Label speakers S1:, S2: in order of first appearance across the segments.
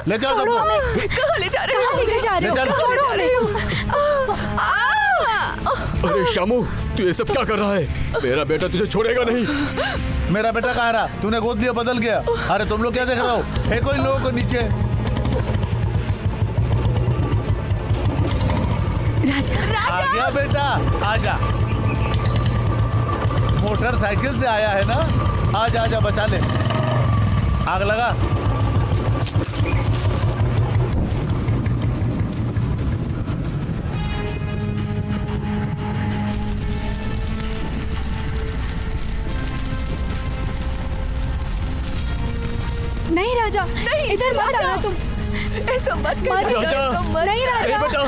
S1: लेके आओ
S2: छोड़ो
S1: सबको।
S2: हमें। कहाँ ले जा रहे हो?
S1: ले चल।
S2: छोड़ो हमें।
S3: अरे शामू, तू ये सब क्या कर रहा है? मेरा बेटा तुझे छोड़ेगा नहीं।
S1: मेरा बेटा कहाँ रहा? तूने गोद लिया बदल गया। अरे तुम लोग क्या देख रहे हो? फेंको इन लोगों को नीचे।
S2: राजा
S1: आ गया बेटा, आजा। मोटरसाइकिल से आया है ना? आजा आजा, बचा ले। आग लगा।
S2: नहीं राजा, नहीं, इधर मत आना तुम। ऐसा मत कर
S3: राजा।
S2: नहीं
S3: अरे
S2: राजा।
S3: बेटा,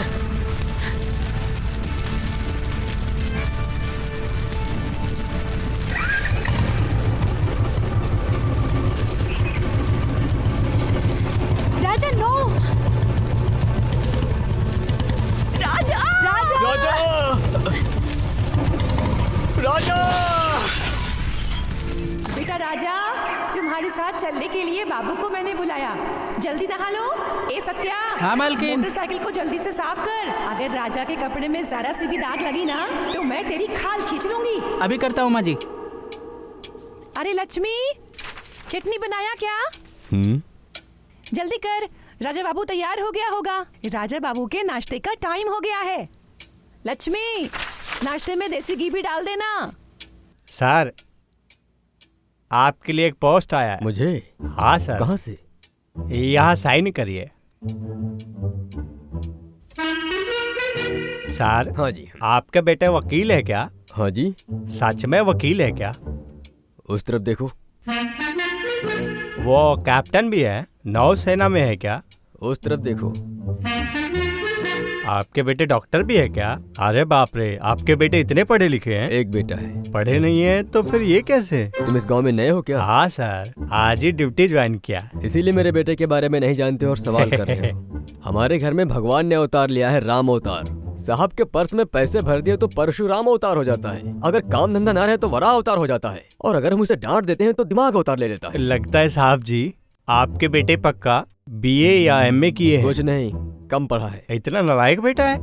S2: राजा नो। राजा राजा
S3: राजा, राजा।
S2: बेटा राजा, तुम्हारे साथ चलने के लिए बाबू को मैंने बुलाया। जल्दी नहा लो। ए सत्या,
S4: हाँ मालकिन।
S2: मोटरसाइकिल को जल्दी से साफ कर। अगर राजा के कपड़े में जरा सी भी दाग लगी ना तो मैं तेरी खाल खींच लूंगी।
S4: अभी करता हूँ माँ जी।
S2: अरे लक्ष्मी, चटनी बनाया क्या? जल्दी कर, राजा बाबू तैयार हो गया होगा। राजा बाबू के नाश्ते का टाइम हो गया है। लक्ष्मी, नाश्ते में देसी घी भी डाल देना।
S5: सर, आपके लिए एक पोस्ट आया है।
S3: मुझे?
S5: हाँ सर।
S3: कहाँ से?
S5: यहाँ साइन करिए। सर।
S3: हाँ जी।
S5: आपके बेटे वकील है क्या?
S3: हाँ जी।
S5: सच में वकील है क्या?
S3: उस तरफ देखो।
S5: वो कैप्टन भी है? नौसेना में है क्या?
S3: उस तरफ देखो।
S5: आपके बेटे डॉक्टर भी है क्या? अरे बाप रे, आपके बेटे इतने पढ़े लिखे हैं?
S3: एक बेटा है।
S5: पढ़े नहीं है तो फिर ये कैसे?
S3: तुम इस गांव में नए हो क्या?
S5: हाँ सर, आज ही ड्यूटी ज्वाइन किया।
S3: इसीलिए मेरे बेटे के बारे में नहीं जानते और सवाल कर रहे हो। हमारे घर में भगवान ने अवतार लिया है, राम अवतार। साहब के पर्स में पैसे भर दिए तो परशुराम अवतार हो जाता है। अगर काम धंधा ना रहे तो वराह अवतार हो जाता है। और अगर हम उसे डांट देते हैं तो दिमाग अवतार ले लेता है।
S5: लगता है साहब जी, आपके बेटे पक्का बीए या एमए किए हैं।
S3: कुछ नहीं, कम पढ़ा है।
S5: इतना नालायक बेटा है?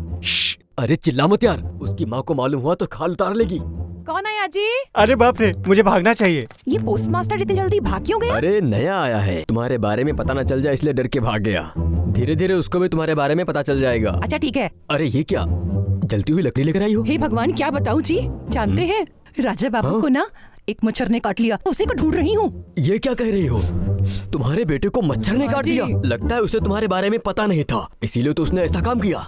S3: अरे चिल्ला मत यार, उसकी माँ को मालूम हुआ तो खाल उतार लेगी।
S2: कौन आया जी?
S5: अरे बाप रे, मुझे भागना चाहिए।
S2: ये पोस्टमास्टर इतनी जल्दी भाग क्यों गया?
S3: अरे नया आया है, तुम्हारे बारे में पता न चल जाए इसलिए डर के भाग गया। धीरे धीरे उसको भी तुम्हारे बारे में पता चल जाएगा।
S2: अच्छा ठीक है।
S3: अरे ये क्या, जलती हुई लकड़ी लेकर आई हो?
S2: हे भगवान, क्या बताऊं जी। जानते हैं, राजा बाबू को ना एक मच्छर ने काट लिया, उसी को ढूंढ रही हूँ।
S3: ये क्या कह रही हो? तुम्हारे बेटे को मच्छर ने
S2: हाँ
S3: काट
S2: जी।
S3: दिया? लगता है उसे तुम्हारे बारे में पता नहीं था, इसीलिए तो उसने ऐसा काम किया।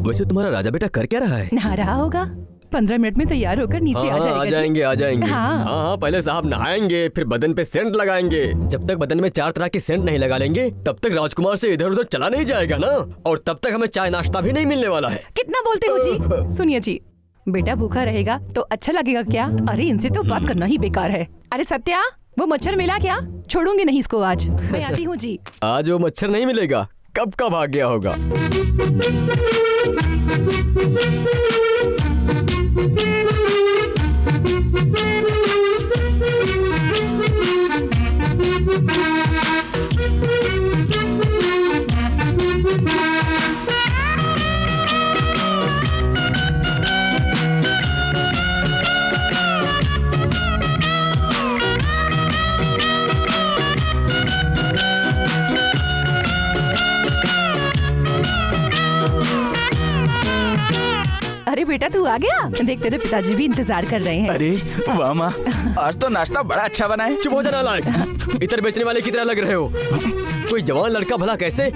S3: वैसे तुम्हारा राजा बेटा कर क्या रहा है?
S2: नहा रहा होगा। 15 मिनट में तैयार होकर नीचे आ जाएगा।
S3: आ जाएंगे आ जाएंगे।
S2: हाँ।
S3: हाँ, पहले साहब नहाएंगे, फिर बदन पे सेंट लगाएंगे। जब तक बदन में 4 तरह के सेंट नहीं लगा लेंगे तब तक राजकुमार से इधर उधर चला नहीं जाएगा ना। और तब तक हमें चाय नाश्ता भी नहीं मिलने वाला है।
S2: कितना बोलते हो जी। सुनिए जी, बेटा भूखा रहेगा तो अच्छा लगेगा क्या? अरे इनसे तो बात करना ही बेकार है। अरे सत्या, वो मच्छर मिला क्या? छोड़ूंगी नहीं इसको आज। मैं आती हूँ जी।
S3: आज वो मच्छर नहीं मिलेगा, कब का भाग गया होगा।
S2: अरे बेटा तू आ गया? देख तेरे पिताजी भी इंतजार कर रहे हैं।
S6: अरे वाह माँ, आज तो नाश्ता बड़ा अच्छा बना है।
S3: चुप हो जा नालायक, इतर बेचने वाले की तरह लग रहे हो। कोई जवान लड़का भला कैसे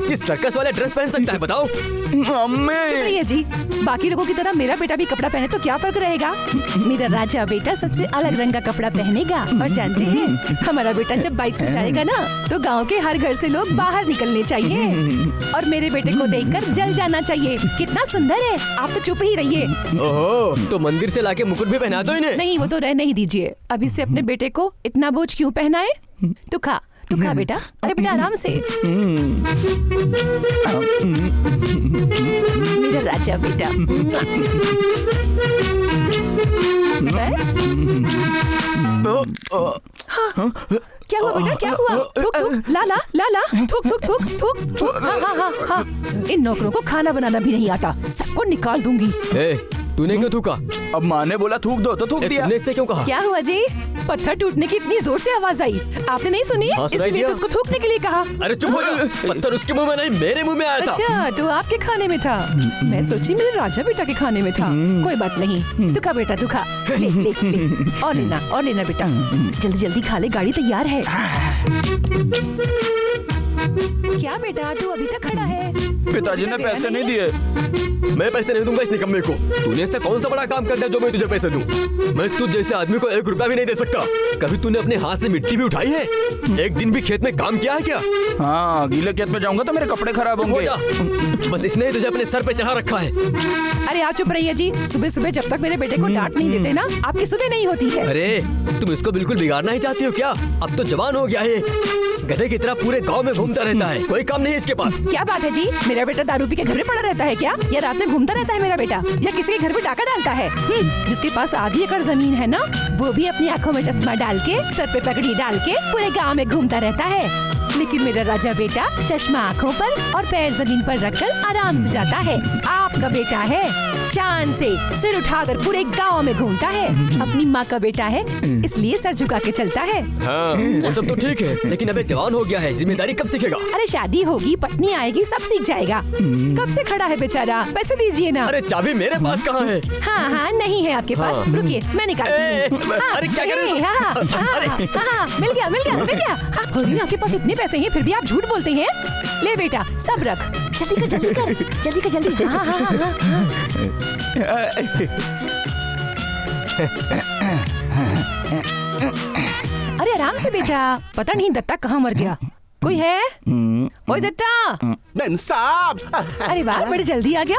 S3: इस सर्कस वाले ड्रेस पहन सकता है बताओ?
S6: मम्मी।
S2: चुप रहिए जी। बाकी लोगों की तरह मेरा बेटा भी कपड़ा पहने तो क्या फर्क रहेगा? मेरा राजा बेटा सबसे अलग रंग का कपड़ा पहनेगा। और जानते हैं, हमारा बेटा जब बाइक से जाएगा ना तो गांव के हर घर से लोग बाहर निकलने चाहिए और मेरे बेटे को देखकर जल जाना चाहिए। कितना सुंदर है। आप तो चुप ही रहिए।
S3: ओहो, तो मंदिर से लाके मुकुट भी पहना दो इन्हें।
S2: नहीं, वो तो रह नहीं दीजिए। अभी से अपने बेटे को इतना बोझ क्यों पहनाए? तू खा बेटा। अरे बेटा आराम से। मेरा राजा बेटा। बस। क्या हुआ बेटा, क्या हुआ? थूक थूक, ला ला ला ला, थूक थूक थूक थूक थूक। हाँ हाँ हाँ हाँ, इन नौकरों को खाना बनाना भी नहीं आता, सबको निकाल दूंगी।
S3: तूने क्यों थूका?
S6: अब माँ ने बोला थूक दो तो थूक दिया।
S3: तुमने इससे क्यों कहा?
S2: क्या हुआ जी? पत्थर टूटने की इतनी जोर से आवाज आई, आपने नहीं सुनी?
S3: हाँ, सुनाई
S2: इसलिए
S3: दिया।
S2: तो उसको थूकने के लिए कहा।
S3: अरे चुप हो जा। पत्थर उसके मुंह में नहीं, मेरे मुंह में आया था।
S2: अच्छा, तो आपके खाने में था। मैं सोची मेरे राजा बेटा के खाने में था। कोई बात नहीं, दुखा बेटा दुखा, ले ले ले, और लेना बेटा, जल्दी जल्दी खा ले, गाड़ी तैयार है। क्या बेटा, तू अभी तक खड़ा है?
S6: पिताजी ने पैसे नहीं दिए।
S3: मैं पैसे नहीं दूंगा इस निकम्मे को। तूने इससे कौन सा बड़ा काम कर दिया जो मैं तुझे पैसे दूं? मैं तुझ जैसे आदमी को 1 रुपया भी नहीं दे सकता। कभी तूने अपने हाथ से मिट्टी भी उठाई है? एक दिन भी खेत में काम किया है क्या?
S6: हाँ, गीले खेत में जाऊंगा तो मेरे कपड़े खराब
S3: चुप हो
S6: होंगे।
S3: जा। बस इसने ही तुझे अपने सर पे चढ़ा रखा है।
S2: अरे आप चुप रहिए जी, सुबह सुबह जब तक मेरे बेटे को डांट नहीं देते ना, आपकी सुबह नहीं होती है।
S3: अरे तुम इसको बिल्कुल बिगाड़ना ही चाहती हो क्या? अब तो जवान हो गया है, गधे की तरह पूरे गांव में घूमता रहता है, कोई काम नहीं है इसके पास।
S2: क्या बात है जी, मेरा बेटा दारू पी के घर में पड़ा रहता है क्या? या रात में घूमता रहता है मेरा बेटा, या किसी के घर में डाका डालता है? जिसके पास आधी एकड़ जमीन है ना, वो भी अपनी आंखों में चश्मा डाल के, सर पे पगड़ी डाल के पूरे गांव में घूमता रहता है। लेकिन मेरा राजा बेटा चश्मा आंखों पर और पैर जमीन पर रखकर आराम से जाता है। आपका बेटा है, शान से सिर उठाकर पूरे गांव में घूमता है। अपनी माँ का बेटा है, इसलिए सर झुका के चलता है।
S3: हाँ, वो सब तो ठीक है, लेकिन अबे जवान हो गया है, जिम्मेदारी कब सीखेगा?
S2: अरे शादी होगी, पत्नी आएगी, सब सीख जाएगा। कब से खड़ा है बेचारा, पैसे दीजिए ना।
S3: अरे चाबी मेरे पास कहाँ है?
S2: हाँ हाँ, नहीं है आपके पास,
S3: हाँ।
S2: रुकिए मैं निकालती हूँ। हाँ,
S3: अरे क्या कर रहे हो?
S2: हाँ, हाँ, हाँ,
S3: अरे।
S2: हाँ, मिल गया मिल गया मिल गया। हाँ, अरे आपके पास इतने पैसे हैं फिर भी आप झूठ बोलते हैं। ले बेटा, सब रख, जल्दी कर जल्दी कर जल्दी कर जल्दी। हाँ हाँ हाँ हाँ। अरे आराम से बेटा, पता नहीं दत्ता कहाँ मर गया। कोई है? ओए दत्ता।
S4: मेम साहब।
S2: अरे वाह, बड़ी जल्दी आ गया।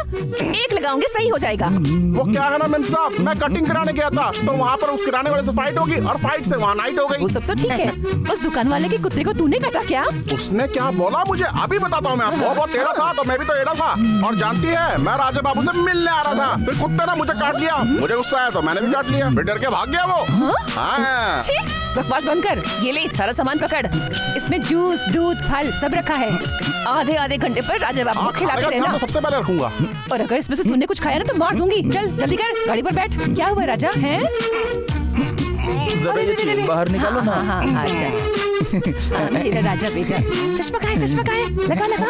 S2: एक लगाऊंगे सही हो जाएगा।
S4: वो क्या है ना मेम साहब, मैं कटिंग कराने गया था तो वहाँ पर उस किराने वाले से फाइट होगी और फाइट से वहाँ नाइट हो
S2: वो
S4: गई।
S2: सब तो ठीक है, उस दुकान वाले के कुत्ते को तूने काटा क्या?
S4: उसने क्या बोला मुझे अभी बताता हूँ मैं आपको। वो बहुत टेढ़ा था तो मैं भी तो टेढ़ा था, और जानती है मैं राजा बाबू से मिलने आ रहा था, फिर कुत्ते ने मुझे काट लिया। मुझे गुस्सा आया तो मैंने भी काट लिया, फिर डर के भाग गया वो। हाँ।
S2: छी, बकवास बंद कर। ये ले सारा सामान पकड़, इसमें जूस दूध फल सब रखा है। आधे आधे घंटे पर राजा बाबू को खिला के लेना।
S4: सबसे पहले रखूंगा,
S2: और अगर इसमें से तूने कुछ खाया ना तो मार दूंगी। चल जल्दी कर, गाड़ी पर बैठ। क्या हुआ राजा है?
S6: जरा ये चेन बाहर निकालो ना।
S2: हाँ हाँ, अच्छा। मेरा राजा बेटा, चश्मा कहाँ है? चश्मा कहाँ है? लगा लगा।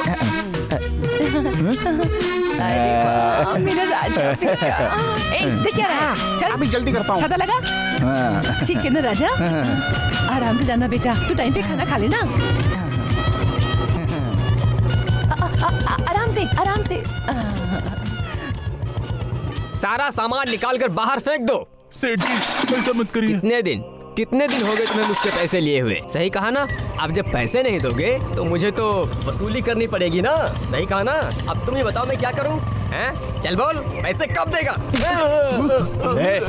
S2: अरे वाह, मेरा राजा बेटा। ए, देख क्या रहा है? चल
S4: अभी जल्दी करता हूँ।
S2: छाता लगा। ठीक है ना राजा, आराम से जाना बेटा, तू टाइम पे खाना खा लेना। आराम से आराम से।
S3: सारा सामान निकाल कर बाहर फेंक दो।
S6: सेठ जी ऐसा मत करिए।
S3: कितने दिन हो गए तुम्हें मुझसे पैसे लिए हुए? सही कहा ना? अब जब पैसे नहीं दोगे तो मुझे तो वसूली करनी पड़ेगी ना। सही कहा ना? अब तुम ही बताओ मैं क्या करूं? हैं? चल बोल, पैसे कब देगा?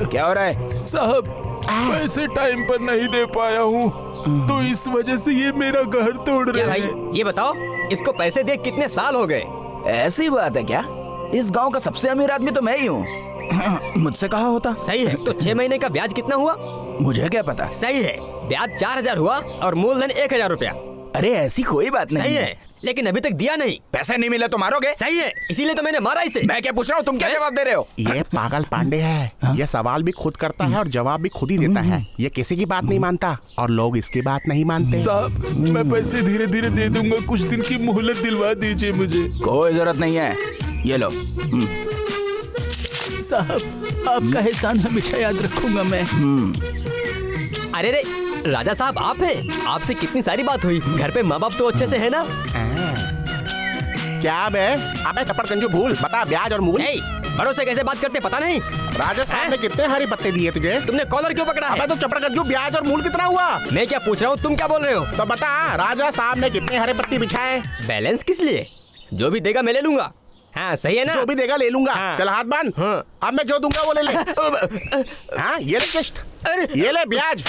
S6: क्या हो रहा है?
S7: साहब, पैसे टाइम पर नहीं दे पाया हूँ तो इस वजह से ये मेरा घर तोड़
S3: क्या
S7: रहे
S3: भाई,
S7: हैं।
S3: ये बताओ, इसको पैसे दिए कितने साल हो गए?
S6: ऐसी बात है क्या? इस गांव का सबसे अमीर आदमी तो मैं ही हूँ। मुझसे कहा होता।
S3: सही है, तो 6 महीने का ब्याज कितना हुआ?
S6: मुझे क्या पता।
S3: सही है, ब्याज 4000 हुआ और मूलधन 1000 रुपया।
S6: अरे ऐसी कोई बात नहीं
S3: सही है, लेकिन अभी तक दिया नहीं।
S6: पैसे नहीं मिले तो मारोगे?
S3: सही है, इसीलिए तो मैंने मारा इसे।
S6: मैं क्या पूछ रहा हूँ, तुम क्या जवाब दे रहे हो?
S4: ये पागल पांडे है, ये सवाल भी खुद करता है और जवाब भी खुद ही देता है। ये किसी की बात नहीं मानता और लोग इसकी बात नहीं मानते।
S7: साहब, मैं पैसे धीरे धीरे दे दूंगा, कुछ दिन की मोहलत दिलवा दीजिए मुझे।
S6: कोई जरूरत नहीं है, ये लो।
S8: साहब, आपका एहसान हमेशा याद रखूंगा मैं।
S3: अरे रे, राजा साहब आप हैं? आपसे कितनी सारी बात हुई। घर पे माँ बाप तो अच्छे से है ना?
S4: क्या बे? अबे चपड़ गंजू भूल, बता ब्याज और मूल।
S3: नहीं, बड़ों से कैसे बात करते पता नहीं?
S4: राजा साहब ने कितने हरी पत्ते दिए तुझे?
S3: तुमने कॉलर क्यों पकड़ा है?
S4: अबे तो चपड़ गंजू, ब्याज और मूल कितना हुआ?
S3: मैं क्या पूछ रहा हूँ, तुम क्या बोल रहे हो?
S4: तो बता, राजा साहब ने कितने हरे पत्ते बिछाए?
S3: बैलेंस किस लिए? जो भी देगा मैं ले लूंगा। हाँ सही है ना?
S4: जो भी देगा ले लूंगा।
S3: हाँ।
S4: चल हाथ बांध।
S3: हाँ।
S4: अब मैं जो दूंगा वो ले ले। हाँ, ये ले किश्त, ये ले ब्याज।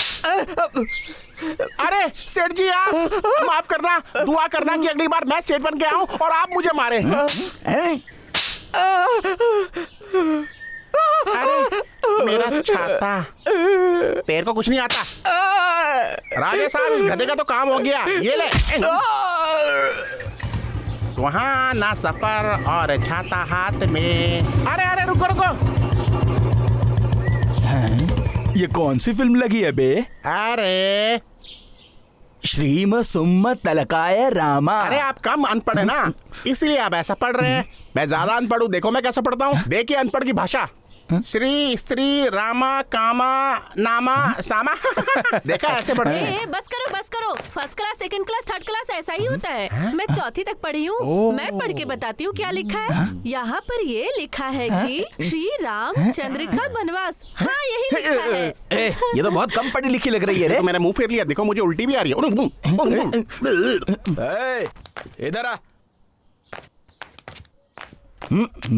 S4: अरे सेठ जी, आप माफ करना, दुआ करना कि अगली बार मैं सेठ बन के आऊं और आप मुझे मारे। अरे मेरा छाता, तेरे को कुछ नहीं आता। राजा साहब इस गधे का तो काम हो गया, ये ले। सुहाना सफर और छाता हाथ में। अरे अरे रुको रुको,
S6: ये कौन सी फिल्म लगी है बे?
S4: अरे
S6: श्रीम सुम्म तलकाय रामा।
S4: अरे आप कम अनपढ़ है ना, इसलिए आप ऐसा पढ़ रहे हैं। मैं ज्यादा अनपढ़ हूँ, देखो मैं कैसे पढ़ता हूँ। देखिए अनपढ़ की भाषा, श्री स्त्री रामा कामा नामा सामा। देखा ऐसे पढ़ रहे हैं।
S2: बस करो, first class, second class, third class ऐसा ही होता है। मैं चौथी तक पढ़ी हूँ, मैं पढ़ के बताती हूँ क्या लिखा है। यहाँ पर ये लिखा है कि श्री रामचंद्र का वनवास। हाँ यही लिखा है।
S6: ये तो बहुत कम पढ़ी लिखी लग रही है रे।
S4: तो मैंने मुंह फेर लिया, देखो मुझे उल्टी भी आ रही है।
S6: इधर आ।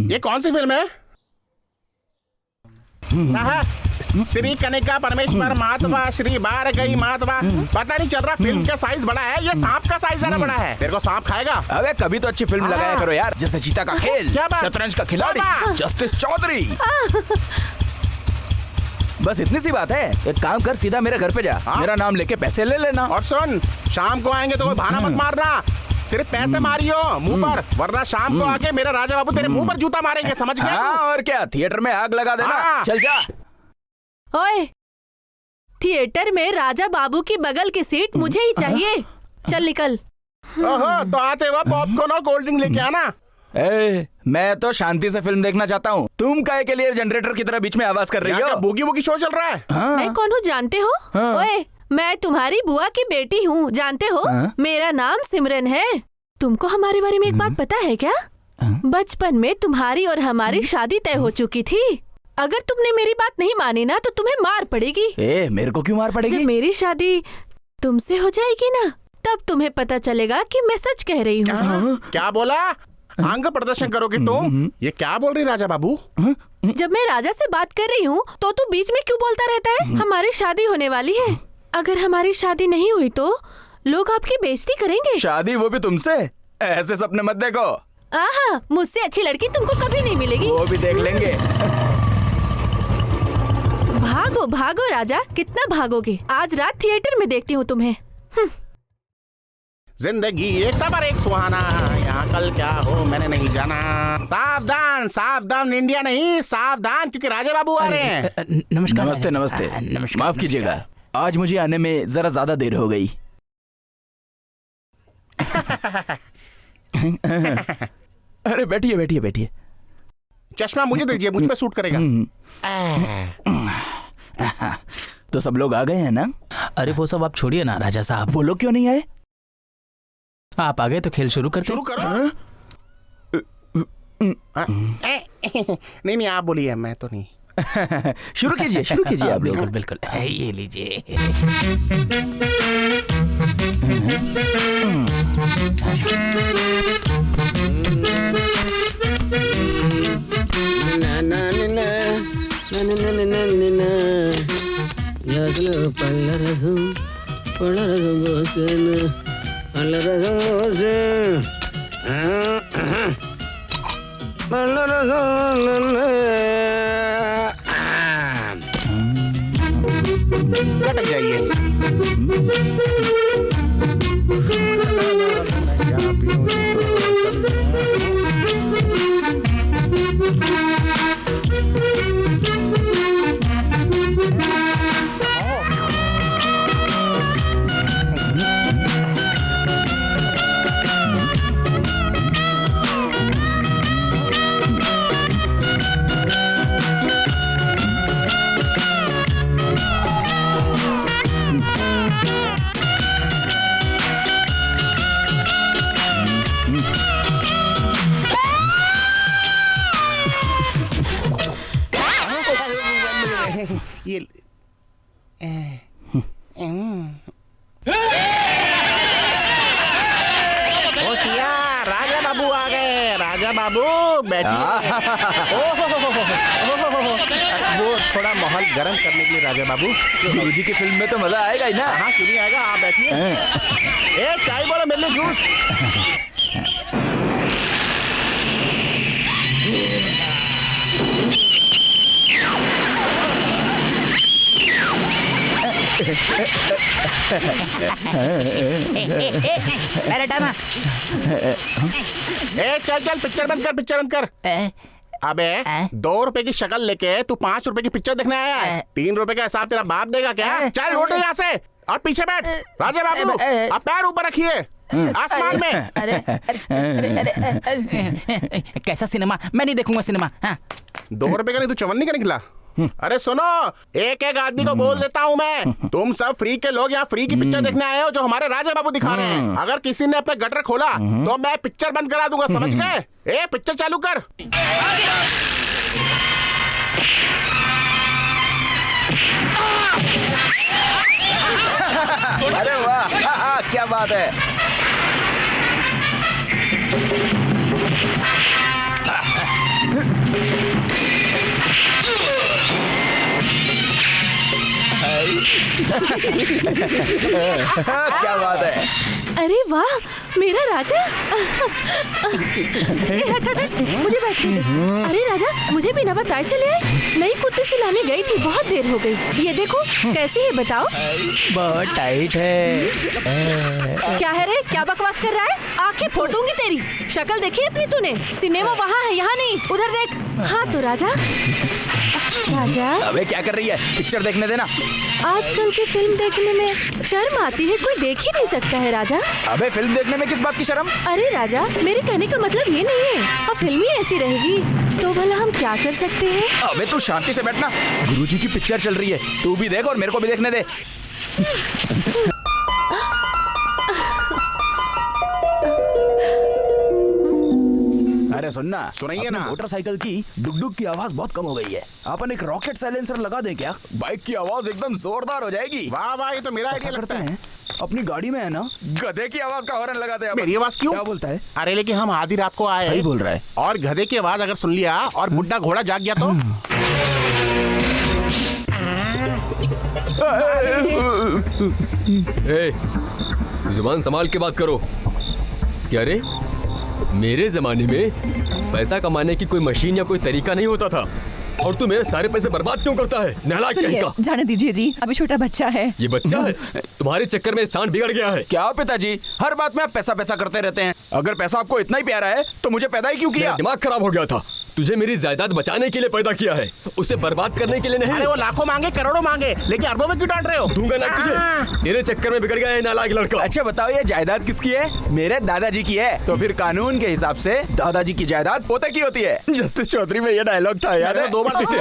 S4: ये कौन सी फिल्म है? श्री कनिका परमेश्वर महात्मा, श्री बार गई महात्मा। पता नहीं चल रहा फिल्म का साइज बड़ा है, ये सांप का साइज जरा बड़ा है। तेरे को सांप खाएगा?
S6: अबे कभी तो अच्छी फिल्म लगाया करो यार, जैसे चीता का खेल,
S4: क्या बात?
S6: शतरंज का खिलाड़ी, जस्टिस चौधरी। बस इतनी सी बात है। एक काम कर, सीधा मेरे घर पे जा, मेरा नाम लेके पैसे ले लेना।
S4: और सुन, शाम को आएंगे तो कोई बहाना मत मारना, सिर्फ पैसे मारियो मुंह पर, वरना शाम को आके मेरा राजा बाबू तेरे मुंह पर जूता मारेंगे, समझ गया?
S6: हाँ, और क्या, थिएटर में आग लगा देना। चल जा।
S2: ओए, थिएटर में राजा बाबू की बगल की सीट मुझे ही चाहिए। चल निकल।
S4: ओहो, तो आते हुआ पॉपकॉर्न और कोल्ड ड्रिंक लेके आना।
S6: मैं तो शांति से फिल्म देखना चाहता हूँ, तुम काहे के लिए जनरेटर की तरह बीच में आवाज कर रही हो?
S4: बूगी वूगी शो चल रहा है।
S2: मैं कौन हूँ जानते हो? ओए, मैं तुम्हारी बुआ की बेटी हूँ, जानते हो? मेरा नाम सिमरन है। तुमको हमारे बारे में एक बात पता है क्या? बचपन में तुम्हारी और हमारी शादी तय हो चुकी थी। अगर तुमने मेरी बात नहीं मानी ना तो तुम्हें मार पड़ेगी।
S6: मेरे को क्यों मार पड़ेगी?
S2: जब मेरी शादी तुमसे हो जाएगी ना, तब तुम्हें पता चलेगा कि मैं सच कह रही हूँ।
S4: क्या बोला? अंग प्रदर्शन करोगी तुम? ये क्या बोल रही राजा बाबू?
S2: जब मैं राजा से बात कर रही हूँ तो तू बीच में क्यों बोलता रहता है? हमारी शादी होने वाली है, अगर हमारी शादी नहीं हुई तो लोग आपकी बेइज्जती करेंगे।
S6: शादी, वो भी तुमसे? ऐसे सपने मत देखो।
S2: आहा, मुझसे अच्छी लड़की तुमको कभी नहीं मिलेगी।
S6: वो भी देख लेंगे।
S2: भागो भागो राजा, कितना भागोगे? आज रात थिएटर में देखती हूँ तुम्हें।
S4: जिंदगी एक सफर एक सुहाना, यहाँ कल क्या हो मैंने नहीं जाना। सावधान सावधान, इंडिया नहीं सावधान, क्योंकि राजा बाबू आ रहे हैं।
S8: नमस्कार।
S6: नमस्ते नमस्ते।
S8: नमस्कार।
S6: माफ कीजिएगा, आज मुझे आने में जरा ज्यादा देर हो गई। अरे बैठिए बैठिए बैठिए।
S4: चश्मा मुझे दीजिए, मुझ पे सूट करेगा।
S6: तो सब लोग आ गए हैं ना?
S8: अरे वो सब आप छोड़िए ना राजा साहब।
S6: वो लोग क्यों नहीं आए?
S8: आप आ गए तो खेल शुरू करते।
S4: शुरू करो। नहीं नहीं, आप बोलिए, मैं तो नहीं।
S6: शुरू कीजिए आप लोग।
S8: बिल्कुल बिल्कुल, ये लीजिए।
S4: कटक जाइए। ये होशियार, राजा बाबू आ गए। राजा बाबू बैठिए। वो थोड़ा माहौल गर्म करने के लिए राजा बाबू।
S6: गुरुजी की फिल्म में तो मजा आएगा ही ना।
S4: हाँ क्यों नहीं आएगा, आप बैठिए। ए चाय बोलो मेरे लिए, जूस।
S8: अरे डाना
S4: ए चल चल पिक्चर बंद कर, पिक्चर बंद कर। अबे 2 रुपए की शक्ल लेके तू 5 रुपए की पिक्चर देखने आया है? 3 रुपए का हिसाब तेरा बाप देगा क्या? चल उठ यहाँ से और पीछे बैठ। राजा बाबू आप पैर ऊपर रखिए आसमान में।
S8: अरे कैसा सिनेमा? मैं नहीं देखूंगा सिनेमा।
S4: 2 रुपए का नहीं तू चवन्नी का निकला। अरे सुनो, एक एक आदमी को बोल देता हूँ मैं, तुम सब फ्री के लोग यहाँ फ्री की पिक्चर देखने आए हो जो हमारे राजा बाबू दिखा रहे हैं। अगर किसी ने अपना गटर खोला तो मैं पिक्चर बंद करा दूंगा, समझ गए? ए पिक्चर चालू कर।
S6: अरे वाह, क्या बात है। क्या बात है।
S2: अरे वाह, मेरा राजा। हट हट हट, मुझे बैठने दे। अरे राजा, मुझे बिना बताए चले आए। नई कुर्ती सिलाने गई थी, बहुत देर हो गई। ये देखो कैसी है बताओ।
S8: बहुत टाइट है।
S2: क्या है रे, क्या बकवास कर रहा है? आंखें फोड़ दूंगी तेरी। शक्ल देखी अपनी तूने? सिनेमा वहाँ है, यहाँ नहीं। उधर देख। हाँ तो राजा। राजा
S6: अबे क्या कर रही है? पिक्चर देखने देना।
S2: आजकल की फिल्म देखने में शर्म आती है, कोई देख ही नहीं सकता है राजा।
S6: अबे फिल्म देखने में किस बात की शर्म?
S2: अरे राजा, मेरे कहने का मतलब ये नहीं है। और फिल्म ही ऐसी रहेगी तो भला हम क्या कर सकते हैं?
S6: अबे तू शांति से बैठना, गुरुजी की पिक्चर चल रही है, तू भी देख और मेरे को भी देखने दे। अरे सुनना,
S4: सुनाइए ना।
S6: मोटरसाइकिल की डुगडुग की आवाज बहुत कम हो गई है, अपन एक रॉकेट साइलेंसर लगा दें क्या? बाइक की आवाज एकदम जोरदार हो जाएगी।
S4: वाह वाह, ये तो मेरा
S6: ऐसा
S4: आइडिया
S6: करते
S4: लगता है।
S6: हैं, अपनी गाड़ी में है ना, गधे की आवाज का हॉर्न लगाते हैं।
S4: मेरी आवाज क्यों?
S6: क्या बोलता है?
S4: अरे लेकिन हम आधी रात को आए।
S6: सही बोल रहा है।
S4: और गधे की आवाज अगर सुन लिया और बुढ़ा घोड़ा जाग गया तो?
S3: ए, जुबान संभाल के बात करो। क्या रे, मेरे जमाने में पैसा कमाने की कोई मशीन या कोई तरीका नहीं होता था, और तू मेरे सारे पैसे बर्बाद क्यों करता है? नालायक कहीं
S2: सुनिए,
S3: का।
S2: जाने दीजिए जी, अभी छोटा बच्चा है।
S3: ये बच्चा है? तुम्हारे चक्कर में सांड बिगड़ गया है।
S6: क्या पिताजी, हर बात में आप पैसा पैसा करते रहते हैं। अगर पैसा आपको इतना ही प्यारा है तो मुझे पैदा ही क्यों
S3: मेरा
S6: किया?
S3: दिमाग खराब हो गया था। तुझे मेरी जायदाद बचाने के लिए पैदा किया है, उसे बर्बाद करने के लिए नहीं।
S4: अरे वो लाखों मांगे, करोड़ों मांगे, लेकिन अरबों में क्यों डांट रहे हो?
S3: दूंगा ना तुझे। तेरे चक्कर में बिगड़ गया है नालायक लड़का।
S6: अच्छा बताओ, ये जायदाद किसकी है? मेरे दादाजी की है। तो फिर कानून के हिसाब से दादाजी की जायदाद पोते की होती है। जस्टिस चौधरी में ये डायलॉग था यार।
S4: मैंने 2 बार
S2: मुझे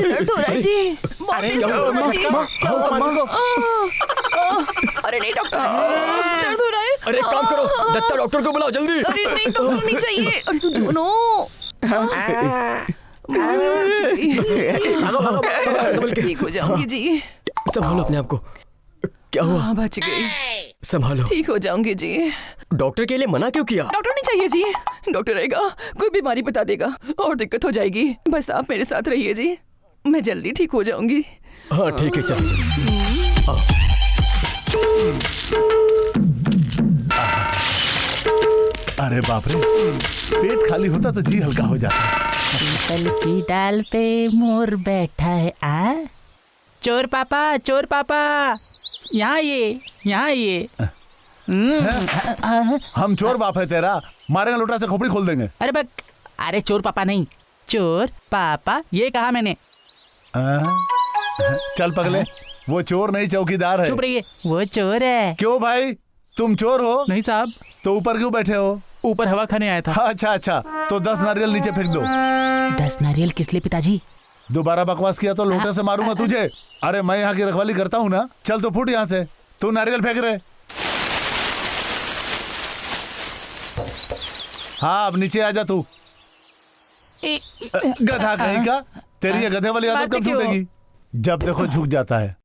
S2: दर्द हो रहा है जी।
S4: अरे
S2: अरे नहीं डॉक्टर, दर्द हो रहा है।
S3: अरे एक काम करो, दत्ता डॉक्टर को बुलाओ जल्दी।
S2: अरे नहीं डॉक्टर नहीं चाहिए। अरे तू दोनों ठीक हो जाऊंगी जी।
S3: संभालो अपने आप को। क्या हुआ?
S2: हाँ बच गई,
S3: संभालो।
S2: ठीक हो जाऊंगी जी।
S3: डॉक्टर के लिए मना क्यों किया?
S2: डॉक्टर नहीं चाहिए जी, डॉक्टर रहेगा कोई बीमारी बता देगा और दिक्कत हो जाएगी। बस आप मेरे साथ रहिए जी, मैं जल्दी ठीक हो जाऊंगी।
S3: हाँ ठीक है, चलो।
S1: अरे बाप रे, पेट खाली होता तो जी हल्का हो जाता।
S8: पीतल की डाल पे मोर बैठा है। आ चोर पापा यहाँ ये
S1: हम चोर बाप है तेरा, मारेंगे लोटा से खोपड़ी खोल देंगे।
S8: अरे बक, अरे चोर पापा नहीं, चोर पापा ये कहा मैंने।
S1: चल पगले, वो चोर नहीं चौकीदार है।
S8: चुप रहिए, वो चोर है।
S1: क्यों भाई, तुम चोर हो?
S8: नहीं साहब,
S1: तो ऊपर क्यों बैठे हो?
S8: ऊपर हवा खाने आया था।
S1: अच्छा अच्छा, तो 10 नारियल नीचे फेंक दो।
S8: 10 नारियल किस लिए पिताजी?
S1: दोबारा बकवास किया तो लोटे से मारूंगा तुझे। अरे मैं यहाँ की रखवाली करता हूँ ना। चल तो फुट यहाँ से, तू नारियल फेंक रहे। हाँ अब नीचे आ जा तू। गधा कहीं का, तेरी ये गधे वाली आदत कब छूटेगी? जब देखो झुक जाता है।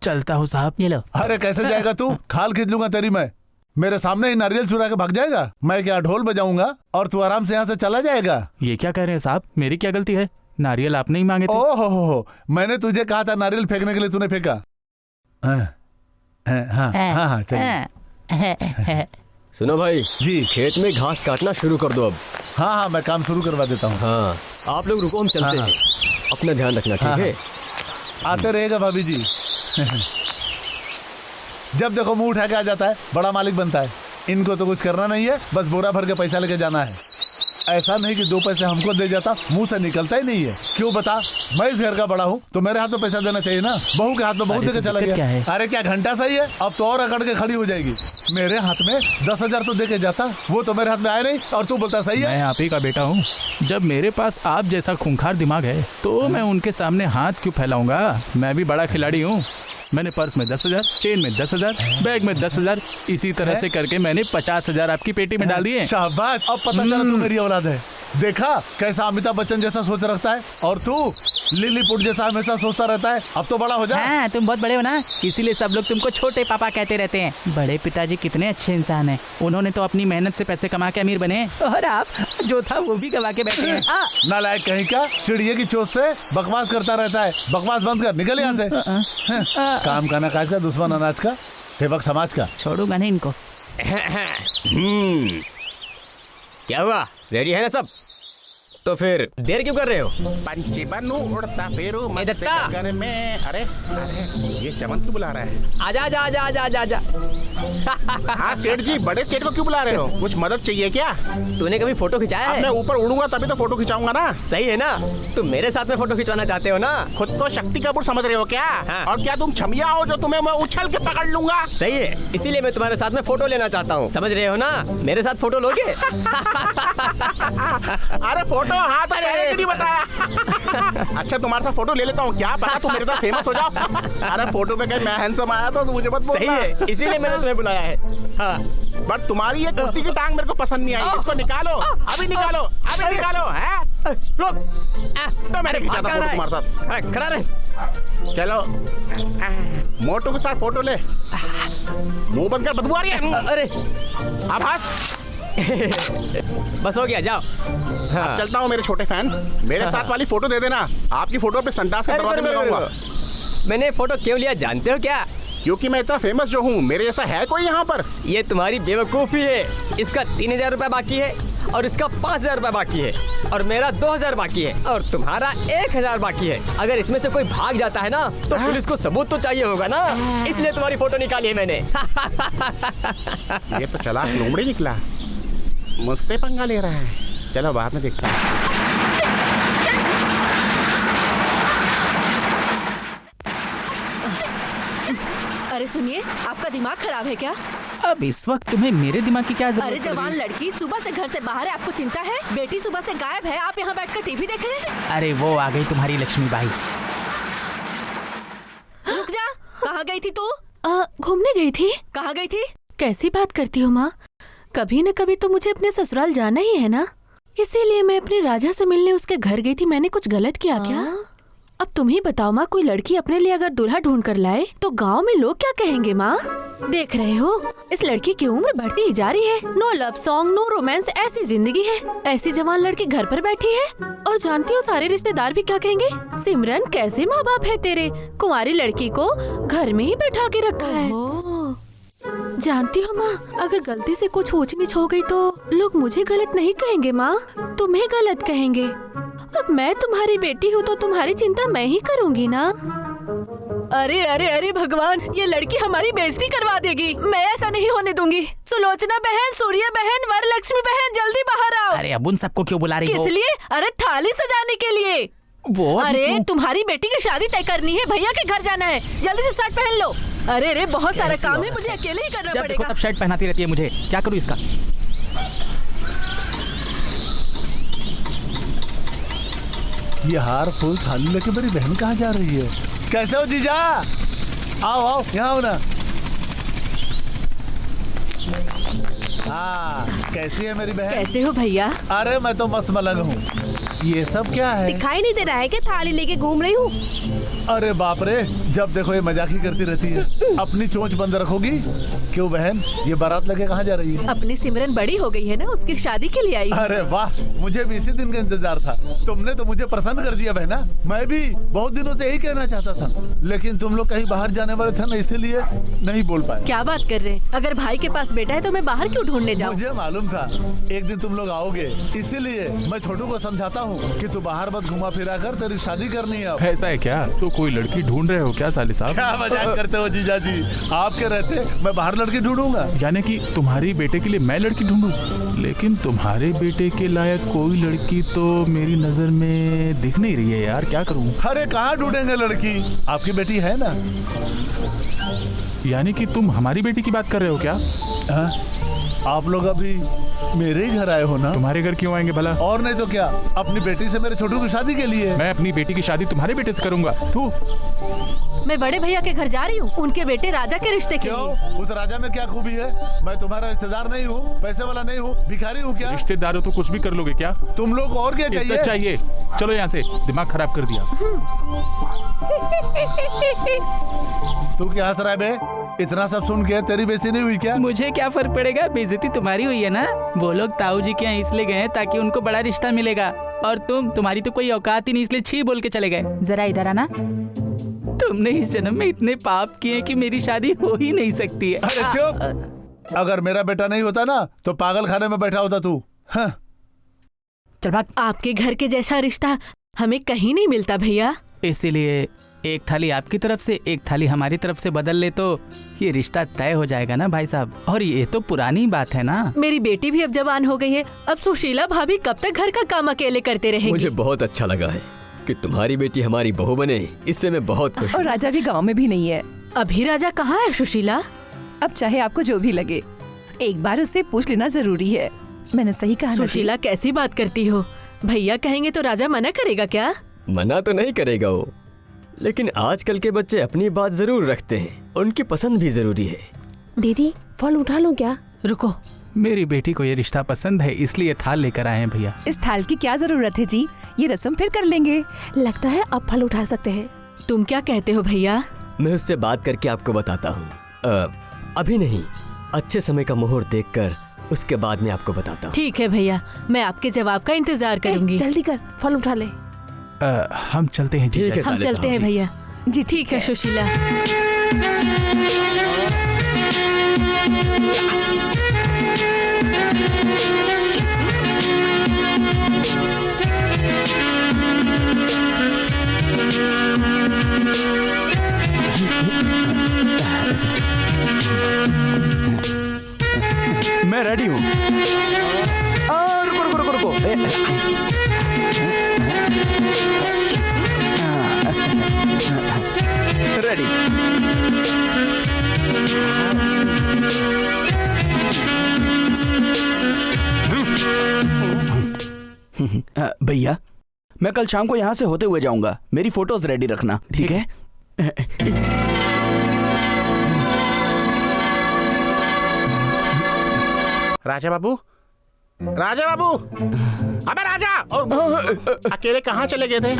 S8: चलता हूँ साहब, ये लो।
S1: अरे कैसे जाएगा तू? खाल खींच लूंगा तेरी मैं। मेरे सामने ही नारियल चुरा के भाग जाएगा? मैं क्या ढोल बजाऊंगा और तू आराम से यहाँ से चला जाएगा?
S8: ये क्या कह रहे हैं साहब, मेरी क्या गलती है? नारियल आपने ही मांगे थे।
S1: ओहो, मैंने तुझे कहा था नारियल फेंकने के लिए, तूने फेंका। हाँ चलिए।
S3: सुनो भाई
S1: जी।
S3: खेत में घास काटना शुरू कर दो अब।
S1: हाँ मैं काम शुरू करवा देता हूँ।
S3: हाँ आप लोग रुको, हम चलते हैं। अपना ध्यान रखना, ठीक है?
S1: आते रहेगा भाभी जी। जब देखो मुंह उठा के आ जाता है, बड़ा मालिक बनता है। इनको तो कुछ करना नहीं है, बस बोरा भर के पैसा लेके जाना है। ऐसा नहीं कि 2 पैसे हमको दे जाता, मुंह से निकलता ही नहीं है। क्यों बता, मैं इस घर का बड़ा हूँ तो मेरे हाथ में पैसा देना चाहिए ना। बहू के हाथ में बहुत देके चला
S8: क्या है?
S1: गया। अरे क्या घंटा सही है, अब तो और अकड़ के खड़ी हो जाएगी। मेरे हाथ में 10,000 तो दे के जाता, वो तो मेरे हाथ में आया नहीं और तू बोलता सही है।
S6: मैं आप ही का बेटा हूँ। जब मेरे पास आप जैसा खूंखार दिमाग है तो मैं उनके सामने हाथ क्यों फैलाऊंगा। मैं भी बड़ा खिलाड़ी हूँ। मैंने पर्स में 10,000, चेन में 10,000, बैग में 10,000, इसी तरह से करके मैंने 50,000 आपकी पेटी में डाल दिए।
S1: शाबाश, अब पता चला तू मेरी औलाद है। देखा कैसा अमिताभ बच्चन जैसा सोच रखता है, और तू लिलीपुट जैसा हमेशा सोचता रहता है। अब तो बड़ा हो जा।
S8: हाँ, तुम बहुत बड़े हो ना, इसीलिए सब लोग तुमको छोटे पापा कहते रहते हैं। बड़े पिताजी कितने अच्छे इंसान हैं। उन्होंने तो अपनी मेहनत से पैसे कमा के अमीर बने, और आप जो था वो भी गवा के बैठे हैं।
S1: नालायक कहीं का, चिड़िए की चोट से बकवास करता रहता है। बकवास बंद कर, निकल यहाँ से। काम का ना काज का, दुश्मन अनाज का, सेवक समाज का।
S8: छोड़ूंगा नहीं इनको।
S3: क्या हुआ, रेडी है ना सब? तो फिर देर क्यों कर रहे हो?
S4: पंछी बनू उड़ता फिरू
S3: ए
S4: मस्त
S3: दत्ता!
S4: घर में। अरे ये चमन क्यों बुला रहा है?
S3: आजा आजा आजा आजा आजा आजा।
S4: हाँ सेठ जी, बड़े सेठ को क्यों बुला रहे हो? कुछ मदद चाहिए क्या?
S3: तूने कभी फोटो खिंचाया
S4: अब मैं
S3: है?
S4: ऊपर उड़ूंगा तभी तो फोटो खिंचाऊंगा ना।
S3: सही है ना? तुम मेरे साथ में फोटो खिंचवाना चाहते हो ना?
S4: खुद को शक्ति कपूर समझ रहे हो क्या?
S3: हाँ।
S4: और क्या तुम छमिया हो जो तुम्हें मैं उछल के पकड़ लूंगा?
S3: सही है, इसीलिए मैं तुम्हारे साथ में फोटो लेना चाहता हूँ। समझ रहे हो ना? मेरे साथ फोटो लोगे?
S4: अरे फोटो, हाँ तो पहले क्यों नहीं बताया? अच्छा तुम्हारे साथ फोटो ले लेता हूँ, क्या पता तुम मेरे तरह फेमस हो जाओ। अरे फोटो में कहीं मैं हैंडसम आया तो मुझे मत बोलना।
S3: सही है, इसीलिए मैंने तुम्हें बुलाया है। हाँ।
S4: बट तुम्हारी ये कुर्सी की टांग मेरे को पसंद नहीं आई। इसको निकालो, अभी निकालो, अभी निकालो। है
S3: रुक।
S4: तो मैंने खींचा था फोटो तुम्हारे साथ।
S3: अरे खड़ा रहे।
S4: चलो मोटू के साथ फोटो ले। मुंह बंद कर, बदबू आ रही है।
S3: अरे
S4: अब हंस।
S3: बस हो गया, जाओ। हाँ।
S4: चलता हूँ मेरे छोटे फैन, मेरे साथ वाली फोटो दे देना। आपकी फोटो पे संडास के दरवाजे में लगाऊंगा।
S3: मैंने फोटो क्यों लिया जानते हो क्या?
S4: क्योंकि मैं इतना फेमस जो हूँ, मेरे जैसा है कोई यहाँ पर?
S3: ये तुम्हारी बेवकूफ़ी है। इसका 3,000 रुपये बाकी है, और इसका 5,000 रुपये बाकी है, और मेरा 2,000 बाकी है, और तुम्हारा 1,000 बाकी है। अगर इसमें से कोई भाग जाता है ना तो पुलिस को सबूत तो चाहिए होगा ना, इसलिए तुम्हारी फोटो निकाली है मैंने।
S4: ये तो चालाक लोमड़ी निकला, मुझसे पंगा ले रहा है। चलो बाद में देखते हैं।
S2: अरे सुनिए, आपका दिमाग खराब है क्या?
S8: अब इस वक्त तुम्हें मेरे दिमाग की क्या जरूरत
S2: अरे
S8: पड़
S2: जवान
S8: गई?
S2: लड़की सुबह से घर से बाहर है, आपको चिंता है? बेटी सुबह से गायब है, आप यहाँ बैठकर टीवी देख रहे हैं?
S8: अरे वो आ गई तुम्हारी लक्ष्मी बाई।
S2: रुक जा, कहाँ गई थी तू?
S9: घूमने गई थी।
S2: कहाँ गई थी?
S9: कैसी बात करती हो माँ, कभी न कभी तो मुझे अपने ससुराल जाना ही है ना, इसीलिए मैं अपने राजा से मिलने उसके घर गई थी। मैंने कुछ गलत किया क्या? अब तुम ही बताओ माँ, कोई लड़की अपने लिए अगर दूल्हा ढूंढ कर लाए तो गांव में लोग क्या कहेंगे माँ? देख रहे हो, इस लड़की की उम्र बढ़ती ही जा रही है। No love song, no romance, ऐसी जिंदगी है। ऐसी जवान लड़की घर पर बैठी है, और जानती हो सारे रिश्तेदार भी क्या कहेंगे? सिमरन कैसे माँ बाप है तेरे, कुंवारी लड़की को घर में ही बैठा के रखा है। जानती हो माँ, अगर गलती से कुछ ऊंच नीच हो गई तो लोग मुझे गलत नहीं कहेंगे माँ, तुम्हें गलत कहेंगे। अब मैं तुम्हारी बेटी हूँ तो तुम्हारी चिंता मैं ही करूँगी ना।
S2: अरे अरे अरे भगवान, ये लड़की हमारी बेइज्जती करवा देगी। मैं ऐसा नहीं होने दूंगी। सुलोचना बहन, सूर्य बहन, वरलक्ष्मी बहन, जल्दी बाहर आओ।
S8: अरे अब उन सबको क्यों बुला रही हो?
S2: किस लिए? अरे थाली सजाने के लिए।
S8: वो
S2: अरे तुम्हारी बेटी की शादी तय करनी है, भैया के घर जाना है, जल्दी से शर्ट पहन लो। अरे अरे बहुत सारा काम है, मुझे अकेले ही करना
S8: जब देखो
S2: पड़ेगा।
S8: तब शर्ट पहनाती रहती है मुझे, क्या करूँ इसका?
S1: ये हार फूल थाली लेके मेरी बहन कहाँ जा रही है? कैसे हो जीजा? आओ आओ, यहाँ आओ ना। हाँ, कैसी है मेरी बहन?
S2: कैसे हो भैया?
S1: अरे मैं तो मस्त मलंग हूँ। ये सब क्या है?
S2: दिखाई नहीं दे रहा है कि थाली लेके घूम रही हूँ?
S1: अरे बाप रे, जब देखो ये मजाक ही करती रहती है। अपनी चोंच बंद रखोगी? क्यों बहन, ये बारात लेके कहाँ जा रही है?
S2: अपनी सिमरन बड़ी हो गई है ना, उसकी शादी के लिए आई।
S1: अरे वाह, मुझे भी इसी दिन का इंतजार था। तुमने तो मुझे प्रसन्न कर दिया बहना। मैं भी बहुत दिनों से यही कहना चाहता था, लेकिन तुम लोग कहीं बाहर जाने वाले थे ना, इसीलिए नहीं बोल पाए।
S2: क्या बात कर रहे हैं? अगर भाई के पास बेटा है तो मैं बाहर क्यों ढूंढने जाऊँ?
S1: मुझे मालूम था एक दिन तुम लोग आओगे, इसीलिए मैं छोटू को समझाता हूँ कि तू बाहर मत घुमा फिरा कर, तेरी शादी करनी है अब।
S7: ऐसा है क्या? तो कोई लड़की ढूंढ रहे हो क्या?
S6: क्या साले साहब?
S1: क्या मजाक करते हो जीजा जी? आपके रहते मैं बाहर लड़की ढूंढूंगा।
S6: यानी कि तुम्हारी बेटे के लिए मैं लड़की ढूंढूं? लेकिन तुम्हारे बेटे के लायक कोई लड़की तो मेरी नजर में दिख नहीं रही है यार, क्या करूं?
S1: अरे कहाँ ढूंढेंगे लड़की? आपकी बेटी है ना?
S6: यानी कि तुम हमारी बेटी की बात कर रहे हो क्या?
S1: हाँ? आप लोग अभी मेरे ही घर आए हो ना?
S6: तुम्हारे घर क्यों आएंगे भला?
S1: और नहीं तो क्या, अपनी बेटी से मेरे छोटू की शादी के लिए।
S6: मैं अपनी बेटी की शादी तुम्हारे बेटे से करूंगा? तू
S9: मैं बड़े भैया के घर जा रही हूँ, उनके बेटे राजा के रिश्ते के लिए।
S1: क्यों? उस राजा में क्या खूबी है? मैं तुम्हारा रिश्तेदार नहीं हूँ, पैसे वाला नहीं हूँ, भिखारी हूँ क्या?
S6: रिश्तेदार हो तो कुछ भी कर लोगे क्या?
S1: तुम लोग और क्या
S6: इज्जत चाहिए? चलो यहाँ से, दिमाग खराब कर दिया।
S1: तू क्या हंस रहा है बे? इतना सब सुन के तेरी बेइज्जती नहीं हुई क्या?
S8: मुझे क्या फर्क पड़ेगा, बेइज्जती तुम्हारी हुई है ना। वो लोग ताऊ जी के यहाँ इसलिए गए ताकि उनको बड़ा रिश्ता मिलेगा, और तुम्हारी तो कोई औकात ही नहीं, इसलिए छी बोल के चले गए। जरा इधर आना। तुमने इस जन्म में इतने पाप किए कि मेरी शादी हो ही नहीं सकती है।
S1: अरे चुप! अगर मेरा बेटा नहीं होता ना तो पागल खाने में बैठा होता तू। हाँ।
S9: चल भाग। आपके घर के जैसा रिश्ता हमें कहीं नहीं मिलता भैया।
S8: इसीलिए एक थाली आपकी तरफ से एक थाली हमारी तरफ से बदल ले तो ये रिश्ता तय हो जाएगा ना भाई साहब। और ये तो पुरानी बात है ना।
S9: मेरी बेटी भी अब जवान हो गई है, अब सुशीला भाभी कब तक घर का काम अकेले करते रहेंगी?
S3: मुझे बहुत अच्छा लगा है कि तुम्हारी बेटी हमारी बहू बने, इससे मैं बहुत खुश
S2: और
S3: हूँ।
S2: राजा भी गांव में भी नहीं है।
S9: अभी राजा कहाँ है सुशीला?
S2: अब चाहे आपको जो भी लगे, एक बार उससे पूछ लेना जरूरी है। मैंने सही कहा ना जी?
S9: सुशीला कैसी बात करती हो? भैया कहेंगे तो राजा मना करेगा क्या?
S3: मना तो नहीं करेगा वो, लेकिन आजकल के बच्चे अपनी बात जरूर रखते हैं, उनकी पसंद भी जरूरी है।
S9: दीदी फल उठा लूं क्या? रुको,
S6: मेरी बेटी को ये रिश्ता पसंद है, इसलिए थाल लेकर आए हैं भैया।
S2: इस थाल की क्या जरूरत है जी, ये रस्म फिर कर लेंगे।
S9: लगता है अब फल उठा सकते हैं। तुम क्या कहते हो भैया?
S3: मैं उससे बात करके आपको बताता हूँ। अभी नहीं, अच्छे समय का मुहूर्त देखकर उसके बाद में आपको बताता हूँ।
S9: ठीक है भैया, मैं आपके जवाब का इंतजार करूंगी। जल्दी कर, फल उठा ले।
S6: हम चलते हैं।
S3: ठीक है,
S9: हम चलते हैं भैया जी। ठीक है सुशीला।
S10: मैं रेडी हूँ। रुको रुको रुको रुको। रेडी। भैया मैं कल शाम को यहाँ से होते हुए जाऊंगा, मेरी फोटोज रेडी रखना, ठीक है?
S4: राजा बाबू, राजा बाबू, अबे राजा! अकेले कहाँ चले गए थे?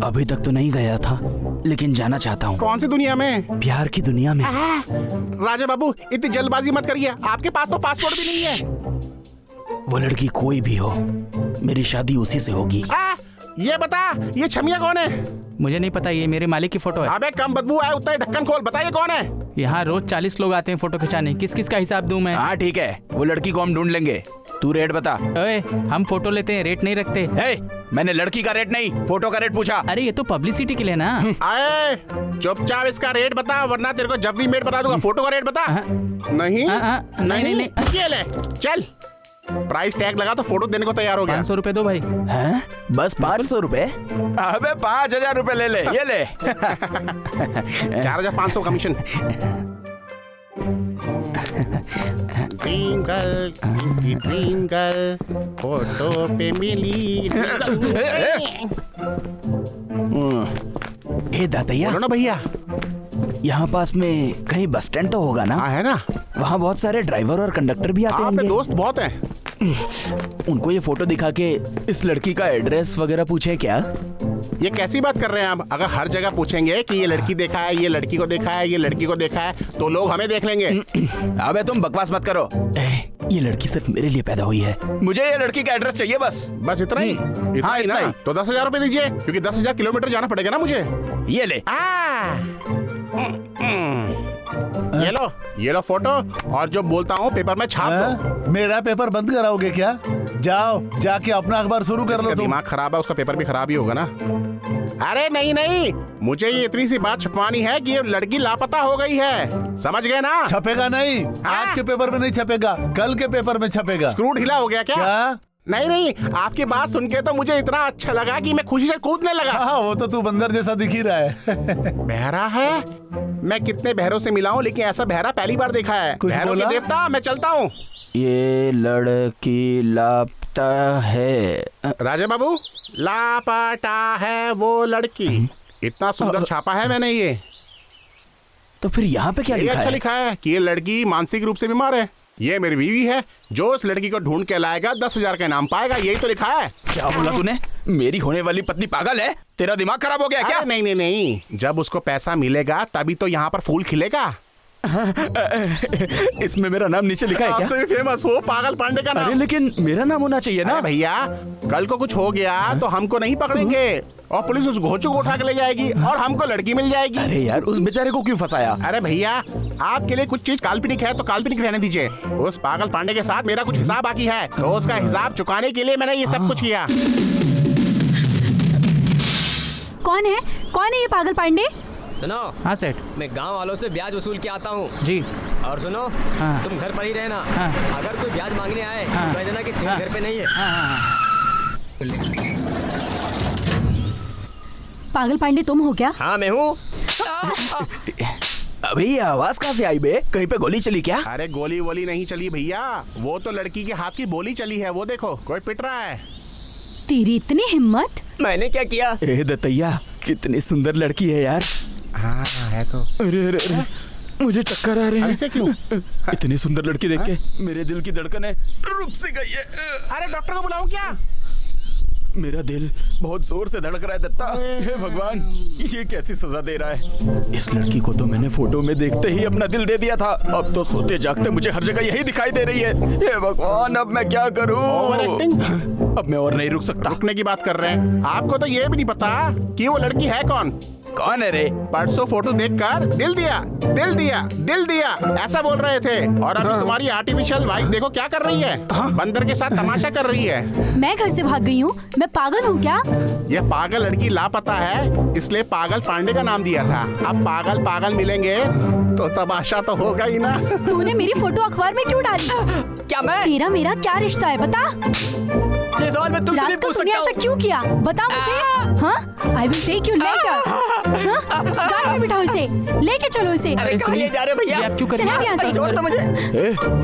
S10: अभी तक तो नहीं गया था, लेकिन जाना चाहता हूँ।
S4: कौन सी दुनिया में?
S10: प्यार की दुनिया में।
S4: राजा बाबू इतनी जल्दबाजी मत करिए, आपके पास तो पासपोर्ट भी नहीं है।
S10: वो लड़की कोई भी हो, मेरी शादी उसी से होगी।
S4: ये बता, ये छमिया कौन है?
S8: मुझे नहीं पता, ये मेरे मालिक की फोटो है।
S4: अबे कम बदबू आए उतना ही ढक्कन खोल, बताइए कौन है?
S8: यहाँ रोज 40 लोग आते हैं फोटो खिंचाने, किस किस का हिसाब दूं मैं?
S10: हाँ ठीक है, वो लड़की को हम ढूंढ लेंगे, तू रेट बता।
S8: ओए, हम फोटो लेते हैं, रेट नहीं रखते।
S10: मैंने लड़की का रेट नहीं, फोटो का रेट पूछा।
S8: अरे ये तो पब्लिसिटी के लिए ना।
S4: आए, चुपचाप इसका रेट बता, वरना तेरे को जब भी मेट बता दूंगा। फोटो का रेट बता। नहीं
S8: नहीं,
S4: ये ले, चल। प्राइस टैग लगा तो फोटो देने को तैयार हो गया।
S8: 500 रुपए दो भाई।
S10: हैं? बस 500 रुपए? अबे 5000 रुपए ले ले, ये ले।
S4: 4500 कमीशन। ट्विंकल ट्विंकल फोटो पे मिली।
S10: ए दातैया,
S4: बोलो ना भैया।
S10: यहाँ पास में कहीं बस स्टैंड तो होगा ना?
S4: है ना,
S10: वहाँ बहुत सारे ड्राइवर और कंडक्टर भी आते
S4: होंगे। दोस्त बहुत हैं।
S10: उनको ये फोटो दिखा के इस लड़की का एड्रेस वगैरह पूछे क्या?
S4: ये कैसी बात कर रहे हैं आप? अगर हर जगह पूछेंगे कि ये लड़की देखा है, ये लड़की को देखा है, ये लड़की को देखा है, तो लोग हमें देख लेंगे।
S10: अबे तुम बकवास मत करो। ये लड़की सिर्फ मेरे लिए पैदा हुई है, मुझे ये लड़की का एड्रेस चाहिए बस।
S4: बस इतना ही?
S10: हाँ
S4: इतना ही। तो 10,000 रुपए दीजिए, क्योंकि 10,000 किलोमीटर जाना पड़ेगा ना मुझे।
S10: ये ले।
S4: ये लो फोटो, और जो बोलता हूँ पेपर में छाप दो।
S1: मेरा पेपर बंद कराओगे क्या? जाओ, जाके अपना अखबार शुरू कर लो।
S4: दिमाग खराब है, उसका पेपर भी खराब ही होगा ना। अरे नहीं नहीं, मुझे ये इतनी सी बात छुपवानी है कि ये लड़की लापता हो गई है, समझ गए ना?
S1: छपेगा नहीं, आज के पेपर में नहीं छपेगा, कल के पेपर में छपेगा।
S4: स्क्रू ढीला हो गया क्या? नहीं नहीं, आपकी बात सुन के तो मुझे इतना अच्छा लगा कि मैं खुशी से कूदने लगा।
S1: हाँ, वो तो तू बंदर जैसा दिख ही रहा है।
S4: बहरा है? मैं कितने बहरों से मिला हूँ लेकिन ऐसा बहरा पहली बार देखा है। बहरों के देवता, मैं चलता हूँ।
S10: ये लड़की लापता है।
S4: राजा बाबू, लापता है वो लड़की। इतना सुंदर छापा है मैंने ये।
S10: तो फिर यहाँ पे क्या लिखा
S4: अच्छा
S10: है?
S4: लिखा है कि ये लड़की मानसिक रूप से बीमार है। ये मेरी बीवी है, जो उस लड़की को ढूंढ के लाएगा 10,000 का इनाम पाएगा, यही तो लिखा है।
S10: क्या बोला तूने? मेरी होने वाली पत्नी पागल है? तेरा दिमाग खराब हो गया क्या?
S4: नहीं नहीं नहीं, जब उसको पैसा मिलेगा तभी तो यहाँ पर फूल खिलेगा।
S10: इसमें मेरा नाम नीचे लिखा है क्या?
S4: आपसे भी फेमस हो, पागल पांडे का नाम।
S10: अरे लेकिन मेरा नाम होना चाहिए ना
S4: भैया। कल को कुछ हो गया तो हमको नहीं पकड़ेंगे और पुलिस उस घोचू को उठा के ले जाएगी और हमको लड़की मिल जाएगी।
S10: अरे यार, उस बेचारे को क्यों फंसाया?
S4: अरे भैया, आपके लिए कुछ चीज काल्पनिक है तो काल्पनिक रहने दीजिए। उस पागल पांडे के साथ मेरा कुछ हिसाब बाकी है, तो उसका हिसाब चुकाने के लिए मैंने ये सब कुछ किया।
S2: कौन है ये पागल पांडे?
S3: सुनो।
S6: हाँ सेठ।
S3: मैं गांव वालों से ब्याज वसूल के आता हूँ
S6: जी।
S3: और सुनो, तुम घर पर ही रहना। अगर कोई ब्याज मांगने आए तो कह देना कि सिंह घर पे नहीं है।
S2: पागल पांडे तुम हो क्या?
S3: हाँ मैं हूँ।
S10: अबे ये आवाज कहाँ से आई बे? कहीं पे गोली चली क्या?
S4: अरे गोली वोली नहीं चली भैया, वो तो लड़की के हाथ की बोली चली है। वो देखो, कोई पिट रहा है।
S2: तेरी इतनी हिम्मत?
S3: मैंने क्या किया?
S10: ए दत्तैया, कितनी सुंदर लड़की है यार।
S4: हाँ है तो।
S10: अरे अरे अरे, मुझे चक्कर आ रहे हैं।
S4: ऐसे क्यों?
S10: इतनी सुंदर लड़की देख के मेरे दिल की धड़कन है रुक सी गई है।
S4: अरे डॉक्टर को बुलाऊं क्या?
S10: मेरा दिल बहुत जोर से धड़क रहा है दत्ता। हे भगवान, ये कैसी सजा दे रहा है? इस लड़की को तो मैंने फोटो में देखते ही अपना दिल दे दिया था, अब तो सोते जागते मुझे हर जगह यही दिखाई दे रही है। हे भगवान, अब मैं क्या करूं? अब मैं और नहीं रुक सकता।
S4: रुकने की बात कर रहे हैं? आपको तो ये भी नहीं पता कि वो लड़की है कौन?
S10: कौन है रे?
S4: परसों फोटो देखकर दिल दिया, दिल दिया, दिल दिया ऐसा बोल रहे थे, और अभी तुम्हारी आर्टिफिशियल वाइफ देखो क्या कर रही है। बंदर के साथ तमाशा कर रही है।
S2: मैं घर से भाग गई हूँ, मैं पागल हूँ क्या?
S4: ये पागल लड़की लापता है, इसलिए पागल पांडे का नाम दिया था। अब पागल पागल मिलेंगे तो तमाशा तो होगा ही ना।
S2: तूने मेरी फोटो अखबार में क्यों डाली?
S3: क्या मैं?
S2: तेरा मेरा क्या रिश्ता है बता?
S3: ये सवाल मैं तुमसे भी पूछ
S2: तूने
S3: सकता
S2: ऐसा
S3: हूँ।
S2: क्यों किया? बता मुझे। हाँ, I will take you later। गाड़ी में बिठाओ इसे, लेके चलो इसे।
S3: अरे कहाँ ले जा रहे हो भैया?
S6: आप क्यों कर
S2: चल
S6: रहे
S2: हट यहाँ से।
S3: छोड़ दो मुझे।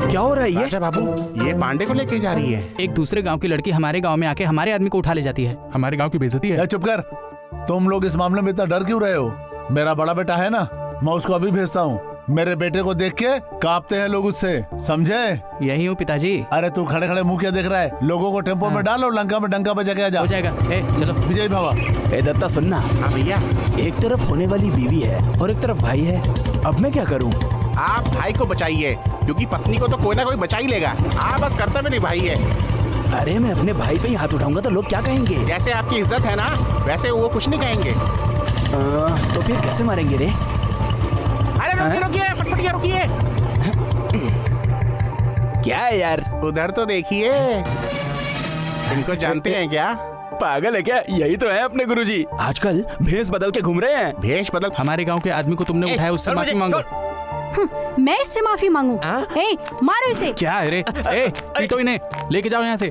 S10: क्या हो रहा है ये?
S4: राजा बाबू, ये पांडे को लेके जा रही है।
S6: एक दूसरे गांव की लड़की हमारे गांव में आके हमारे आदमी को उठा ले जाती है। हमारे गांव की बेइज्जती है।
S1: चुप कर। तुम लोग इस मामले में इतना डर क्यों रहे हो? मेरा बड़ा बेटा है ना, मैं उसको अभी भेजता हूँ। मेरे बेटे को देख के कांपते हैं लोग उससे, समझे?
S6: यही हूँ पिताजी।
S1: अरे तू खड़े खड़े मुंह क्या देख रहा है? लोगों को टेम्पो में डालो, लंका में डंका बजा के आ जा।
S6: हो जाएगा। चलो
S1: विजय भावा।
S10: ए दत्ता सुनना।
S4: हाँ भैया।
S10: एक तरफ होने वाली बीवी है और एक तरफ भाई है, अब मैं क्या करूं?
S4: आप भाई को बचाइए, क्योंकि पत्नी को तो कोई ना कोई बचा ही लेगा। आप बस कर्तव्य निभाइए।
S10: अरे मैं अपने भाई पे ही हाथ उठाऊंगा तो लोग क्या कहेंगे?
S4: जैसे आपकी इज्जत है ना, वैसे वो कुछ नहीं कहेंगे।
S10: तो फिर कैसे मारेंगे रे?
S4: अरे रुकिए, फटफटिया रुकिए।
S10: क्या है यार?
S4: उधर तो देखिए, इनको जानते हैं क्या?
S10: पागल है क्या? यही तो है अपने गुरुजी, आजकल भेष बदल के घूम रहे हैं।
S4: भेष बदल?
S6: हमारे गांव के आदमी को तुमने उठाया, उससे माफी मांगो।
S2: मैं इससे माफी मांगू? मारो इसे।
S6: क्या है रे? पीटो इन्हें, लेके जाओ यहाँ से।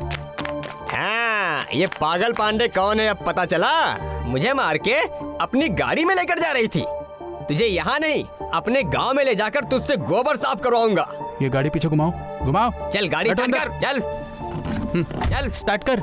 S3: हाँ, ये पागल पांडे कौन है अब पता चला? मुझे मार के अपनी गाड़ी में लेकर जा रही थी। तुझे यहाँ नहीं, अपने गांव में ले जाकर तुझसे गोबर साफ करवाऊंगा।
S6: ये गाड़ी पीछे घुमाओ, घुमाओ।
S3: चल गाड़ी स्टार्ट कर, चल चल
S6: स्टार्ट कर।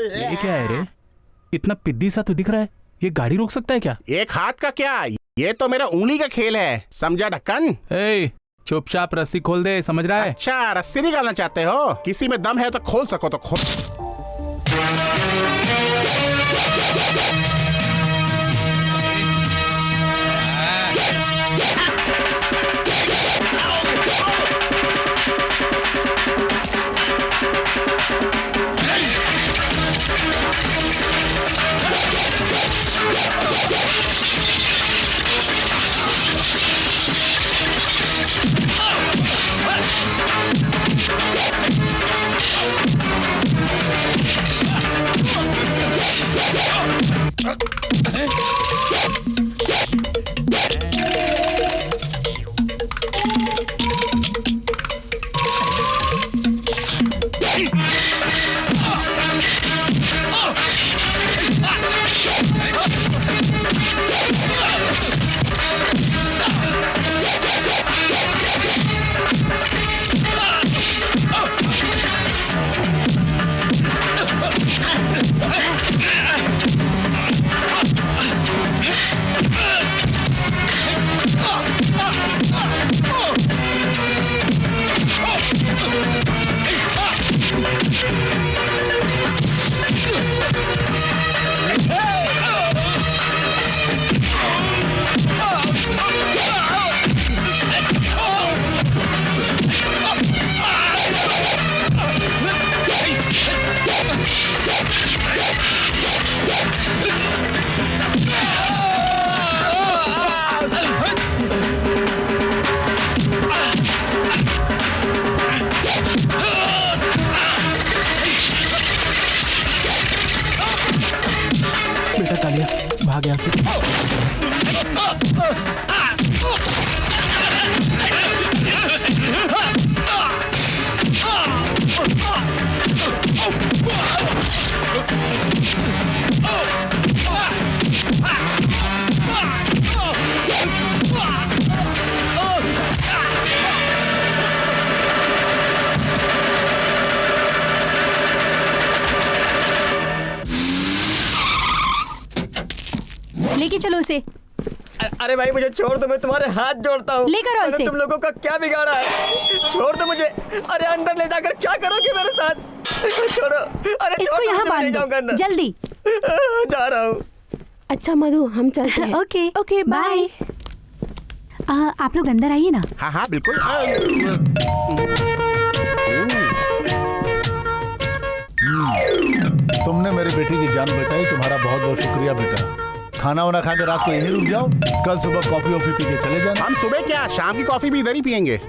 S6: ये क्या है रे? इतना पिद्दी सा तो दिख रहा है, ये गाड़ी रोक सकता है क्या?
S4: एक हाथ का क्या, ये तो मेरा उंगली का खेल है, समझा ढक्कन?
S6: चुपचाप रस्सी खोल दे, समझ रहा है?
S4: अच्छा, रस्सी निकालना चाहते हो? किसी में दम है तो खोल सको तो खोल।
S10: यहाँ से।
S2: लेके चलो उसे।
S3: अरे भाई मुझे छोड़ दो, मैं तुम्हारे हाथ जोड़ता हूँ।
S2: लेकर आओ
S3: मैंने
S2: इसे।
S3: तुम लोगों का क्या बिगाड़ा है? छोड़ दो मुझे। अरे अंदर ले जाकर क्या करोगे मेरे साथ? छोड़ो। अरे
S2: इसको यहाँ बांध दो जल्दी।
S3: जा रहा हूँ।
S9: अच्छा मधु, हम चलते हैं।
S2: Okay okay bye. आप लोग अंदर आइए ना।
S4: हाँ हाँ बिल्कुल।
S1: तुमने मेरे बेटी की जान बचाई, तुम्हारा बहुत बहुत शुक्रिया बेटा। खाना वाना खा के रात को यहीं रुक जाओ, कल सुबह कॉफी वॉफी पी के चले जाना।
S4: हम सुबह क्या, शाम की कॉफी भी इधर ही पियेंगे।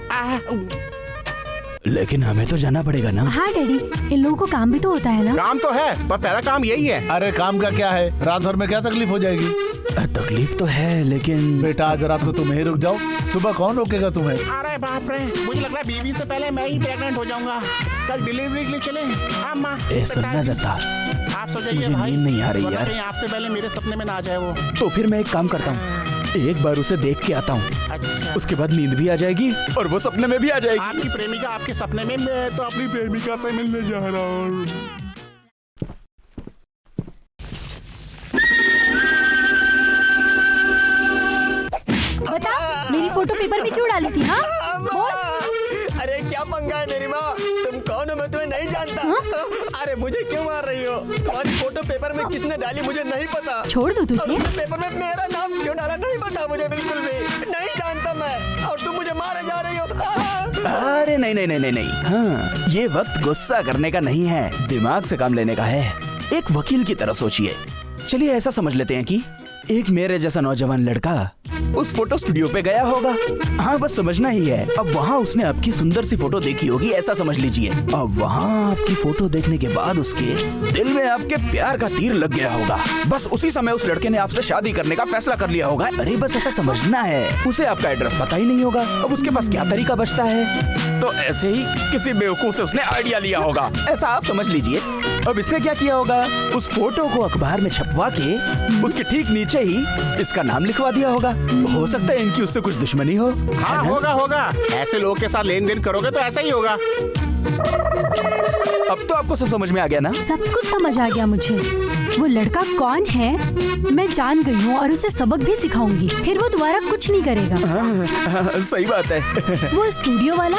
S10: लेकिन हमें तो जाना पड़ेगा ना।
S2: हाँ डैडी, इन लोगों को काम भी तो होता है ना।
S4: काम तो है, पर पहला काम यही है।
S1: अरे काम का क्या है, रात भर में क्या तकलीफ हो जाएगी?
S10: तकलीफ तो है लेकिन
S1: बेटा आज रात को तुम यहीं रुक जाओ, सुबह कौन रोकेगा तुम्हें?
S4: अरे बाप रे, मुझे लग रहा है बीवी से पहले मैं ही प्रेग्नेंट हो जाऊंगा। कल डिलीवरी के लिए चले। अम्मा
S10: सुनना दत्ता,
S4: आप सोचिए
S10: मुझे नींद नहीं आ रही यार।
S4: आपसे पहले मेरे सपने में ना आ जाए वो।
S10: तो फिर मैं एक काम करता हूँ, एक बार उसे देख के आता हूँ।
S4: अच्छा।
S10: उसके बाद नींद भी आ जाएगी और वो सपने में भी आ जाएगी।
S4: आपकी प्रेमिका आपके सपने में, मैं तो अपनी प्रेमिका से मिलने जा रहा हूँ।
S2: बता, मेरी फोटो पेपर में क्यों डाली थी? हाँ
S3: बोल। अरे क्या पंगा है मेरी माँ? तुम कौन हो? मैं तुम्हें नहीं जानता। अरे मुझे क्यों मार रही हो? तुम्हारी फोटो पेपर में किसने डाली मुझे नहीं पता।
S2: छोड़ दो तुझे।
S3: पेपर में मेरा नाम क्यों डाला नहीं पता मुझे, बिल्कुल भी नहीं जानता मैं। और तुम मुझे मारे जा रही हो।
S10: अरे नहीं नहीं नहीं नहीं नहीं, हाँ ये वक्त गुस्सा करने का नहीं है, दिमाग से काम लेने का है। एक वकील की तरह सोचिए। चलिए ऐसा समझ लेते हैं कि एक मेरे जैसा नौजवान लड़का उस फोटो स्टूडियो पे गया होगा। हाँ बस समझना ही है। अब वहाँ उसने आपकी सुंदर सी फोटो देखी होगी, ऐसा समझ लीजिए। अब वहाँ आपकी फोटो देखने के बाद उसके दिल में आपके प्यार का तीर लग गया होगा। बस उसी समय उस लड़के ने आपसे शादी करने का फैसला कर लिया होगा। अरे बस ऐसा समझना है। उसे आपका एड्रेस पता ही नहीं होगा। अब उसके पास क्या तरीका बचता है? तो ऐसे ही किसी बेवकूफ से उसने आइडिया लिया होगा, ऐसा आप समझ लीजिए। अब इसने क्या किया होगा, उस फोटो को अखबार में छपवा के उसके ठीक नीचे ही इसका नाम लिखवा दिया होगा। हो सकता है इनकी उससे कुछ दुश्मनी हो।
S4: हाँ होगा होगा, ऐसे लोग के साथ लेन देन करोगे तो ऐसा ही होगा।
S10: अब तो आपको सब समझ में आ गया ना?
S2: सब कुछ समझ आ गया मुझे। वो लड़का कौन है मैं जान गई हूँ और उसे सबक भी सिखाऊंगी, फिर वो दोबारा कुछ नहीं करेगा।
S10: सही बात है।
S2: वो स्टूडियो वाला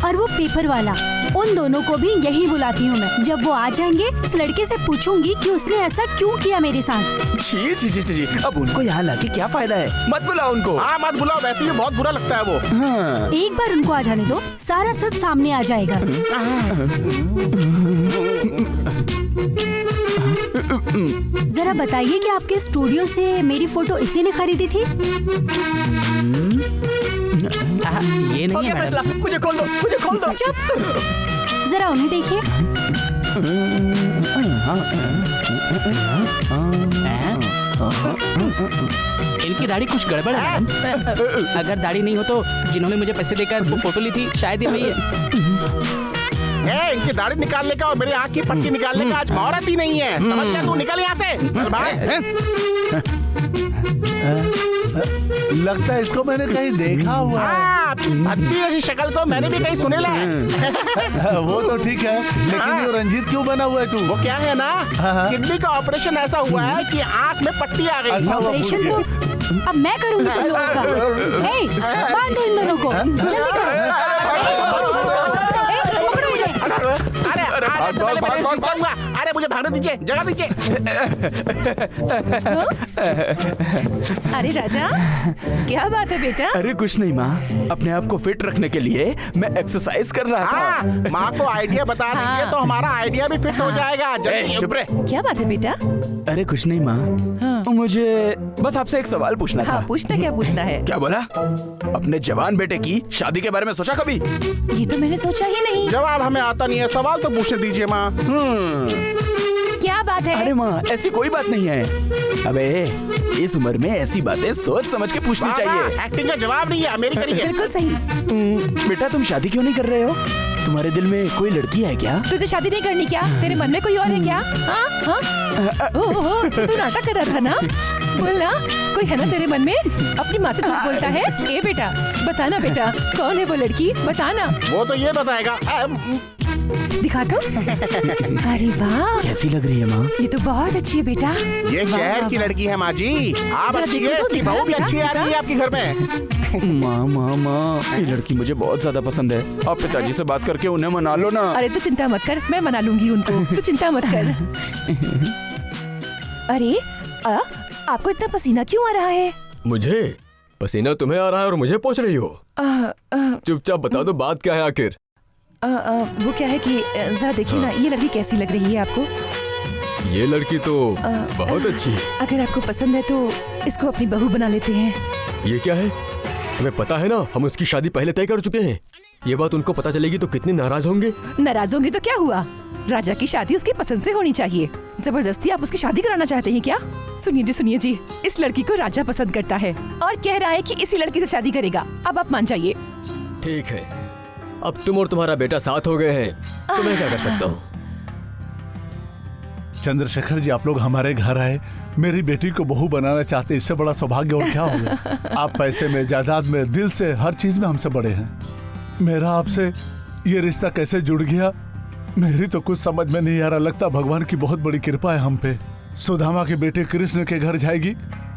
S2: और वो पेपर वाला, उन दोनों को भी यही बुलाती हूँ मैं। जब वो आ जाएंगे उस लड़के से पूछूंगी कि उसने ऐसा क्यों किया मेरे साथ।
S10: छी छी छी छी, अब उनको यहाँ लाके क्या फायदा है? मत बुलाओ उनको।
S4: हाँ मत बुलाओ, वैसे भी बहुत बुरा लगता है वो।
S10: हाँ।
S2: एक बार उनको आ जाने दो, सारा सच सामने आ जाएगा। जरा बताइए कि आपके स्टूडियो से मेरी फोटो इसी ने खरीदी थी?
S8: ये नहीं है मैडम।
S3: मुझे खोल दो, मुझे खोल दो।
S2: चुप, जरा उन्हें देखिए।
S8: इनकी दाढ़ी कुछ गड़बड़ है मैडम। अगर दाढ़ी नहीं हो तो जिन्होंने मुझे पैसे देकर वो फोटो ली थी शायद ये वही है।
S4: इनकी दाढ़ी निकालने का और मेरी आँख की पट्टी निकालने का आज मुहूर्त ही नहीं है। समझ गया? तू निकल यहाँ से।
S1: लगता है इसको मैंने कहीं देखा हुआ है।
S4: भद्दी जैसी शक्ल को मैंने भी कहीं सुने ला।
S1: वो तो ठीक है, लेकिन ये रंजीत क्यों बना हुआ है तू?
S4: वो क्या है ना, किडनी का ऑपरेशन ऐसा हुआ है कि आँख में पट्टी आ गई।
S1: अच्छा,
S2: ऑपरेशन तो अब मैं करूंगी तुम लोगों का। हे, बांध दो इन दोनों को, जल्दी करो।
S4: अरे मुझे भागने दीजिए, जगह दीजिए।
S2: अरे राजा, क्या बात है बेटा?
S10: अरे कुछ नहीं माँ, अपने आप को फिट रखने के लिए मैं एक्सरसाइज कर रहा था।
S4: माँ को आइडिया बता दीजिए तो हमारा आइडिया भी फिट हो जाएगा।
S10: चुप रहे।
S2: क्या बात है बेटा?
S10: अरे कुछ नहीं माँ, मुझे बस आपसे एक सवाल पूछना था।
S2: हाँ, पूछना क्या पूछना है?
S10: क्या बोला? अपने जवान बेटे की शादी के बारे में सोचा कभी?
S2: ये तो मैंने सोचा ही नहीं।
S4: जवाब हमें आता नहीं है, सवाल तो पूछने दीजिए माँ।
S2: क्या बात है?
S10: अरे माँ, ऐसी कोई बात नहीं है। अबे इस उम्र में ऐसी बातें सोच समझ के पूछनी चाहिए।
S4: एक्टिंग का जवाब नहीं है, मेरी करिए।
S2: बिल्कुल सही।
S10: बेटा तुम शादी क्यों नहीं कर रहे हो? तुम्हारे दिल में कोई लड़की है क्या?
S2: तुझे शादी नहीं करनी क्या? तेरे मन में कोई और है क्या? हाँ हाँ? ओहो, तू नाटक कर रहा था ना? बोलना, कोई है ना तेरे मन में? अपनी माँ से झूठ बोलता है? ए बेटा, बताना बेटा, कौन है वो लड़की? बताना।
S4: वो तो ये बताएगा।
S2: दिखा तो। अरे वाह,
S10: कैसी लग रही है माँ?
S2: ये तो बहुत अच्छी है बेटा।
S4: ये
S2: वाह,
S4: शहर
S2: वाह,
S4: की
S2: वाह।
S4: लड़की है माँ जी। आप
S2: जरा
S4: अच्छी
S2: देखो
S4: है,
S2: तो,
S4: इसकी
S2: दिखा,
S4: बहू भी
S2: दिखा,
S4: अच्छी आ रही
S2: दिखा।
S4: है आपके घर में।
S10: माँ, ये लड़की मुझे बहुत ज्यादा पसंद है। आप पिताजी से बात करके उन्हें मना लो ना।
S2: अरे तू चिंता मत कर, मैं मना लूंगी उनको। तू चिंता मत कर। अरे आपको इतना पसीना क्यों आ रहा है?
S3: मुझे पसीना तुम्हें आ रहा है और मुझे पूछ रही हो? चुपचाप बता दो, बात क्या है आखिर?
S2: वो क्या है कि जरा देखिए ना, ये लड़की कैसी लग रही है आपको?
S3: ये लड़की तो बहुत अच्छी है।
S2: अगर आपको पसंद है तो इसको अपनी बहू बना लेते हैं।
S3: ये क्या है? तुम्हें पता है ना, हम उसकी शादी पहले तय कर चुके हैं। ये बात उनको पता चलेगी तो कितने नाराज होंगे।
S2: नाराज होंगे तो क्या हुआ? राजा की शादी उसकी पसंद से होनी चाहिए। जबरदस्ती आप उसकी शादी कराना चाहते हैं क्या? सुनिए जी, इस लड़की को राजा पसंद करता है और कह रहा है कि इसी लड़की से शादी करेगा। अब आप मान जाइए।
S3: ठीक है, अब तुम और तुम्हारा बेटा साथ हो गए हैं, तो मैं क्या कर सकता हूँ?
S1: चंद्रशेखर जी, आप लोग हमारे घर आए, मेरी बेटी को बहू बनाना चाहते, इससे बड़ा सौभाग्य और क्या होगा? आप पैसे में, जायदाद में, दिल से, हर चीज में हमसे बड़े हैं। मेरा आपसे ये रिश्ता कैसे जुड़ गया, मेरी तो कुछ समझ में नहीं आ रहा। लगता भगवान की बहुत बड़ी कृपा है हम पे। सुदामा के बेटे कृष्ण के घर जाएगी,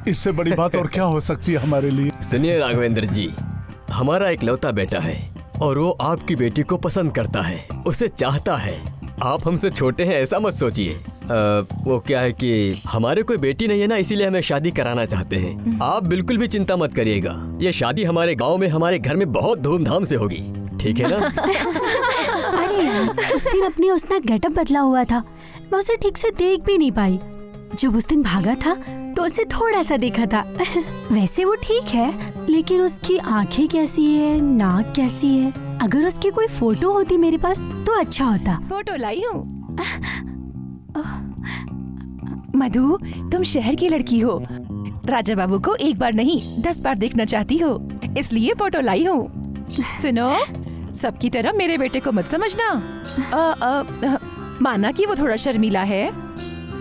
S1: इससे बड़ी बात और क्या हो सकती है हमारे लिए?
S3: सुनिए राघवेंद्र जी, हमारा इकलौता बेटा है और वो आपकी बेटी को पसंद करता है, उसे चाहता है। आप हमसे छोटे हैं ऐसा मत सोचिए। वो क्या है कि हमारे कोई बेटी नहीं है ना, इसीलिए हमें शादी कराना चाहते हैं। आप बिल्कुल भी चिंता मत करिएगा, ये शादी हमारे गांव में, हमारे घर में बहुत धूमधाम से होगी, ठीक है ना?
S11: अरे यार, उस दिन अपनी उसका गेटअप बदला हुआ था, मैं उसे ठीक से देख भी नहीं पाई। जब उस दिन भागा था तो उसे थोड़ा सा देखा था। वैसे वो ठीक है, लेकिन उसकी आंखें कैसी है, नाक कैसी है? अगर उसकी कोई फोटो होती मेरे पास तो अच्छा होता।
S2: फोटो लाई हूँ। मधु, तुम शहर की लड़की हो, राजा बाबू को एक बार नहीं 10 बार देखना चाहती हो, इसलिए फोटो लाई हूँ। सुनो, सबकी तरह मेरे बेटे को मत समझना। माना कि वो थोड़ा शर्मीला है,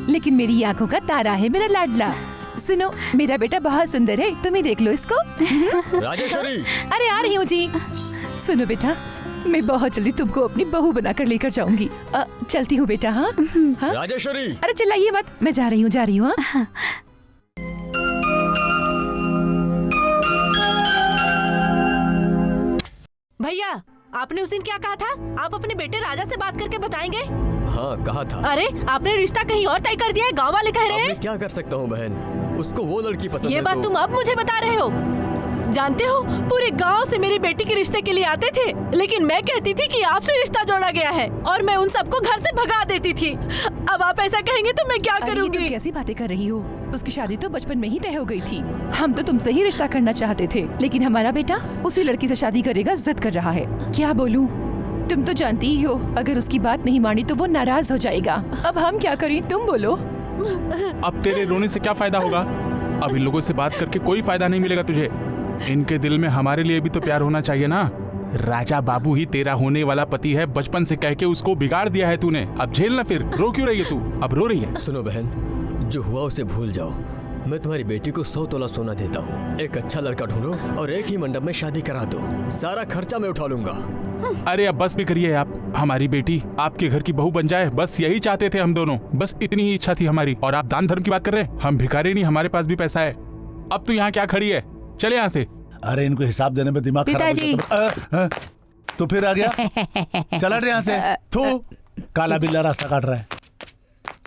S2: लेकिन मेरी आंखों का तारा है, मेरा लाडला। सुनो, मेरा बेटा बहुत सुंदर है, तुम ही देख लो इसको।
S3: राजेश्वरी!
S2: अरे आ रही हूँ जी। सुनो बेटा, मैं बहुत जल्दी तुमको अपनी बहू बनाकर लेकर जाऊंगी। चलती हूँ बेटा। हाँ हाँ
S3: राजेश्वरी!
S2: अरे चिल्लाइए मत, मैं जा रही हूँ। हाँ?
S9: भैया, आपने उस दिन क्या कहा था? आप अपने बेटे राजा से बात करके बताएंगे?
S3: हाँ, कहा था।
S9: अरे आपने रिश्ता कहीं और तय कर दिया है, गांव वाले कह रहे
S3: अब
S9: हैं।
S3: मैं क्या कर सकता हूँ बहन, उसको वो लड़की पसंद
S9: ये
S3: है
S9: बात
S3: तो...
S9: तुम अब मुझे बता रहे हो? जानते हो, पूरे गांव से मेरी बेटी के रिश्ते के लिए आते थे, लेकिन मैं कहती थी कि आपसे रिश्ता जोड़ा गया है और मैं उन सबको घर से भगा देती थी। अब आप ऐसा कहेंगे तो मैं क्या करूंगी?
S2: तुम कैसी बातें कर रही हो? उसकी शादी तो बचपन में ही तय हो गई थी। हम तो तुमसे ही रिश्ता करना चाहते थे, लेकिन हमारा बेटा उसी लड़की से शादी करेगा, जिद कर रहा है। क्या बोलूं? तुम तो जानती ही हो, अगर उसकी बात नहीं मानी तो वो नाराज हो जाएगा। अब हम क्या करें, तुम बोलो।
S6: अब तेरे रोने से क्या फायदा होगा? अब इन लोगों से बात करके कोई फायदा नहीं मिलेगा तुझे। इनके दिल में हमारे लिए भी तो प्यार होना चाहिए ना। राजा बाबू ही तेरा होने वाला पति है, बचपन से कह के उसको बिगाड़ दिया है तूने। अब झेलना, फिर रो क्यों रही है तू? अब रो रही है।
S3: सुनो बहन, जो हुआ उसे भूल जाओ। मैं तुम्हारी बेटी को 100 तोला सोना देता हूँ, एक अच्छा लड़का ढूंढो और एक ही मंडप में शादी करा दो, सारा खर्चा मैं उठा लूंगा।
S6: अरे अब बस भी करिए आप। हमारी बेटी आपके घर की बहू बन जाए, बस यही चाहते थे हम दोनों, बस इतनी ही इच्छा थी हमारी। और आप दान धर्म की बात कर रहे हैं? हम भिखारी नहीं, हमारे पास भी पैसा है। अब तू यहाँ क्या खड़ी है? चले यहाँ से।
S1: अरे इनको हिसाब देने में दिमाग खराब हो जाता है। तो फिर आ गया, चला यहाँ से। थू, काला बिल्ला रास्ता काट रहा है।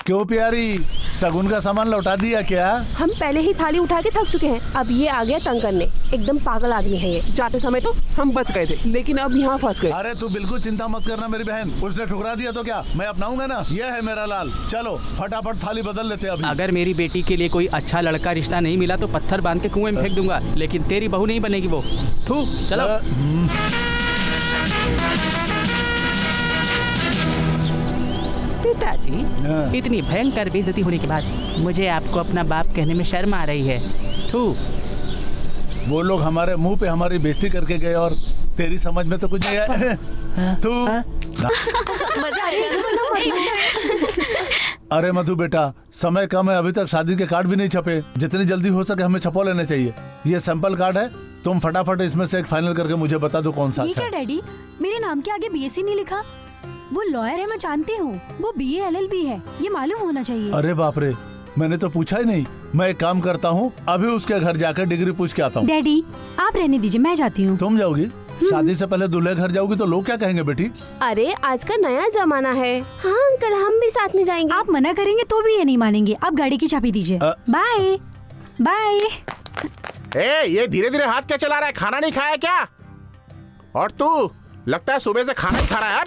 S1: क्यों प्यारी, सगुन का सामान लौटा दिया क्या?
S12: हम पहले ही थाली उठा के थक चुके हैं, अब ये आ गया तंग करने। एकदम पागल आदमी है ये। जाते समय तो हम बच गए थे, लेकिन अब यहाँ फंस गए।
S1: अरे तू बिल्कुल चिंता मत करना मेरी बहन, उसने ठुकरा दिया तो क्या, मैं अपनाऊंगा ना। ये है मेरा लाल। चलो फटाफट थाली बदल लेते अभी।
S8: अगर मेरी बेटी के लिए कोई अच्छा लड़का रिश्ता नहीं मिला तो पत्थर बांध के कुएं में फेंक दूंगा, लेकिन तेरी बहू नहीं बनेगी वो। थू, चलो। पिताजी, इतनी भयंकर बेइज्जती होने के बाद मुझे आपको अपना बाप कहने में शर्म आ रही है। थू।
S1: वो लोग हमारे मुंह पे हमारी बेइज्जती करके गए और तेरी समझ में तो कुछ नहीं आया। तू
S9: मजा आएगा।
S1: अरे मधु बेटा, समय कम है, अभी तक शादी के कार्ड भी नहीं छपे। जितनी जल्दी हो सके हमें छपा लेने चाहिए। ये सैंपल कार्ड है, तुम फटाफट इसमें से एक फाइनल करके मुझे बता दो कौन सा
S11: ठीक
S1: अच्छा
S11: है
S1: है।
S11: डैडी, मेरे नाम के आगे बीएससी नहीं लिखा। वो लॉयर है, मैं जानती हूँ। वो BA LLB है, ये मालूम होना चाहिए।
S1: अरे बाप रे, मैंने तो पूछा ही नहीं। मैं एक काम करता हूँ, अभी उसके घर जाकर डिग्री पूछ के आता हूँ।
S11: डैडी आप रहने दीजिए, मैं जाती हूँ।
S1: तुम जाओगी? शादी से पहले दूल्हे घर जाओगी तो लोग क्या कहेंगे बेटी?
S12: अरे आज का नया जमाना है। हाँ अंकल, हम भी साथ में जाएंगे।
S11: आप मना करेंगे तो भी ये नहीं मानेंगे। आप गाड़ी की चाबी दीजिए। Bye bye.
S4: ए, ये धीरे धीरे हाथ क्या चला रहा है? खाना नहीं खाया क्या? और तू लगता है सुबह से खाना ही खा रहा है यार।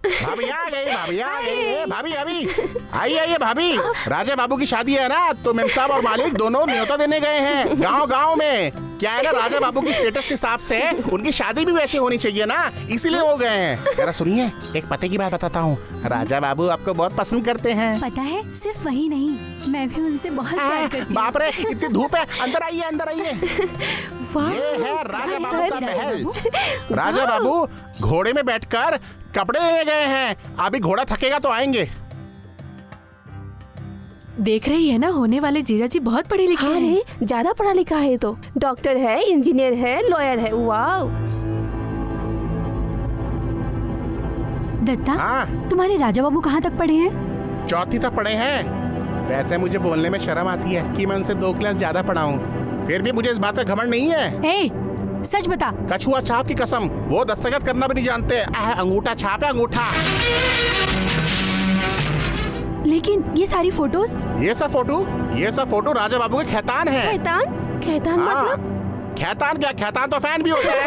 S4: भाभी आ गई, भाभी आ गई। भाभी भाभी आइए आइए भाभी। राजा बाबू की शादी है ना, तो मेम साहब और मालिक दोनों न्योता देने गए हैं गांव में। क्या है ना, राजा बाबू की स्टेटस के हिसाब से उनकी शादी भी वैसे होनी चाहिए ना, इसीलिए हो गए हैं। जरा सुनिए, एक पते की बात बताता हूँ। राजा बाबू आपको बहुत पसंद करते हैं।
S11: पता है, सिर्फ वही नहीं, मैं भी उनसे बहुत प्यार करती हूँ।
S4: बाप रे, इतनी धूप है। अंदर आइए, अंदर आइए। ये है राजा बाबू का महल। राजा बाबू घोड़े में बैठकर कपड़े लेने गए हैं। अभी घोड़ा थकेगा तो आएंगे।
S9: देख रही है ना, होने वाले जीजा जी बहुत पढ़े लिखे
S12: हाँ
S9: हैं।
S12: रे, ज्यादा पढ़ा लिखा है। तो डॉक्टर है, इंजीनियर है, लॉयर है। वाह।
S11: दत्ता,
S4: हाँ?
S11: तुम्हारे राजा बाबू कहाँ तक पढ़े हैं?
S4: चौथी तक पढ़े हैं। वैसे मुझे बोलने में शर्म आती है कि मैं उनसे 2 क्लास ज्यादा पढ़ा हूँ, फिर भी मुझे इस बात का घमंड नहीं है।
S11: ए, सच बता।
S4: कछुआ छाप की कसम, वो दस्तखत करना भी नहीं जानते। अंगूठा छाप है, अंगूठा।
S11: लेकिन ये सारी फोटोज,
S4: ये सब फोटो राजा बाबू के खैतान है।
S12: खैतान? खैतान मतलब?
S4: खैतान क्या? खैतान तो फैन भी होता है।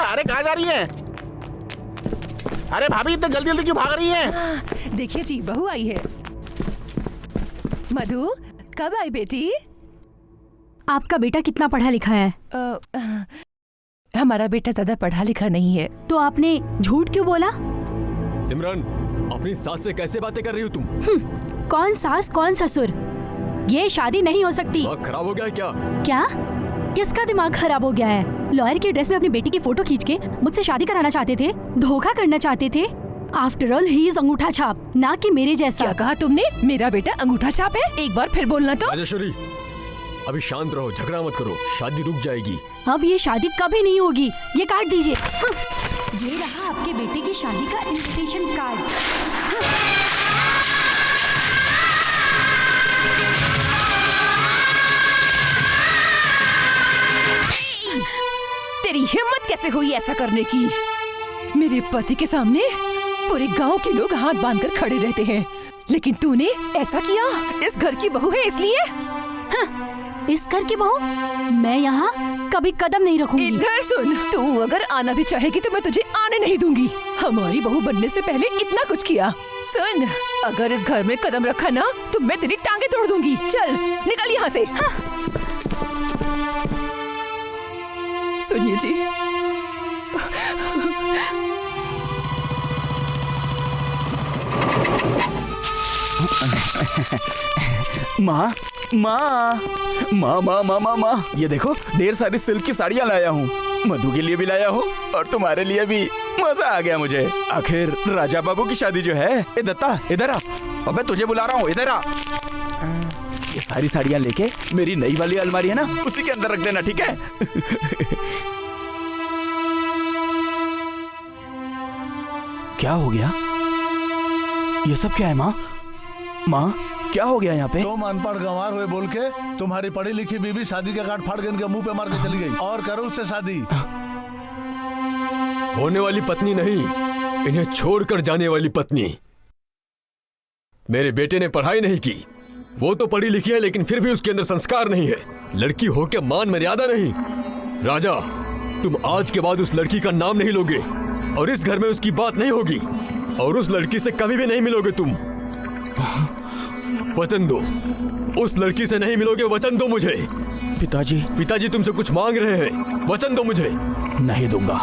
S4: अरे कहाँ जा रही है? अरे भाभी इतने जल्दी जल्दी क्यों भाग रही है?
S2: देखिए जी, बहू आई है। मधु, कब आई बेटी?
S11: आपका बेटा कितना पढ़ा लिखा है?
S2: हमारा बेटा ज्यादा पढ़ा लिखा नहीं है।
S11: तो आपने झूठ क्यों बोला?
S3: सिमरन, अपनी सास से कैसे बातें कर रही हो तुम?
S11: कौन सास कौन ससुर? ये शादी नहीं हो सकती।
S3: दिमाग खराब हो गया है क्या?
S11: क्या? किसका दिमाग खराब हो गया है? लॉयर की ड्रेस में अपनी बेटी की फोटो खींच के मुझसे शादी कराना चाहते थे, धोखा करना चाहते थे। आफ्टर ऑल ही इज अंगूठा छाप, ना कि मेरे जैसा।
S2: क्या कहा तुमने? मेरा बेटा अंगूठा छाप है? एक बार फिर बोलना तो।
S3: राजेश्वरी, अभी शांत रहो, झगड़ा मत करो, शादी रुक जाएगी।
S11: अब ये शादी कभी नहीं होगी। ये कार्ड दीजिए। ये रहा आपके बेटे की शादी का इन्विटेशन कार्ड।
S2: तेरी हिम्मत कैसे हुई ऐसा करने की? मेरे पति के सामने पूरे गांव के लोग हाथ बांधकर खड़े रहते हैं, लेकिन तूने ऐसा किया? इस घर की बहू है इसलिए?
S11: हाँ, इस घर की बहू? मैं यहाँ कभी कदम नहीं रखूंगी।
S2: इधर सुन, तू अगर आना भी चाहेगी तो मैं तुझे आने नहीं दूंगी। हमारी बहू बनने से पहले इतना कुछ किया। सुन, अगर इस घर में कदम रखा ना तो मैं तेरी टांगे तोड़ दूंगी। चल निकल यहाँ से। हाँ। सुनिए जी,
S10: माँ माँ माँ माँ माँ माँ माँ, ये देखो ढेर सारी सिल्क की साड़ियाँ लाया हूँ। मधु के लिए भी लाया हूँ और तुम्हारे लिए भी। मजा आ गया मुझे। आखिर राजा बाबू की शादी जो है। ए दत्ता, इधर आ। अबे तुझे बुला रहा हूँ, इधर आ। ये सारी साड़ियाँ लेके मेरी नई वाली अलमारी है ना, उसी के अंदर रख देना, ठीक है? क्या हो गया? ये सब क्या है माँ? माँ, क्या हो गया यहाँ पे?
S1: तुम अनपढ़ गंवार हुए बोल के तुम्हारी पढ़ी लिखी बीवी शादी का कार्ड फाड़ के इनके मुंह पे मार के चली गई। और करो उससे शादी।
S3: होने वाली पत्नी नहीं, इन्हें छोड़कर जाने वाली पत्नी। मेरे बेटे ने पढ़ाई नहीं की, वो तो पढ़ी लिखी है लेकिन फिर भी उसके अंदर संस्कार नहीं है। लड़की होकर मान मर्यादा नहीं। राजा, तुम आज के बाद उस लड़की का नाम नहीं लोगे और इस घर में उसकी बात नहीं होगी और उस लड़की से कभी भी नहीं मिलोगे तुम। वचन दो, उस लड़की से नहीं मिलोगे, वचन दो मुझे।
S10: पिताजी,
S3: पिताजी तुमसे कुछ मांग रहे हैं। वचन दो मुझे।
S10: नहीं दूंगा।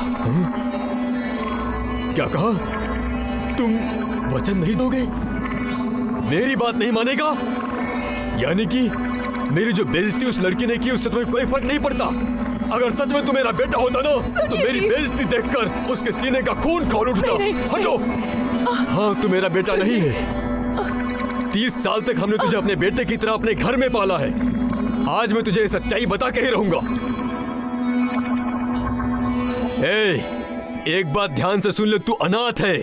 S3: क्या कहा? तुम वचन नहीं दोगे? मेरी बात नहीं मानेगा? यानी कि मेरी जो बेइज्जती उस लड़की ने की उससे तुम्हें कोई फर्क नहीं पड़ता? अगर सच में तू मेरा बेटा होता ना तो मेरी बेइज्जती देखकर उसके सीने का खून खौल उठता। हटो। हाँ, तू मेरा बेटा नहीं है। 30 साल तक हमने तुझे अपने बेटे की तरह अपने घर में पाला है। आज मैं तुझे सच्चाई बता के ही रहूंगा। एक बात ध्यान से सुन ले, तू अनाथ है।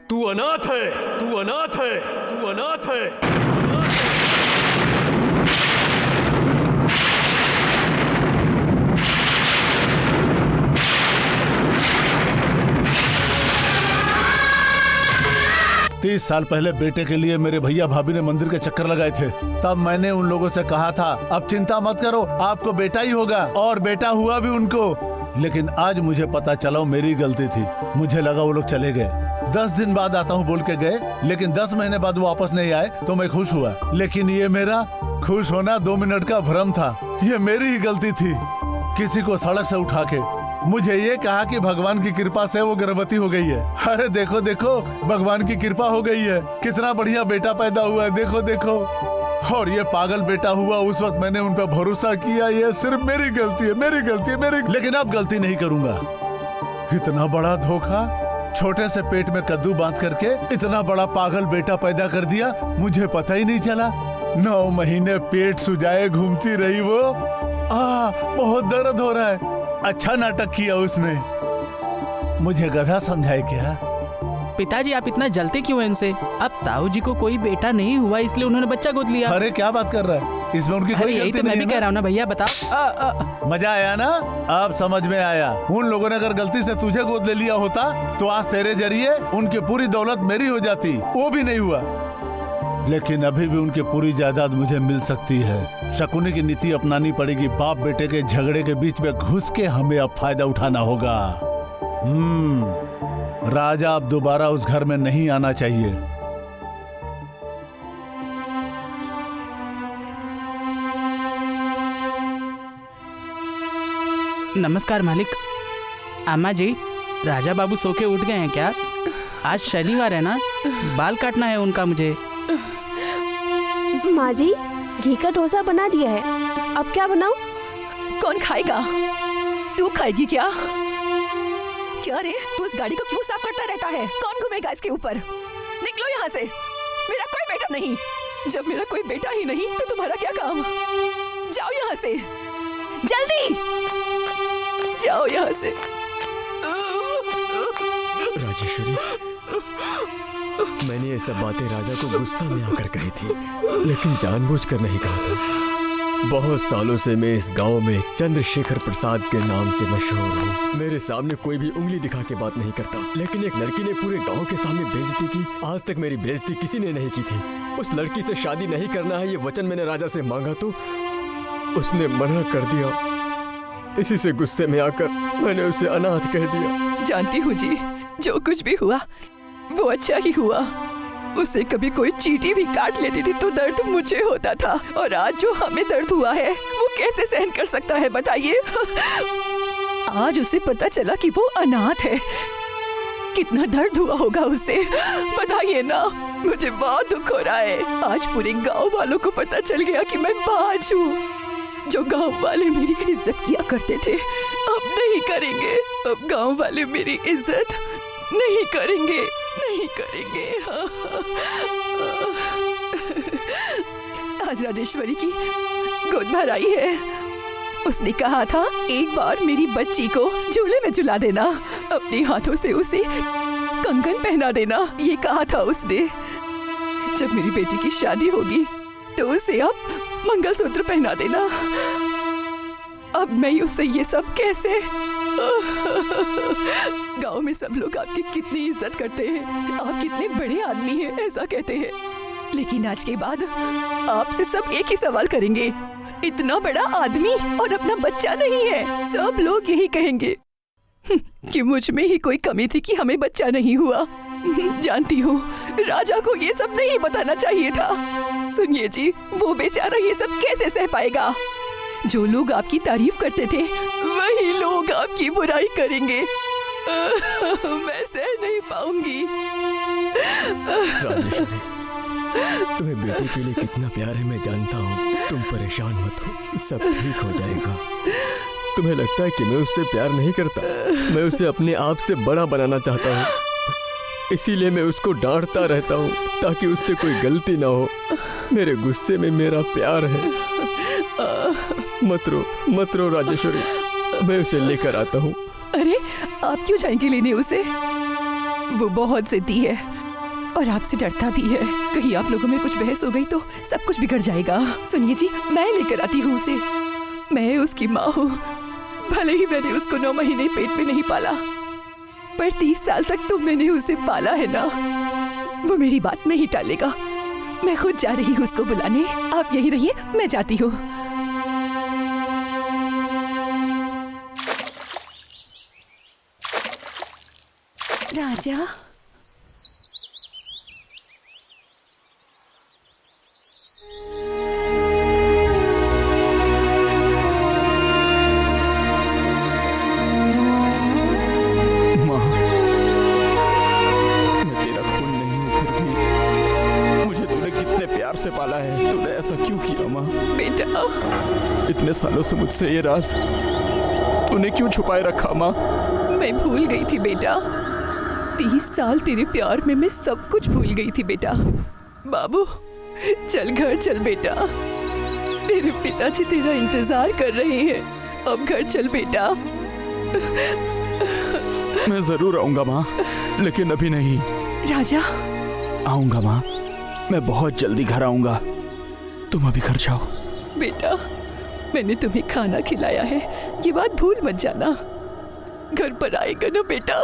S3: तू अनाथ है। तू अनाथ है। तू अनाथ है।
S1: 30 साल पहले बेटे के लिए मेरे भैया भाभी ने मंदिर के चक्कर लगाए थे। तब मैंने उन लोगों से कहा था अब चिंता मत करो, आपको बेटा ही होगा, और बेटा हुआ भी उनको। लेकिन आज मुझे पता चला मेरी गलती थी। मुझे लगा वो लोग चले गए। 10 दिन बाद आता हूँ बोल के गए, लेकिन 10 महीने बाद वो वापस नहीं आए तो मैं खुश हुआ। लेकिन ये मेरा खुश होना 2 मिनट का भ्रम था। ये मेरी ही गलती थी। किसी को सड़क से उठा के मुझे ये कहा कि भगवान की कृपा से वो गर्भवती हो गई है। अरे देखो देखो, भगवान की कृपा हो गई है, कितना बढ़िया बेटा पैदा हुआ है, देखो देखो। और ये पागल बेटा हुआ, उस वक्त मैंने उन पर भरोसा किया। ये सिर्फ मेरी गलती है, मेरी गलती है, मेरी। लेकिन अब गलती नहीं करूंगा। इतना बड़ा धोखा, छोटे से पेट में कद्दू बांध करके इतना बड़ा पागल बेटा पैदा कर दिया, मुझे पता ही नहीं चला। 9 महीने पेट सुजाए घूमती रही वो। बहुत दर्द हो रहा है। अच्छा नाटक किया उसने। मुझे गधा समझाए क्या?
S8: पिताजी आप इतना जलते क्यों हैं इनसे? अब ताऊ जी को कोई बेटा नहीं हुआ इसलिए उन्होंने बच्चा गोद लिया।
S1: अरे क्या बात कर रहा है? इसमें उनकी कोई
S8: यही
S1: गलती
S8: तो मैं
S1: नहीं
S8: भी
S1: है
S8: कह रहा हूँ ना भैया, बताओ।
S1: मजा आया ना? अब समझ में आया। उन लोगों ने अगर गलती से तुझे गोद ले लिया होता तो आज तेरे जरिए उनकी पूरी दौलत मेरी हो जाती। वो भी नहीं हुआ। लेकिन अभी भी उनकी पूरी जायदाद मुझे मिल सकती है। शकुनी की नीति अपनानी पड़ेगी। बाप बेटे के झगड़े के बीच में घुस के हमें अब फायदा उठाना होगा। राजा अब दोबारा उस घर में नहीं आना चाहिए।
S8: नमस्कार मालिक। अम्मा जी, राजा बाबू सो के उठ गए हैं क्या? आज शनिवार है ना, बाल काटना है उनका मुझे।
S12: माँ जी, घी का डोसा बना दिया है, अब क्या बनाऊं?
S2: कौन खाएगा? तू खाएगी क्या? क्या रे, तू इस गाड़ी को क्यों साफ करता रहता है? कौन घूमेगा इसके ऊपर? निकलो यहाँ से। मेरा कोई बेटा नहीं। जब मेरा कोई बेटा ही नहीं तो तुम्हारा क्या काम? जाओ यहाँ से, जल्दी जाओ यहाँ से।
S3: राजेश्वरी, मैंने ये सब बातें राजा को गुस्सा में आकर कही थी, लेकिन जानबूझकर नहीं कहा था। बहुत सालों से मैं इस गांव में चंद्रशेखर प्रसाद के नाम से मशहूर हूँ। मेरे सामने कोई भी उंगली दिखा के बात नहीं करता, लेकिन एक लड़की ने पूरे गांव के सामने बेइज्जती की। आज तक मेरी बेइज्जती किसी ने नहीं की थी। उस लड़की से शादी नहीं करना है, ये वचन मैंने राजा से मांगा तो उसने मना कर दिया। इसी से गुस्से में आकर मैंने उसे अनाथ कह दिया।
S2: जानती हूँ जी, जो कुछ भी हुआ वो अच्छा ही हुआ। उसे कभी कोई चींटी भी काट लेती थी तो दर्द मुझे होता था, और आज जो हमें दर्द हुआ है वो कैसे सहन कर सकता है बताइए? आज उसे पता चला कि वो अनाथ है। कितना दर्द हुआ होगा उसे, बताइए ना। मुझे बहुत दुख हो रहा है। आज पूरे गांव वालों को पता चल गया कि मैं बाज हूँ। जो गांव वाले मेरी इज्जत किया करते थे अब नहीं करेंगे। अब गांव वाले मेरी इज्जत नहीं करेंगे, नहीं करेंगे। आज राजेश्वरी की गोद भर आई है। उसने कहा था एक बार मेरी बच्ची को झूले में झुला देना, अपने हाथों से उसे कंगन पहना देना, ये कहा था उसने। जब मेरी बेटी की शादी होगी तो उसे अब मंगलसूत्र पहना देना। अब मैं उससे ये सब कैसे? गांव में सब लोग आपकी कितनी इज्जत करते हैं, आप कितने बड़े आदमी हैं ऐसा कहते हैं, लेकिन आज के बाद आपसे सब एक ही सवाल करेंगे, इतना बड़ा आदमी और अपना बच्चा नहीं है। सब लोग यही कहेंगे कि मुझ में ही कोई कमी थी कि हमें बच्चा नहीं हुआ। जानती हूँ राजा को ये सब नहीं बताना चाहिए था। सुनिए जी, वो बेचारा ये सब कैसे सह पाएगा? जो लोग आपकी तारीफ करते थे वही लोग आपकी बुराई करेंगे। मैं सह नहीं पाऊंगी।
S3: राजेश्वरी, तुम्हें बेटे के लिए कितना प्यार है मैं जानता हूँ। तुम परेशान मत हो, सब ठीक हो जाएगा। तुम्हें लगता है कि मैं उससे प्यार नहीं करता? मैं उसे अपने आप से बड़ा बनाना चाहता हूँ, इसीलिए मैं उसको डांटता रहता हूँ ताकि उससे कोई गलती ना हो। मेरे गुस्से में मेरा प्यार है। मत रो राजेश्वरी, मैं उसे लेकर आता हूँ।
S2: अरे आप क्यों जाएंगे लेने उसे? वो बहुत जिद्दी है और आपसे डरता भी है। कहीं आप लोगों में कुछ बहस हो गई तो सब कुछ बिगड़ जाएगा। सुनिए जी, मैं लेकर आती हूँ उसे। मैं उसकी माँ हूँ। भले ही मैंने उसको 9 महीने पेट में नहीं पाला, पर 30 साल तक तो मैंने उसे पाला है ना। वो मेरी बात नहीं टालेगा। मैं खुद जा रही हूँ उसको बुलाने। आप यहीं रहिए, मैं जाती हूँ। राजा,
S10: से पाला है। तूने ऐसा क्यों किया माँ?
S2: बेटा,
S10: इतने सालों से मुझसे ये राज तूने क्यों छुपाए रखा माँ?
S2: मैं भूल गई थी बेटा। 30 साल तेरे प्यार में मैं सब कुछ भूल गई थी बेटा। बाबू, चल घर चल बेटा। तेरे पिताजी तेरा इंतजार कर रहे हैं। अब घर चल बेटा।
S10: मैं जरूर आऊंगा माँ, लेकिन अभी नहीं।
S2: राजा,
S10: आऊंगा माँ, मैं बहुत जल्दी घर आऊंगा। तुम अभी घर जाओ।
S2: बेटा, मैंने तुम्हें खाना खिलाया है, ये बात भूल मत जाना। घर पर आएगा ना बेटा?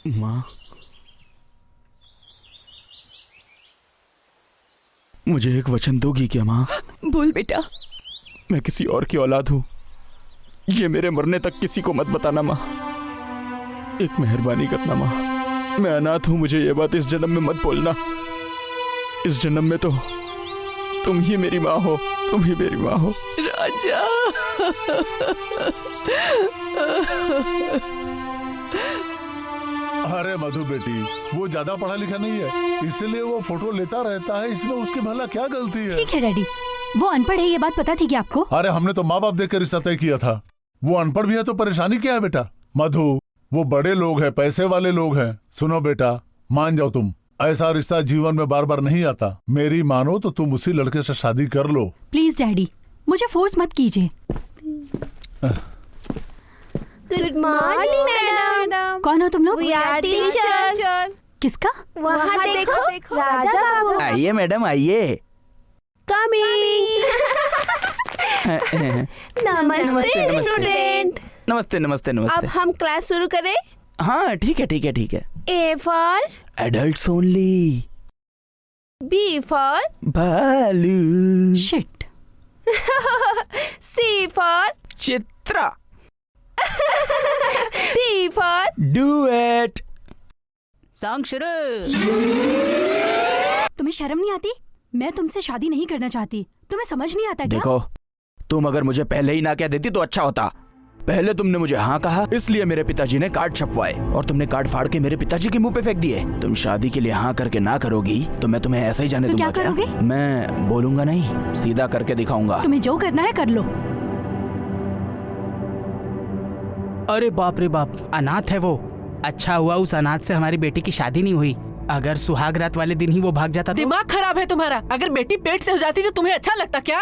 S10: माँ, मुझे एक वचन दोगी क्या माँ?
S2: बोल बेटा।
S10: मैं किसी और की औलाद हूँ, ये मेरे मरने तक किसी को मत बताना माँ। एक मेहरबानी करना माँ, मैं अनाथ हूँ, मुझे ये बात इस जन्म में मत बोलना। इस जन्म में तो तुम ही मेरी माँ हो, तुम ही मेरी माँ हो।
S2: राजा,
S1: अरे मधु बेटी, वो ज्यादा पढ़ा लिखा नहीं है, इसलिए वो फोटो लेता रहता है। इसमें उसकी भला क्या गलती है?
S11: ठीक है डैडी, वो अनपढ़ है, ये बात पता थी क्या आपको?
S1: अरे हमने तो माँ बाप देखकर रिश्ता तय किया था। वो अनपढ़ भी है तो परेशानी क्या है बेटा? मधु, वो बड़े लोग हैं, पैसे वाले लोग हैं। सुनो बेटा, मान जाओ तुम, ऐसा रिश्ता जीवन में बार बार नहीं आता। मेरी मानो तो तुम उसी लड़के से शादी कर लो।
S11: प्लीज डैडी, मुझे फोर्स मत कीजिए।
S13: Good morning madam.
S11: कौन हो तुम लोग?
S13: We are teacher.
S11: किसका?
S13: वहाँ देखो, राजा बाबू।
S8: आइए मैडम, आइए।
S13: कमिंग। नमस्ते स्टूडेंट।
S8: नमस्ते नमस्ते नमस्ते।
S13: अब हम क्लास शुरू करें?
S8: हाँ ठीक है ठीक है ठीक है।
S13: A for
S8: adults only.
S13: B for
S8: भालू।
S11: Shit.
S13: C for
S8: Chitra.
S13: D for
S8: duet.
S9: Song शुरू।
S11: तुम्हें शर्म नहीं आती? मैं तुमसे शादी नहीं करना चाहती। तुम्हें समझ नहीं आता क्या?
S10: देखो, तुम अगर मुझे पहले ही ना कह देती तो अच्छा होता। पहले तुमने मुझे हाँ कहा, इसलिए मेरे पिताजी ने कार्ड छपवाए और तुमने कार्ड फाड़ के मेरे पिताजी के मुंह पे फेंक दिए। तुम शादी के लिए हाँ करके ना करोगी तो मैं तुम्हें ऐसा ही जाने दूंगा।
S11: क्या करोगे?
S10: मैं बोलूंगा नहीं, सीधा करके दिखाऊंगा।
S11: तुम्हें जो करना है कर लो।
S8: अरे बाप रे बाप, अनाथ है वो। अच्छा हुआ उस अनाथ से हमारी बेटी की शादी नहीं हुई। अगर सुहाग रात वाले दिन ही वो भाग जाता तो?
S9: दिमाग खराब है तुम्हारा। अगर बेटी पेट से हो जाती तो तुम्हें अच्छा लगता क्या?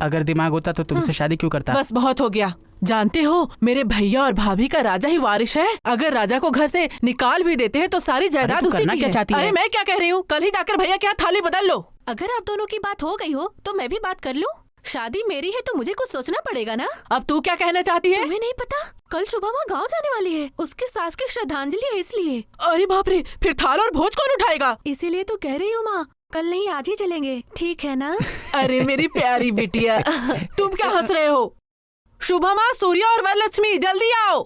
S8: अगर दिमाग होता तो तुमसे शादी क्यों करता?
S9: बस बहुत हो गया। जानते हो, मेरे भैया और भाभी का राजा ही वारिश है। अगर राजा को घर से निकाल भी देते हैं तो सारी जायदाद
S8: तू
S9: उसी
S8: करना
S9: की
S8: क्या
S9: है।
S8: चाहती है?
S9: अरे मैं क्या कह रही हूँ, कल ही जाकर भैया के हाथ थाली बदल लो।
S14: अगर आप दोनों की बात हो गई हो तो मैं भी बात कर लूं। शादी मेरी है तो मुझे कुछ सोचना पड़ेगा ना।
S9: अब तू क्या कहना चाहती है?
S14: तुम्हें नहीं पता, कल सुबह वहाँ गाँव जाने वाली है। उसके सास की श्रद्धांजलि है इसलिए।
S9: अरे बाप रे, फिर थाल और भोज कौन उठाएगा?
S14: इसीलिए तो कह रही हूँ माँ, कल नहीं आज ही चलेंगे, ठीक है ना?
S9: अरे मेरी प्यारी बिटिया, तुम क्या हंस रहे हो? शुभमा, सूर्य और वरलक्ष्मी जल्दी आओ।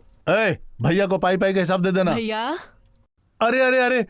S1: भैया को पाई पाई का हिसाब दे देना।
S9: भैया।
S1: अरे अरे अरे,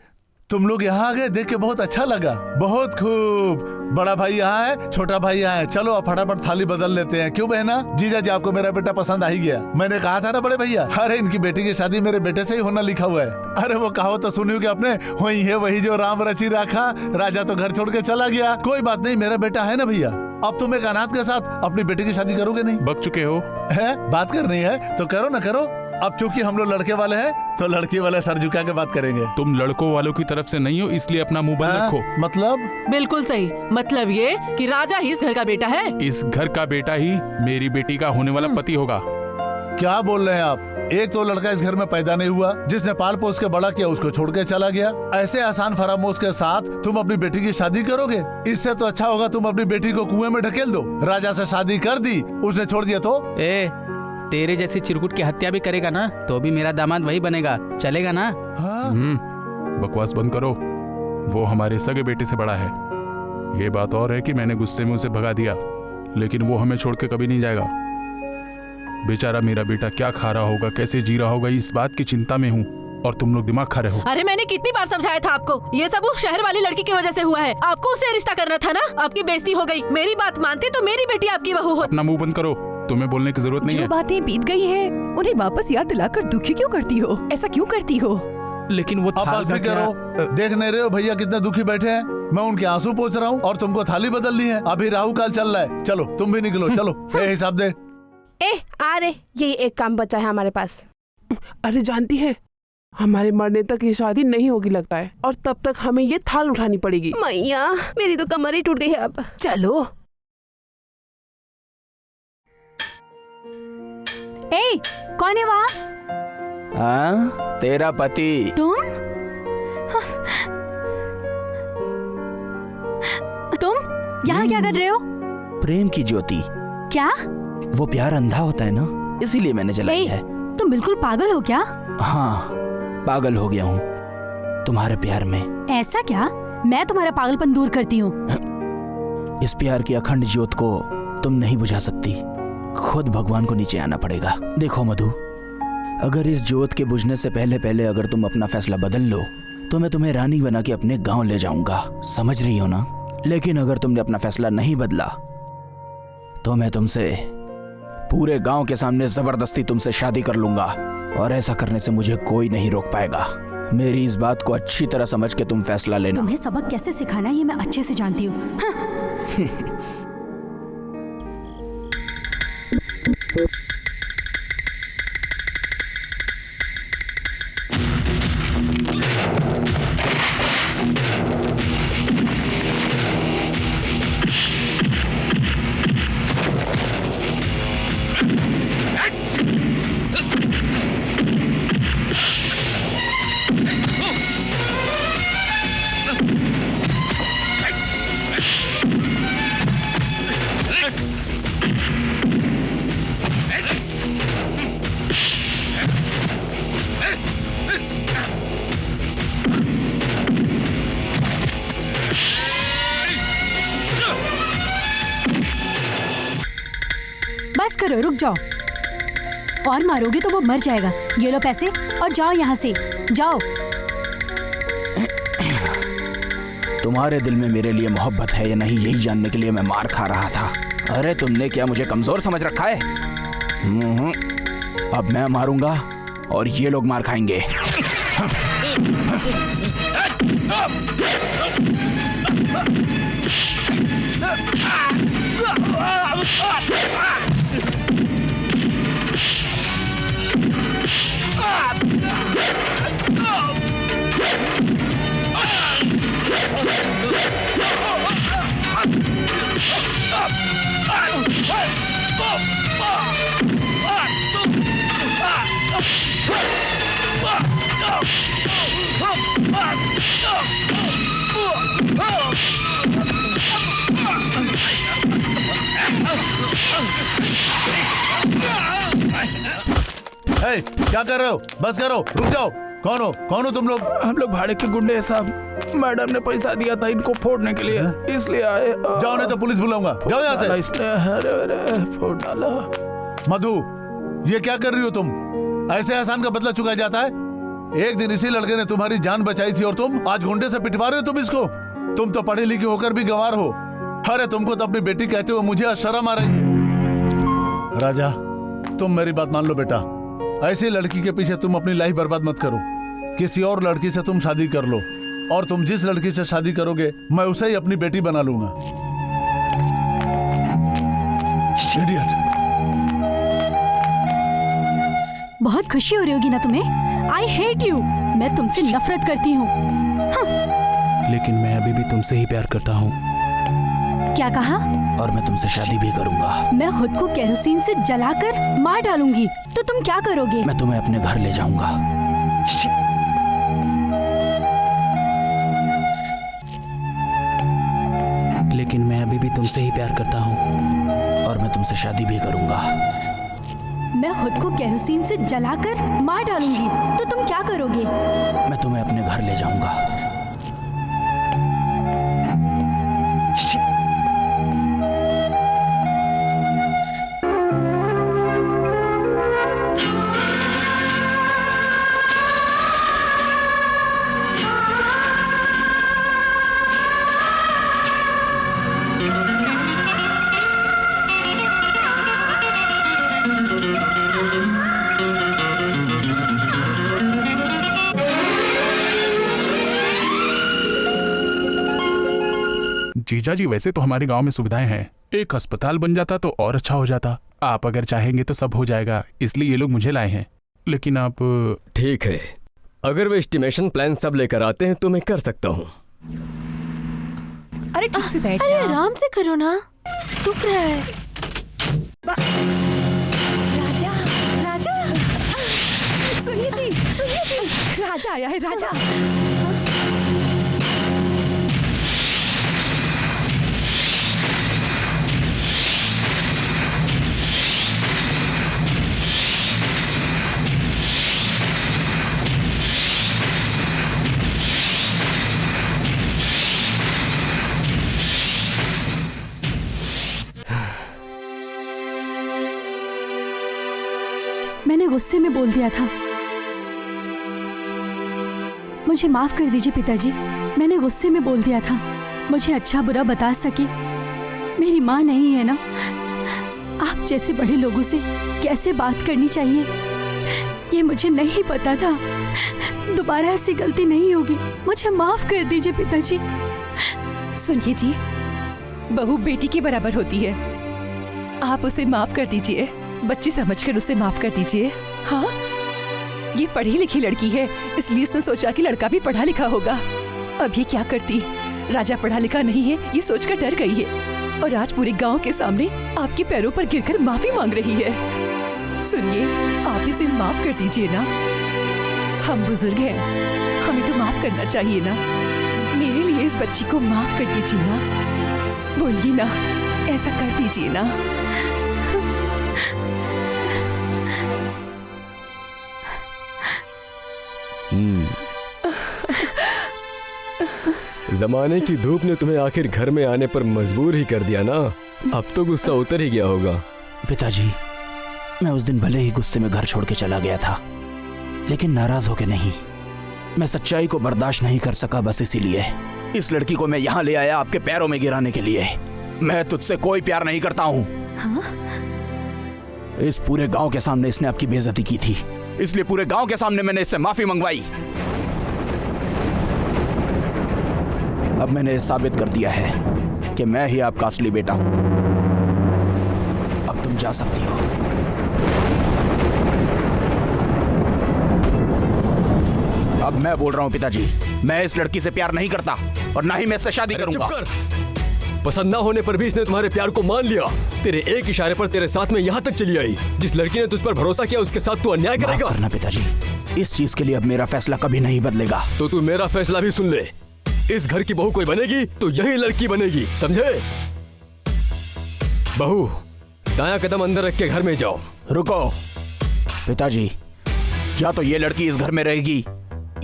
S1: तुम लोग यहाँ आ गए, देख के बहुत अच्छा लगा। बहुत खूब। बड़ा भाई यहाँ है, छोटा भाई यहाँ है। चलो अब फटाफट थाली बदल लेते हैं। क्यों बहना? जीजा जी आपको मेरा बेटा पसंद आ ही गया। मैंने कहा था ना बड़े भैया। अरे इनकी बेटी की शादी मेरे बेटे से ही होना लिखा हुआ है। अरे वो कहावत तो सुनी होगी आपने, वही है वही जो राम रची राखा, राजा तो घर छोड़ के चला गया। कोई बात नहीं, मेरा बेटा है ना भैया। अब तुम एक अनाथ के साथ अपनी बेटी की शादी करोगे नहीं?
S6: बक चुके हो
S1: है, बात करनी है तो करो ना करो। अब चूंकि हम लोग लड़के वाले हैं तो लड़की वाले सर झुका के बात करेंगे।
S6: तुम लड़कों वालों की तरफ से नहीं हो, इसलिए अपना मुंह बंद रखो।
S1: मतलब?
S12: बिल्कुल सही। मतलब ये कि राजा ही इस घर का बेटा है।
S6: इस घर का बेटा ही मेरी बेटी का होने वाला पति होगा।
S1: क्या बोल रहे हैं आप? एक तो लड़का इस घर में पैदा नहीं हुआ, जिसने पाल पोस के बड़ा किया उसको छोड़ के चला गया। ऐसे आसान फरामोश के साथ तुम अपनी बेटी की शादी करोगे? इससे तो अच्छा होगा तुम अपनी बेटी को कुएं में ढकेल दो। राजा से शादी कर दी, उसने छोड़ दिया तो?
S8: तेरे जैसी चिरकुट की हत्या भी करेगा ना तो भी मेरा दामाद वही बनेगा, चलेगा ना?
S1: हाँ?
S6: बकवास बंद करो। वो हमारे सगे बेटे से बड़ा है। ये बात और है कि मैंने गुस्से में उसे भगा दिया, लेकिन वो हमें छोड़ के कभी नहीं जाएगा। बेचारा मेरा बेटा क्या खा रहा होगा, कैसे जी रहा होगा, इस बात की चिंता में हूँ और तुम लोग दिमाग खा रहे हो।
S14: अरे मैंने कितनी बार समझाया था आपको, ये सब उस शहर वाली लड़की की वजह से हुआ है। आपको उससे रिश्ता करना था ना। आपकी बेइज्जती हो गई। मेरी बात मानते तो मेरी बेटी आपकी बहू होती।
S6: अपना मुंह बंद करो, तुम्हें बोलने की जरूरत नहीं
S2: जो
S6: है।
S2: बातें बीत गई है उन्हें वापस याद दिलाकर दुखी क्यों करती हो? ऐसा क्यों करती हो?
S8: लेकिन वो
S1: अब बस भी करो। देख नहीं रहे हो भैया कितने दुखी बैठे हैं? मैं उनके आंसू पोंछ रहा हूँ और तुमको थाली बदलनी है। अभी राहु काल चल रहा है। चलो तुम भी निकलो, चलो हिसाब दे।
S13: आ रे, यही एक काम बचा है हमारे पास।
S12: अरे जानती है, हमारे मरने तक ये शादी नहीं होगी लगता है, और तब तक हमें ये थाल उठानी पड़ेगी।
S13: मैया मेरी तो कमर ही टूट गई है। अब
S12: चलो।
S11: ए, कौन है वहाँ?
S10: हाँ, तेरा पति।
S11: तुम यहाँ क्या कर रहे हो?
S10: प्रेम की ज्योति।
S11: क्या?
S10: वो प्यार अंधा होता है ना, इसीलिए मैंने जलाई है।
S11: तुम बिल्कुल पागल हो क्या?
S10: हाँ, पागल हो गया हूँ तुम्हारे प्यार में।
S11: ऐसा क्या? मैं तुम्हारा पागलपन दूर करती हूँ।
S10: इस प्यार की अखंड ज्योत को तुम नहीं बुझा सकती, खुद भगवान को नीचे आना पड़ेगा। देखो मधु, अगर इस ज्योत के बुझने से पहले अगर तुम अपना फैसला बदल लो तो मैं तुम्हें रानी बना के अपने गांव ले जाऊंगा, समझ रही हो ना? लेकिन अगर तुमने अपना फैसला नहीं बदला तो मैं तुमसे पूरे गांव के सामने जबरदस्ती तुमसे शादी कर लूंगा, और ऐसा करने से मुझे कोई नहीं रोक पाएगा। मेरी इस बात को अच्छी तरह समझ के तुम फैसला लेना।
S11: तुम्हें सबक कैसे सिखाना है ये मैं अच्छे से जानती हूँ। बस करो, रुक जाओ। और मारोगे तो वो मर जाएगा। ये लो पैसे और जाओ यहाँ से, जाओ।
S10: तुम्हारे दिल में मेरे लिए मोहब्बत है या नहीं, यही जानने के लिए मैं मार खा रहा था। अरे तुमने क्या मुझे कमजोर समझ रखा है? अब मैं मारूंगा और ये लोग मार खाएंगे।
S1: हे, क्या कर रहे हो? बस करो, रुक जाओ। कौन हो तुम लोग?
S6: हम लोग भाड़े के गुंडे हैं साहब। मैडम ने पैसा दिया था इनको फोड़ने के लिए, इसलिए आए।
S1: जाओ नहीं तो पुलिस बुलाऊंगा। जाओ यहाँ से।
S6: इसने फोड़ डाला।
S1: मधु, ये क्या कर रही हो तुम? ऐसे एहसान का बदला चुकाया जाता है? एक दिन इसी लड़के ने तुम्हारी जान बचाई थी और तुम आज गुंडे से पिटवा रहे हो तुम इसको। तुम तो पढ़े लिखे होकर भी गंवार हो। अरे तुमको तो अपनी बेटी कहते हुए मुझे शर्म आ रही है। राजा, तुम मेरी बात मान लो बेटा, ऐसी लड़की के पीछे तुम अपनी लाइफ बर्बाद मत करो। किसी और लड़की से तुम शादी कर लो और तुम जिस लड़की से शादी करोगे मैं उसे ही अपनी बेटी बना लूंगा। इडियट।
S11: बहुत खुशी हो रही होगी ना तुम्हें? I hate you. मैं तुमसे नफरत करती हूँ।
S10: लेकिन मैं अभी भी तुमसे ही प्यार करता हूँ।
S11: क्या कहा?
S10: और मैं तुमसे शादी भी करूंगा।
S11: मैं खुद को केरोसिन से जलाकर मार डालूंगी तो तुम क्या करोगे?
S10: मैं तुम्हें अपने घर ले जाऊंगा। लेकिन मैं अभी भी तुमसे ही प्यार करता हूँ और मैं तुमसे शादी भी करूंगा।
S11: मैं खुद को केरोसिन से जलाकर मार डालूंगी तो तुम क्या करोगे?
S10: मैं तुम्हें अपने घर ले जाऊंगा।
S6: जीजा जी, वैसे तो हमारे गांव में सुविधाएं हैं। एक अस्पताल बन जाता तो और अच्छा हो जाता। आप अगर चाहेंगे तो सब हो जाएगा, इसलिए ये लोग मुझे लाए हैं। लेकिन आप...
S3: ठीक है, अगर वे एस्टिमेशन प्लान सब लेकर आते हैं तो मैं कर सकता हूँ।
S2: अरे ठीक से बैठ।
S9: अरे आराम से करो ना, दुख रहा है।
S2: राजा, राजा, सुनिए जी, राजा आया है। राजा,
S11: मैंने गुस्से में बोल दिया था। मुझे माफ कर दीजिए पिताजी, मैंने गुस्से में बोल दिया था। मुझे अच्छा बुरा बता सके मेरी माँ नहीं है ना। आप जैसे बड़े लोगों से कैसे बात करनी चाहिए ये मुझे नहीं पता था। दोबारा ऐसी गलती नहीं होगी, मुझे माफ कर दीजिए पिताजी।
S2: सुनिए जी, बहू बेटी के बराबर होती है। आप उसे माफ कर दीजिए, बच्ची समझकर उसे माफ कर दीजिए। हाँ, ये पढ़ी लिखी लड़की है, इसलिए उसने सोचा कि लड़का भी पढ़ा लिखा होगा। अब ये क्या करती, राजा पढ़ा लिखा नहीं है ये सोचकर डर गई है और आज पूरे गांव के सामने आपके पैरों पर गिरकर माफी मांग रही है। सुनिए, आप इसे माफ कर दीजिए ना। हम बुजुर्ग हैं, हमें तो माफ करना चाहिए ना। मेरे लिए इस बच्ची को माफ कर दीजिए ना। बोलिए ना, ऐसा कर दीजिए ना।
S3: जमाने की धूप ने तुम्हें आखिर घर में आने पर मजबूर ही कर दिया ना। अब तो गुस्सा उतर ही गया होगा।
S10: पिताजी, मैं उस दिन भले ही गुस्से में घर छोड़ के चला गया था, लेकिन नाराज होके नहीं। मैं सच्चाई को बर्दाश्त नहीं कर सका, बस इसीलिए इस लड़की को मैं यहाँ ले आया आपके पैरों में गिराने के लिए। मैं तुझसे कोई प्यार नहीं करता हूँ।
S11: हाँ?
S10: इस पूरे गांव के सामने इसने आपकी बेइज्जती की थी, इसलिए पूरे गांव के सामने मैंने इससे माफी मंगवाई। अब मैंने साबित कर दिया है कि मैं ही आपका असली बेटा हूं। अब तुम जा सकती हो। अब मैं बोल रहा हूं पिताजी, मैं इस लड़की से प्यार नहीं करता और ना ही मैं इससे शादी करूंगा।
S3: चुप कर। पसंद ना होने पर भी इसने तुम्हारे प्यार को मान लिया। तेरे एक इशारे पर तेरे साथ में यहाँ तक चली आई। जिस लड़की ने तुझ पर भरोसा किया उसके साथ तू अन्याय करेगा?
S10: माफ करना पिताजी, इस चीज के लिए अब मेरा फैसला कभी नहीं बदलेगा।
S3: तो तू मेरा फैसला भी सुन ले। इस घर की बहू कोई बनेगी तो यही लड़की बनेगी, समझे? बहू, दायां कदम अंदर रख के घर में जाओ।
S10: रुको पिताजी, या तो ये लड़की इस घर में रहेगी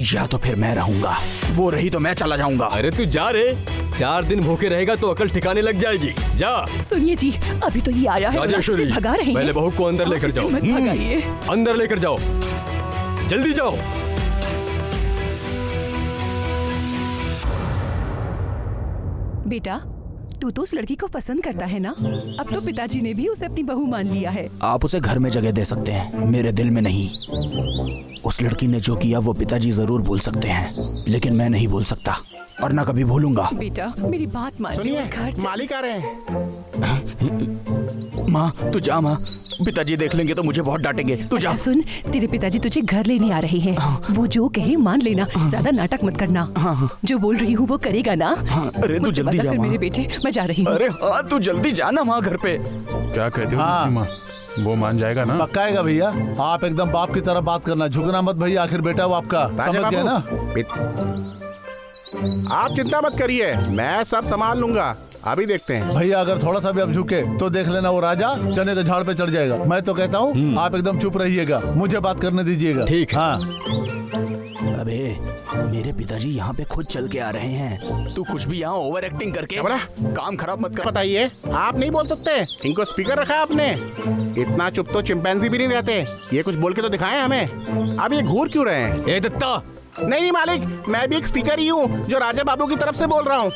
S10: या तो फिर मैं रहूंगा। वो रही तो मैं चला जाऊंगा।
S3: अरे तू जा रे, 4 दिन भूखे रहेगा तो अकल ठिकाने लग जाएगी। जा।
S2: सुनिए जी, अभी तो ये आया है,
S3: राजेश्वरी,
S2: भगा रहे हैं।
S3: पहले बहू को अंदर लेकर जाओ।
S2: मत भगाइए।
S3: अंदर लेकर जाओ, जल्दी जाओ।
S2: बेटा तू तो उस लड़की को पसंद करता है ना? अब तो पिताजी ने भी उसे अपनी बहू मान लिया है।
S10: आप उसे घर में जगह दे सकते हैं, मेरे दिल में नहीं। उस लड़की ने जो किया वो पिताजी जरूर भूल सकते हैं, लेकिन मैं नहीं भूल सकता और ना कभी भूलूंगा।
S2: बेटा मेरी बात मान।
S4: सुनिए, मालिक आ रहे हैं।
S10: माँ तू जा, माँ पिताजी देख लेंगे तो मुझे बहुत डांटेंगे। तू जा।
S2: सुन, तेरे पिताजी तुझे घर लेने आ रहे हैं। वो जो कहे मान लेना, ज्यादा नाटक मत करना। जो बोल रही हूँ वो करेगा ना?
S10: अरे तू जल्दी जा
S2: मेरे बेटे, मैं जा रही हूँ।
S10: अरे हाँ तू जल्दी जा ना माँ घर पे।
S7: क्या कहते हो माँ? वो मान जाएगा ना?
S1: पक्का आएगा भैया। आप एकदम बाप की तरह बात करना, झुकना मत भैया, आखिर बेटा वो आपका, समझ गए ना?
S4: आप चिंता मत करिए, मैं सब संभाल लूंगा। अभी देखते हैं।
S1: भैया अगर थोड़ा सा भी अब झुके तो देख लेना वो राजा चने के झाड़ पे चढ़ जाएगा। मैं तो कहता हूँ आप एकदम चुप रहिएगा, मुझे बात करने दीजिएगा।
S3: ठीक है।
S1: हाँ।
S10: अबे मेरे पिताजी यहाँ पे खुद चल के आ रहे हैं, तू कुछ भी यहाँ ओवर एक्टिंग करके काम खराब मत कर।
S4: बताइए, आप नहीं बोल सकते? इनको स्पीकर रखा आपने? इतना चुप तो चिंपैंजी भी नहीं रहते। ये कुछ बोल के तो दिखाएं हमें। अब ये घूर क्यों रहे हैं?
S3: ए दत्ता।
S4: नहीं मालिक, मैं भी एक स्पीकर ही हूँ जो राजा बाबू की तरफ से बोल रहा हूँ।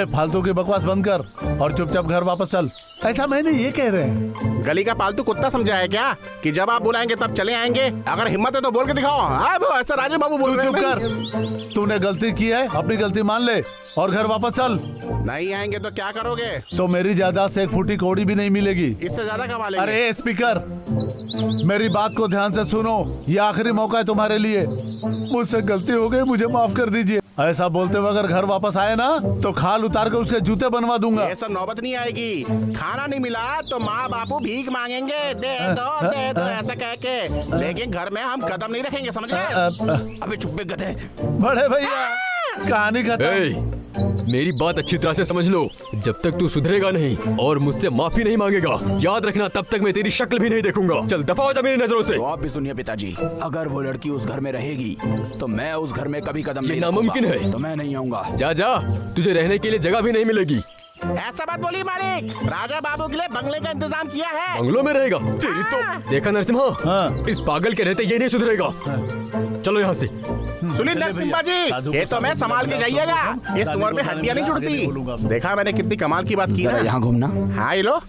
S1: फालतू की बकवास बंद कर और चुपचाप घर वापस चल। ऐसा मैं नहीं ये कह रहे हैं।
S4: गली का पालतू कुत्ता समझा है क्या कि जब आप बुलाएंगे तब चले आएंगे? अगर हिम्मत है तो बोल के दिखाओ। ऐसा राजा बाबू बोल रहे हैं।
S1: चुप कर, तूने गलती की है, अपनी गलती मान ले और घर वापस चल।
S4: नहीं आएंगे तो क्या करोगे?
S1: तो मेरी जायदाद से एक फूटी कौड़ी भी नहीं मिलेगी।
S4: इससे ज्यादा कमा लेंगे।
S1: अरे स्पीकर, मेरी बात को ध्यान से सुनो, ये आखिरी मौका है तुम्हारे लिए। मुझसे गलती हो गई, मुझे माफ कर दीजिए। ऐसा बोलते हुए अगर घर वापस आए ना तो खाल उतार के उसके जूते बनवा दूंगा।
S4: ये सब नौबत नहीं आएगी। खाना नहीं मिला तो माँ बापू भीख मांगेंगे, दे दो ऐसा कह के। लेकिन घर में हम कदम नहीं रखेंगे, समझ गए?
S10: अबे चुप गधे।
S1: बड़े भैया कहानी खत्म।
S3: मेरी बात अच्छी तरह से समझ लो, जब तक तू सुधरेगा नहीं और मुझसे माफी नहीं मांगेगा, याद रखना तब तक मैं तेरी शक्ल भी नहीं देखूंगा। चल दफा हो जा मेरी नजरों से।
S10: तो आप भी सुनिए पिताजी, अगर वो लड़की उस घर में रहेगी तो मैं उस घर में कभी कदम नहीं
S3: नामुमकिन है।
S10: तो मैं नहीं आऊंगा।
S3: जा जा, तुझे रहने के लिए जगह भी नहीं मिलेगी।
S4: ऐसा बात बोली मालिक, राजा बाबू के लिए बंगले का इंतजाम किया है।
S3: बंगलों में रहेगा? तेरी तो देखा नरसिम्हा, इस पागल के रहते ये नहीं सुधरेगा। चलो यहाँ से।
S4: सुनिए नरसिम्हा जी, ये तो मैं संभाल के जाइएगा। इस उम्र में हड्डियां नहीं जुड़ती। देखा मैंने कितनी कमाल की बात की ना।
S10: यहाँ घूमना।
S4: हाँ लो,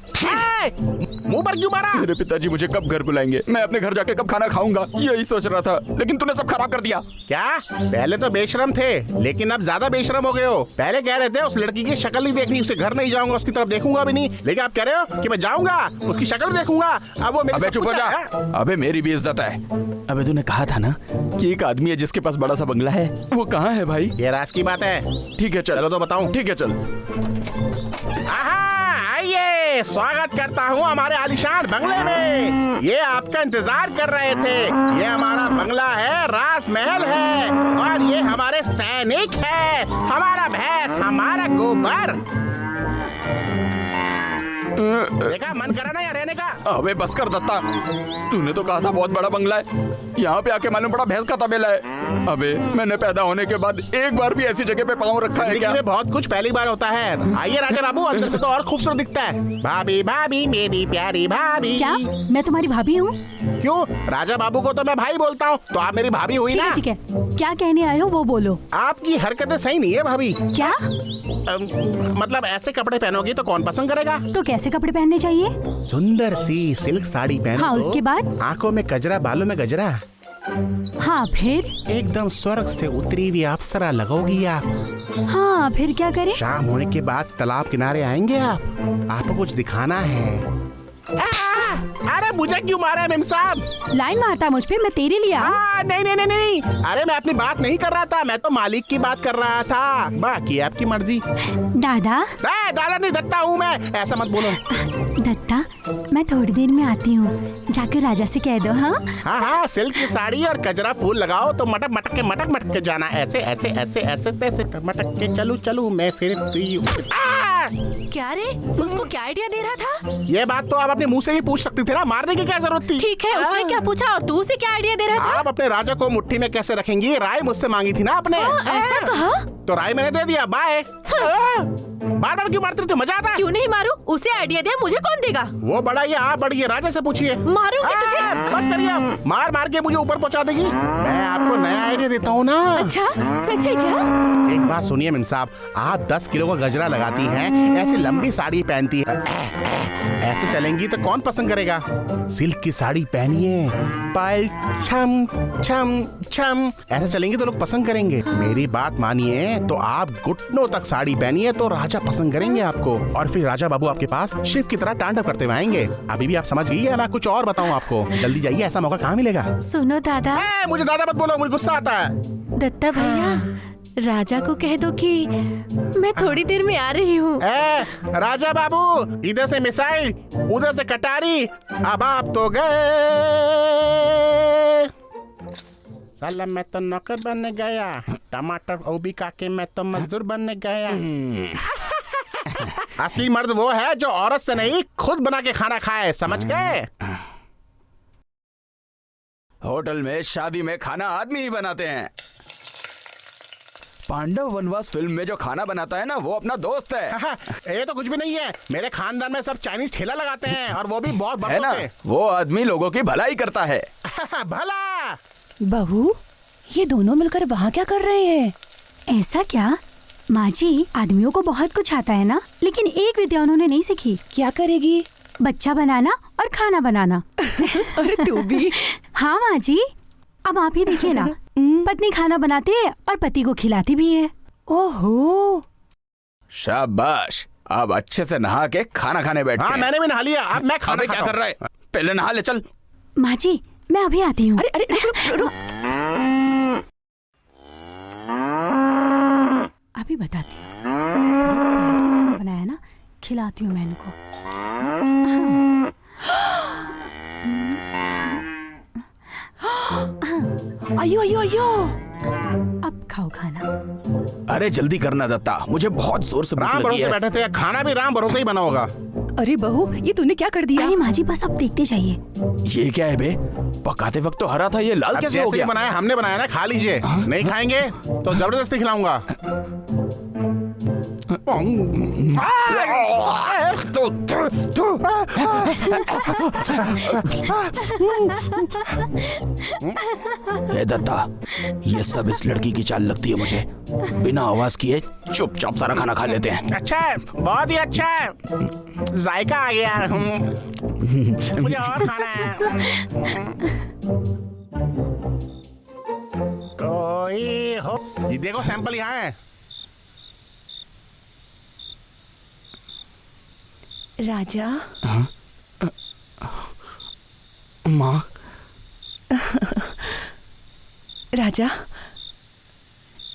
S4: मुंह पर क्यों मारा?
S10: मेरे पिताजी मुझे कब घर बुलाएंगे? मैं अपने घर जाके कब खाना खाऊंगा, यही सोच रहा था, लेकिन तूने सब खराब कर दिया।
S4: क्या? पहले तो बेशरम थे, लेकिन अब ज्यादा बेशरम हो गए हो। पहले कह रहे थे उस लड़की की शक्ल नहीं देखनी, उसे घर नहीं जाऊंगा, उसकी तरफ देखूंगा भी नहीं। लेकिन आप कह रहे हो कि मैं जाऊंगा, उसकी शक्ल देखूंगा। अब वो मेरी।
S10: अबे चुप हो जा। अबे मेरी भी इज्जत है। अबे तूने कहा था ना कि एक आदमी है जिसके पास बड़ा सा बंगला है, वो कहाँ है भाई?
S4: ये राज की बात है।
S10: ठीक है चलो
S4: तो बताऊं।
S10: ठीक है चल।
S4: आइए, स्वागत करता हूँ हमारे आलीशान बंगले में। ये आपका इंतजार कर रहे थे। ये हमारा बंगला है, राज महल है, और ये हमारे सैनिक है, हमारा भैंस, हमारा गोबर। देखा, मन करा ना यहाँ रहने का?
S10: अबे बस कर दत्ता, तूने तो कहा था बहुत बड़ा बंगला है, यहाँ पे आके मालूम पड़ा भैंस का तबेला है। अबे मैंने पैदा होने के बाद एक बार भी ऐसी जगह पे पाँव रखा है क्या?
S4: में बहुत कुछ पहली बार होता है। आइए राजा बाबू, अंदर से तो और खूबसूरत दिखता है। भाभी भाभी मेरी प्यारी भाभी।
S11: क्या मैं तुम्हारी भाभी हूँ?
S4: क्यों? राजा बाबू को तो मैं भाई बोलता हूँ, तो आप मेरी भाभी हुई ना?
S11: ठीक है, क्या कहने आए हो वो बोलो।
S4: आपकी हरकतें सही नहीं है भाभी।
S11: क्या?
S4: मतलब ऐसे कपड़े पहनोगी तो कौन पसंद करेगा?
S11: तो कैसे कपड़े पहनने चाहिए?
S4: सुंदर सी सिल्क साड़ी पहनो।
S11: हाँ, उसके बाद?
S4: आंखों में गजरा, बालों में गजरा।
S11: हाँ फिर?
S4: एकदम स्वर्ग से उतरी हुई अप्सरा लगोगी आप।
S11: हाँ फिर क्या करें?
S4: शाम होने के बाद तालाब किनारे आएंगे आप। आपको कुछ दिखाना है। अरे मुझे क्यों मारा है मेम साहब?
S11: लाइन मारता मुझ पे, मैं तेरे लिए
S4: नहीं नहीं नहीं नहीं। अरे मैं अपनी बात नहीं कर रहा था, मैं तो मालिक की बात कर रहा था। बाकी आपकी मर्जी।
S11: दादा?
S4: दादा नहीं, दत्ता हूँ मैं। ऐसा मत बोलो।
S11: दत्ता, मैं थोड़ी देर में आती हूँ, जाकर राजा से कह दो। हाँ
S4: हाँ हाँ, सिल्क की साड़ी और गजरा फूल लगाओ तो मटक मटक के जाना। ऐसे ऐसे ऐसे ऐसे तैसे मटक के चलू चलू मैं फिर।
S14: क्या रे, उसको क्या आइडिया दे रहा था?
S4: ये बात तो आप अपने मुंह से ही पूछ सकती थी ना, मारने की क्या जरूरत थी?
S14: ठीक है, उसने क्या पूछा और तू उसे क्या आइडिया दे रहा था?
S4: आप अपने राजा को मुट्ठी में कैसे रखेंगी, राय मुझसे मांगी थी ना आपने।
S14: ऐसा कहा?
S4: तो राय मैंने दे दिया, बाय। बार बार क्यों मारते रहते हो? मजा आता है?
S14: क्यों नहीं मारूं? उसे आइडिया दिया, मुझे कौन देगा?
S4: वो बड़ा ये आप बड़ी है, राजा से पूछिए।
S14: मारूंगी तुझे।
S4: बस करिए, आप मार मार के मुझे ऊपर पहुंचा देगी। मैं आपको नया आइडिया देता हूँ ना।
S14: अच्छा, सच है क्या?
S4: एक बात सुनिए मिन साहब, आप 10 किलो का गजरा लगाती हैं, ऐसी लंबी साड़ी पहनती है, ऐसे चलेंगी तो कौन पसंद करेगा? सिल्क की साड़ी पहनिए, पायल छम छम छम, ऐसे चलेंगी तो लोग पसंद करेंगे। मेरी बात मानिए तो आप घुटनों तक साड़ी पहनिए तो राजा पसंद करेंगे आपको, और फिर राजा बाबू आपके पास शिव की तरह तांडव करते हुए आएंगे। अभी भी आप समझ गई है? मैं कुछ और बताऊं आपको? जल्दी जाइए, ऐसा मौका कहाँ मिलेगा।
S9: सुनो दादा।
S4: मुझे दादा मत बोलो, मुझे गुस्सा आता है।
S9: दत्ता भैया, राजा को कह दो कि मैं थोड़ी देर में आ रही हूँ।
S4: राजा बाबू, इधर से मिसाइल, उधर से कटारी, अब आप तो गए। साला मैं तो नौकर बनने गया, टमाटर ओबी काके मैं तो मजदूर बनने गया। असली मर्द वो है जो औरत से नहीं खुद बना के खाना खाए, समझ गए?
S10: होटल में शादी में खाना आदमी ही बनाते हैं। पांडव वनवास फिल्म में जो खाना बनाता है ना, वो अपना दोस्त है।
S4: ये तो कुछ भी नहीं है, मेरे खानदान में सब चाइनीज ठेला लगाते हैं, और वो भी बहुत
S10: है ना? वो आदमी लोगों की भलाई करता है।
S4: भला।
S2: बहू, ये दोनों मिलकर वहाँ क्या कर रहे हैं?
S11: ऐसा क्या? माँ जी, आदमियों को बहुत कुछ आता है ना, लेकिन एक विद्या उन्होंने नहीं सीखी।
S2: क्या करेगी?
S11: बच्चा बनाना और खाना बनाना।
S2: अरे तू भी।
S11: हाँ माँ जी, अब आप ही देखिए ना, पत्नी खाना बनाती है और पति को खिलाती भी है।
S2: ओहो,
S10: शाबाश। अब अच्छे से नहा के खाना खाने बैठ।
S4: हाँ, मैंने भी नहा लिया, अब मैं खाना
S10: क्या कर रहा है? पहले नहा ले, चल।
S11: माँ जी, मैं अभी आती हूँ।
S2: अरे रुक।
S11: अभी बताती हूँ। खाना बनाया ना, खिलाती हूँ मैं इनको।
S2: अयो अयो अयो,
S11: अब खाओ खाना।
S10: अरे जल्दी करना दत्ता, मुझे बहुत जोर से भूख
S4: राम
S10: लगी है।
S4: भरोसे बैठे थे, खाना भी राम भरोसे ही बना होगा।
S2: अरे बहू, ये तूने क्या कर दिया?
S11: अरे माँ जी, बस अब देखते जाइए।
S10: ये क्या है बे? पकाते वक्त तो हरा था, ये लाल कैसे हो गया?
S4: बनाया हमने बनाया ना, खा लीजिए। नहीं खाएंगे तो जबरदस्ती खिलाऊंगा।
S10: ए दत्ता, ये सब इस लड़की की चाल लगती है मुझे। बिना आवाज किए चुपचाप सारा खाना खा लेते हैं।
S4: अच्छा है, बहुत ही अच्छा है, जायका आ गया। मुझे और खाना है। कोई हो, ये देखो सैंपल यहाँ है।
S2: राजा।
S10: माँ।
S2: राजा,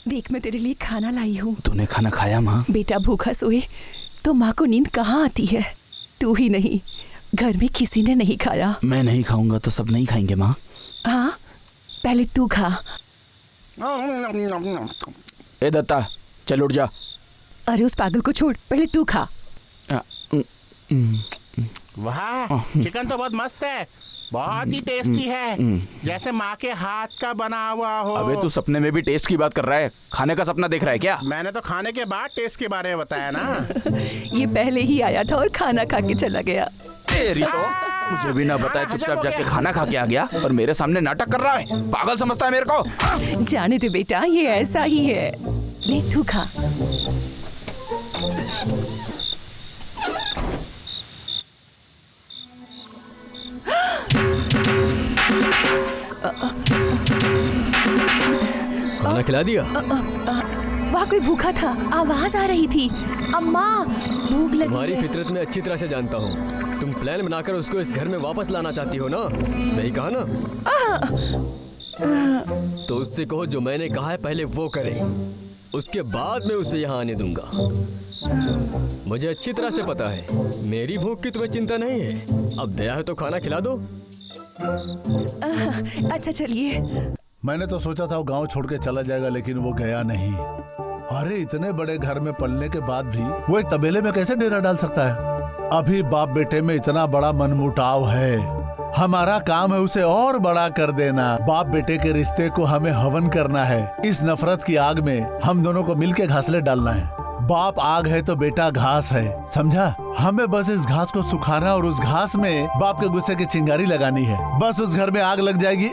S2: देख मैं तेरे लिए खाना लाई हूँ।
S10: तूने खाना खाया माँ?
S2: बेटा भूखा सोए तो माँ को नींद कहाँ आती है? तू ही नहीं, घर में किसी ने नहीं खाया।
S10: मैं नहीं खाऊंगा तो सब नहीं खाएंगे माँ?
S2: हाँ, पहले तू खा।
S10: ए दत्ता, चल उठ जा।
S2: अरे उस पागल को छोड़, पहले तू खा।
S4: वाह, चिकन तो बहुत मस्त है, बहुत ही टेस्टी है, जैसे माँ के हाथ का बना हुआ हो।
S10: अबे तू सपने में भी टेस्ट की बात कर रहा है, खाने का सपना देख रहा है क्या?
S4: मैंने तो खाने के बाद टेस्ट के बारे में बताया ना।
S2: ये पहले ही आया था और खाना खा के चला गया।
S10: तेरी तो मुझे भी ना बताया चुपचाप जाके खाना खा के आ गया और मेरे सामने नाटक कर रहा है। पागल समझता है मेरे को?
S2: जाने दे बेटा, ये ऐसा ही है। ले तू खा।
S3: खाना खिला दिया?
S2: वहाँ कोई भूखा था, आवाज आ रही थी। अम्मा, भूख लगी
S3: तुम्हारी
S2: है।
S3: फितरत में अच्छी तरह से जानता हूँ। तुम प्लान बनाकर उसको इस घर में वापस लाना चाहती हो ना? सही कहा ना? तो उससे कहो जो मैंने कहा है पहले वो करे, उसके बाद मैं उसे यहाँ आने दूंगा। मुझे अच्छी तरह से पता है मेरी भूख की तुम्हें चिंता नहीं है। अब दया है तो खाना खिला दो।
S2: अच्छा चलिए।
S1: मैंने तो सोचा था वो गांव छोड़ के चला जाएगा, लेकिन वो गया नहीं। अरे इतने बड़े घर में पलने के बाद भी वो एक तबेले में कैसे डेरा डाल सकता है? अभी बाप बेटे में इतना बड़ा मनमुटाव है, हमारा काम है उसे और बड़ा कर देना। बाप बेटे के रिश्ते को हमें हवन करना है। इस नफरत की आग में हम दोनों को मिलके घासलेट डालना है। बाप आग है तो बेटा घास है, समझा? हमें बस इस घास को सुखाना और उस घास में बाप के गुस्से की चिंगारी लगानी है। बस उस घर में आग लग जाएगी।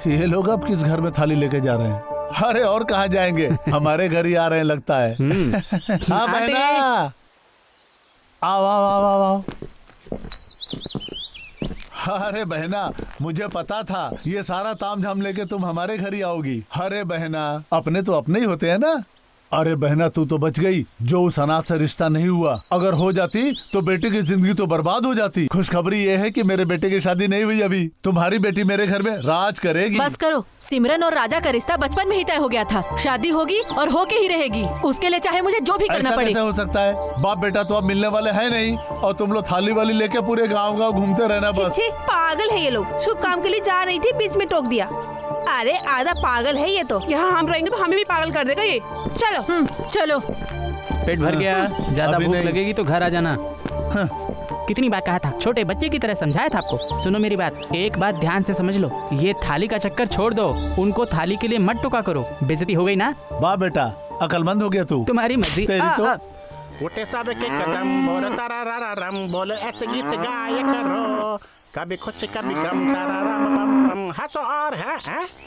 S1: ये लोग अब किस घर में थाली लेके जा रहे हैं? अरे और कहाँ जाएंगे, हमारे घर ही आ रहे हैं लगता है। हाँ बहना, आओ आओ आओ आओ आओ। अरे बहना, मुझे पता था ये सारा तामझाम लेके तुम हमारे घर ही आओगी। अरे बहना, अपने तो अपने ही होते हैं ना। अरे बहना, तू तो बच गई। जो उस अनाथ से रिश्ता नहीं हुआ, अगर हो जाती तो बेटी की जिंदगी तो बर्बाद हो जाती। खुशखबरी ये है कि मेरे बेटे की शादी नहीं हुई अभी। तुम्हारी बेटी मेरे घर में राज करेगी।
S14: बस करो, सिमरन और राजा का रिश्ता बचपन में ही तय हो गया था। शादी होगी और होके ही रहेगी, उसके लिए चाहे मुझे जो भी करना पड़े।
S1: ऐसा हो सकता है? बाप बेटा तो अब मिलने वाले है नहीं और तुम लोग थाली वाली लेके पूरे गाँव गाँव घूमते रहना बस।
S13: पागल है ये लोग, शुभ काम के लिए जा रही थी, बीच में टोक दिया। अरे आधा पागल है ये तो। यहाँ हम रहेंगे तो हमें भी पागल कर देगा ये। चलो
S14: चलो।
S8: पेट भर गया, ज्यादा भूख लगेगी तो घर आ जाना। कितनी बार कहा था, छोटे बच्चे की तरह समझाया था आपको। सुनो मेरी बात, एक बात ध्यान से समझ लो, ये थाली का चक्कर छोड़ दो। उनको थाली के लिए मत टोका करो, बेइज्जती हो गई ना।
S1: वाह बेटा, अकलमंद हो गया तू।
S8: तुम्हारी मर्जी।
S1: तेरी तो
S4: उठे सब के कदम, बोलो तारारारारम, बोलो ऐसे गीत गाया करो, कभी खुश कभी गम, ताराराम पम पम, हंसो और है।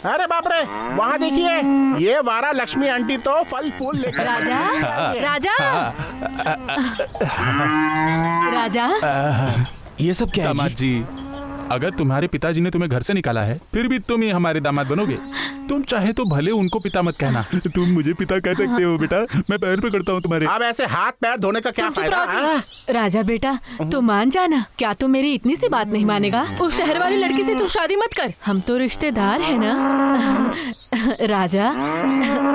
S4: अरे बाप रे, वहाँ देखिए, ये वारा लक्ष्मी आंटी तो फल फूल लेकर।
S14: राजा, राजा, राजा।
S10: ये सब क्या है
S6: दामाद जी? अगर तुम्हारे पिताजी ने तुम्हें घर से निकाला है, फिर भी तुम ही हमारे दामाद बनोगे। तुम चाहे तो भले उनको पिता मत कहना। तुम मुझे पिता कह सकते हो बेटा, मैं पैर पकड़ता हूँ तुम्हारे।
S4: अब ऐसे हाथ पैर धोने का क्या फायदा?
S14: राजा बेटा, तू मान जाना। क्या तू मेरी इतनी सी बात नहीं मानेगा? उस शहर वाली लड़की से तू शादी मत कर। हम तो रिश्तेदार है ना। राजा,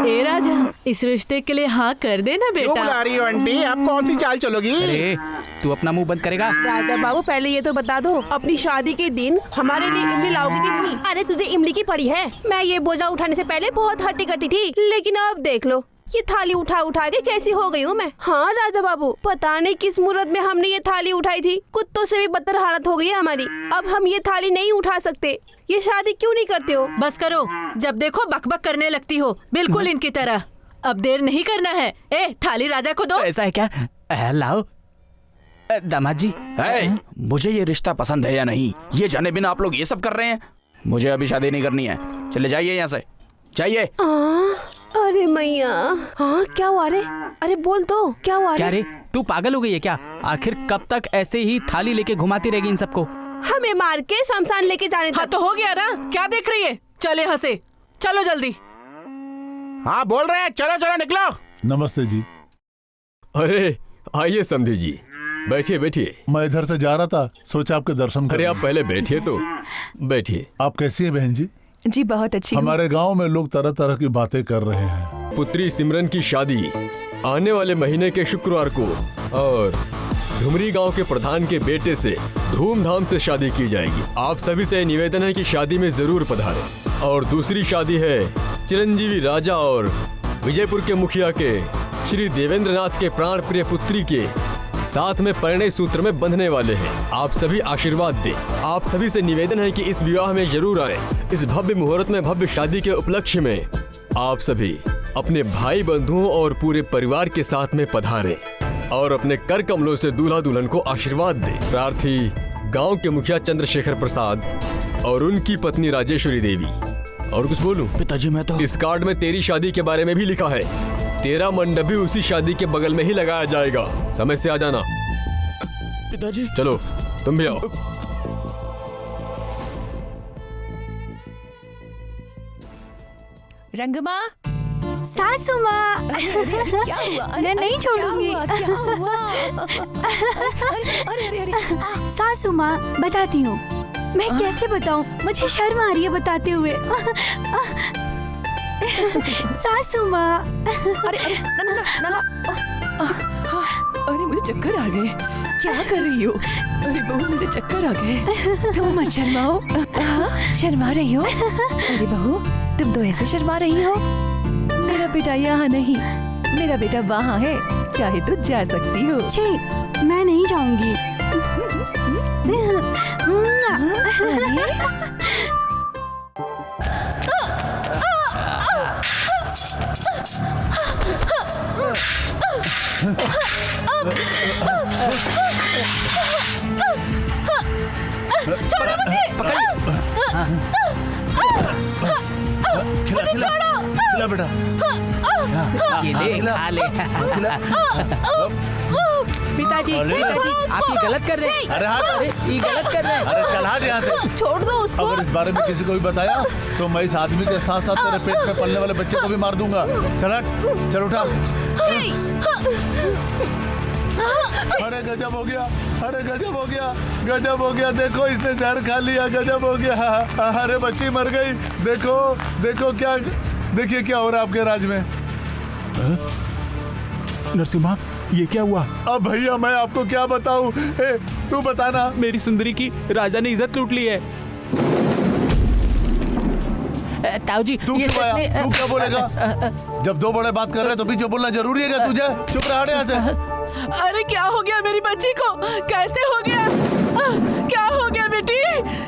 S14: ए राजा, इस रिश्ते के लिए हाँ कर देना बेटा।
S4: क्यों बुला रही हो आंटी? अब कौन सी चाल चलोगी?
S8: अरे तू अपना मुंह बंद करेगा?
S13: राजा बाबू, पहले ये तो बता दो, अपनी शादी के दिन हमारे लिए इमली लाओगे कि नहीं? अरे तुझे इमली की पड़ी है। मैं ये बोझा उठाने से पहले बहुत हट्टी कट्टी थी, लेकिन अब देख लो, ये थाली उठा उठा के कैसी हो गई हूँ मैं। हाँ राजा बाबू, पता नहीं किस मुहूर्त में हमने ये थाली उठाई थी। कुत्तों से भी बदतर हालत हो गई है हमारी। अब हम ये थाली नहीं उठा सकते। ये शादी क्यों नहीं करते हो?
S14: बस करो, जब देखो बकबक करने लगती हो, बिल्कुल इनकी तरह। अब देर नहीं करना है। ए, थाली राजा को दो।
S8: ऐसा है क्या? लाओ दामाद जी।
S10: मुझे ये रिश्ता पसंद है या नहीं, ये जाने बिना आप लोग ये सब कर रहे हैं। मुझे अभी शादी नहीं करनी है, चले जाइए यहाँ से, जाइए।
S13: अरे मैया, हाँ क्या हुआ रे? अरे बोल तो, क्या हुआ?
S8: क्या रे, तू पागल हो गई है क्या? आखिर कब तक ऐसे ही थाली लेके घुमाती रहेगी इन सबको?
S13: हमें मार के शमशान लेके जाने तक।
S14: हाँ तो हो गया ना, क्या देख रही है? चले यहाँ से, चलो जल्दी।
S4: हाँ बोल रहे हैं, चलो चलो निकलो।
S1: नमस्ते जी।
S3: अरे आइए समधी जी, बैठिए बैठिए।
S1: मैं इधर से जा रहा था, सोचा आपके दर्शन करूं।
S3: अरे आप पहले बैठिए तो। बैठिए।
S1: आप कैसी हैं बहन जी?
S2: जी बहुत अच्छी हूँ।
S1: हमारे गांव में लोग तरह तरह की बातें कर रहे हैं।
S3: पुत्री सिमरन की शादी आने वाले महीने के शुक्रवार को और धुमरी गांव के प्रधान के बेटे से धूमधाम से शादी की जाएगी। आप सभी से निवेदन है कि शादी में जरूर पधारें। और दूसरी शादी है चिरंजीवी राजा और विजयपुर के मुखिया के श्री देवेंद्रनाथ के प्राण प्रिय पुत्री के साथ में परिणय सूत्र में बंधने वाले हैं। आप सभी आशीर्वाद दें। आप सभी से निवेदन है कि इस विवाह में जरूर आए। इस भव्य मुहूर्त में भव्य शादी के उपलक्ष्य में आप सभी अपने भाई बंधुओं और पूरे परिवार के साथ में पधारें और अपने कर कमलों से दूल्हा दुल्हन को आशीर्वाद दें। प्रार्थी गांव के मुखिया चंद्रशेखर प्रसाद और उनकी पत्नी राजेश्वरी देवी। और कुछ बोलूं?
S10: पिताजी मैं तो
S3: इस कार्ड में तेरी शादी के बारे में भी लिखा है। तेरा मंडप भी उसी शादी के बगल में ही लगाया जाएगा। समय से आ जाना।
S10: पिताजी
S3: चलो तुम भी आओ।
S2: रंगमा,
S11: सासू माँ,
S2: क्या हुआ?
S11: मैं नहीं छोड़ूंगी।
S2: क्या हुआ? अरे
S11: सासू माँ, बताती हूँ। मैं कैसे बताऊँ? मुझे शर्म आ रही है बताते हुए। सासू माँ।
S2: अरे अरे मुझे चक्कर आ गए। क्या कर रही हो? अरे बहू मुझे चक्कर आ गए। तुम मत शर्माओ। शर्मा रही हो? अरे बहू तुम तो ऐसे शर्मा रही हो। मेरा बेटा यहाँ नहीं, मेरा बेटा वहाँ है, चाहे तो जा सकती हो।
S11: छी, मैं नहीं जाऊंगी।
S9: छोड़ो मुझे। मुझे छोड़ो।
S1: खिला बेटा।
S8: ये ले, खा ले। पिताजी, आप ये गलत कर रहे हैं।
S1: अरे हाँ,
S8: अरे ये गलत कर रहे हैं।
S1: अरे चल हट यहाँ से।
S13: छोड़ दो उसको।
S1: अगर इस बारे में किसी को भी बताया तो मैं इस आदमी के साथ साथ तेरे पेट में पलने वाले बच्चे को भी मार दूंगा। चल हट, चल उठा। अरे गजब हो गया, अरे गजब हो गया, गजब हो गया। देखो इसने जहर खा लिया, गजब हो गया। अरे बच्ची मर गई। देखो देखो क्या, देखिए क्या हो रहा है आपके राज में।
S6: नरसिम्हा, ये क्या हुआ?
S1: अब भैया मैं आपको क्या बताऊं? तू बताना।
S6: मेरी सुंदरी की राजा ने इज्जत लूट ली है।
S8: ताऊ जी,
S1: तू क्यों आया? तू क्या बोलेगा? जब दो बड़े बात कर रहे हैं तो बीच में बोलना जरूरी है क्या तुझे? चुप रहा, हट यहाँ से।
S14: अरे क्या हो गया मेरी बच्ची को? कैसे हो गया? क्या हो गया बेटी?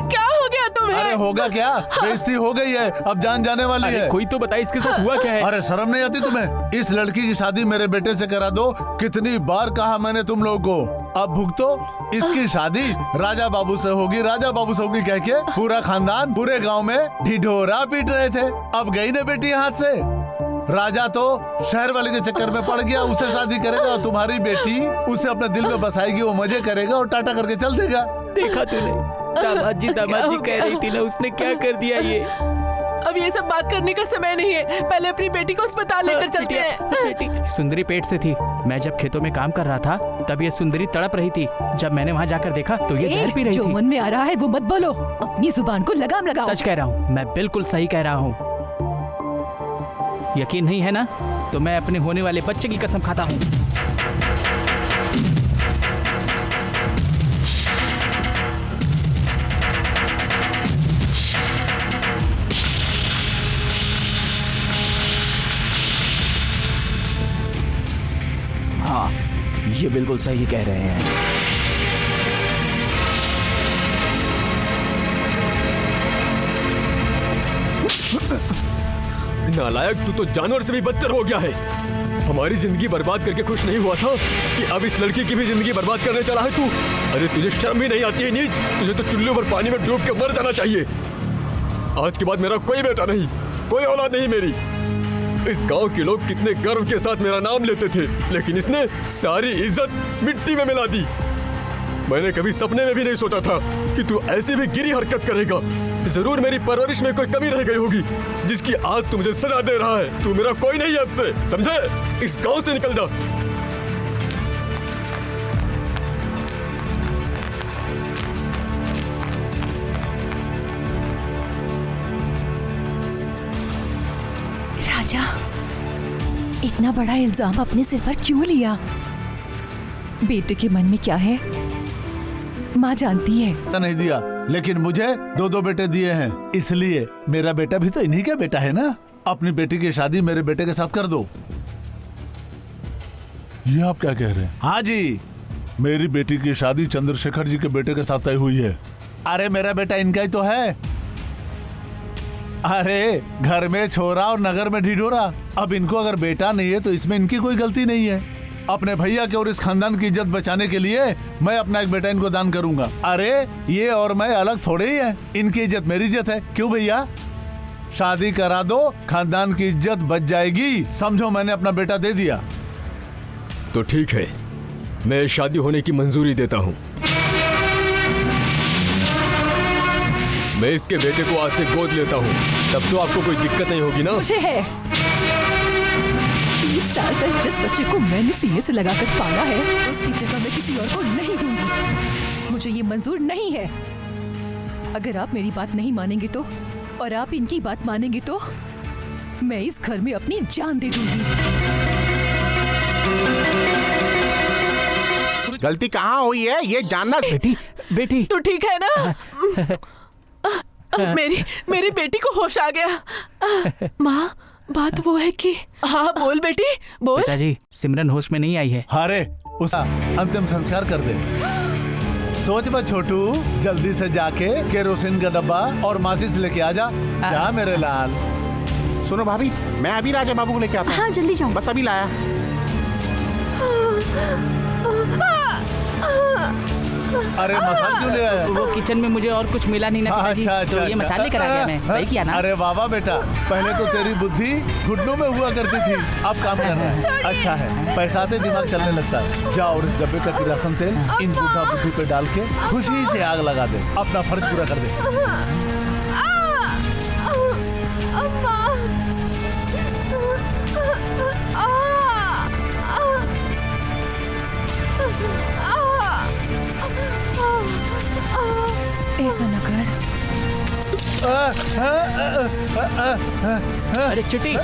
S14: क्या हो गया तुम्हें?
S1: अरे होगा क्या, बेइज्जती हो गई है, अब जान जाने वाली है।
S6: कोई तो बताए इसके साथ हुआ क्या है?
S1: अरे शर्म नहीं आती तुम्हें? इस लड़की की शादी मेरे बेटे से करा दो। कितनी बार कहा मैंने तुम लोगों को, अब भुगतो। इसकी शादी राजा बाबू से होगी, राजा बाबू से होगी कह के पूरा खानदान पूरे गांव में ढिढोरा पीट रहे थे। अब गई ना बेटी हाथ से। राजा तो शहर वाले के चक्कर में पड़ गया, उसे शादी करेगा और तुम्हारी बेटी उसे अपने दिल में बसाएगी, वो मजे करेगा और टाटा करके चल देगा।
S8: देखा तूने, दामाद जी कह रही थी ना, उसने क्या कर दिया ये।
S14: अब ये सब बात करने का समय नहीं है, पहले अपनी बेटी को अस्पताल लेकर चलते हैं।
S8: बेटी सुंदरी पेट से थी। मैं जब खेतों में काम कर रहा था तब ये सुंदरी तड़प रही थी। जब मैंने वहाँ जाकर देखा तो ये जहर पी रही थी।
S2: जो मन में आ रहा है वो मत बोलो, अपनी जुबान को लगाम लगाओ।
S8: सच कह रहा हूँ, मैं बिल्कुल सही कह रहा हूँ। यकीन नहीं है ना, तो मैं अपने होने वाले बच्चे की कसम खाता हूँ।
S10: हाँ, ये बिल्कुल सही कह रहे हैं।
S3: नालायक, तू तो जानवर से भी बदतर हो गया है। हमारी जिंदगी बर्बाद करके खुश नहीं हुआ था कि अब इस लड़की की भी जिंदगी बर्बाद करने चला है तू। अरे तुझे शर्म भी नहीं आती है नीच? तुझे तो चुल्लू पर पानी में डूब के मर जाना चाहिए। आज के बाद मेरा कोई बेटा नहीं, कोई औलाद नहीं मेरी। इस गांव के लोग कितने गर्व के साथ मेरा नाम लेते थे, लेकिन इसने सारी इज्जत मिट्टी में मिला दी। मैंने कभी सपने में भी नहीं सोचा था कि तू ऐसी भी गिरी हरकत करेगा। जरूर मेरी परवरिश में कोई कमी रह गई होगी, जिसकी आज तू मुझे सजा दे रहा है। तू मेरा कोई नहीं है अब से, समझे? इस गांव से निकल जा।
S2: राजा, इतना बड़ा इल्जाम अपने सिर पर क्यों लिया? बेटे के मन में क्या है माँ जानती है।
S1: नहीं दिया, लेकिन मुझे दो दो बेटे दिए हैं, इसलिए मेरा बेटा भी तो इन्हीं का बेटा है ना। अपनी बेटी की शादी मेरे बेटे के साथ कर दो। ये आप क्या कह रहे हैं? हाँ जी, मेरी बेटी की शादी चंद्रशेखर जी के बेटे के साथ तय हुई है। अरे मेरा बेटा इनका ही तो है। अरे घर में छोरा और नगर में ढिढोरा। अब इनको अगर बेटा नहीं है तो इसमें इनकी कोई गलती नहीं है। अपने भैया के और इस खानदान की इज्जत बचाने के लिए मैं अपना एक बेटा इनको दान करूंगा। अरे ये और मैं अलग थोड़े ही हैं, इनकी इज्जत मेरी इज्जत है। क्यों भैया? शादी करा दो, खानदान की इज्जत बच जाएगी। समझो मैंने अपना बेटा दे दिया।
S3: तो ठीक है, मैं शादी होने की मंजूरी देता हूँ। मैं इसके बेटे को आज से गोद लेता हूँ, तब तो आपको कोई दिक्कत नहीं होगी ना?
S2: मुझे है। 20 साल तक जिस बच्चे को मैंने सीने से लगाकर पाला है, उसकी जगह मैं किसी और को नहीं दूंगी। मुझे ये मंजूर नहीं है। अगर आप मेरी बात नहीं मानेंगे तो, और आप इनकी बात मानेंगे तो, मैं इस घर में अपनी जान दे दूंगी।
S4: गलती कहाँ हुई है ये जानना।
S8: बेटी
S14: तू ठीक है ना? मेरी बेटी को होश आ गया। माँ, बात वो है कि हाँ बोल बेटी बोल।
S8: पिताजी, सिमरन होश में नहीं आई है।
S1: अरे उसका अंतिम संस्कार कर दे। सोच मत छोटू, जल्दी से जाके केरोसिन का डब्बा और माचिस लेके आ जा। जा मेरे लाल।
S4: सुनो भाभी, मैं अभी राजा बाबू को लेके आता हूँ।
S11: हाँ जल्दी जाओ।
S4: बस अभी लाया।
S1: अरे मसाला क्यों ले आया?
S8: वो किचन में मुझे और कुछ मिला नहीं ना पिताजी, तो ये मसाले लेकर आ गया मैं। सही किया ना?
S1: अरे वाह बेटा, पहले तो तेरी बुद्धि घुटनों में हुआ करती थी, अब काम कर रहा है। अच्छा है, पैसा आते दिमाग चलने लगता है। जाओ और इस डब्बे का किरासन तेल इन बूढ़ा बुद्धि पे डाल के खुशी से आग लगा दे, अपना फर्ज पूरा कर दे।
S2: ऐसा न कर।
S8: अरे चिट्टी,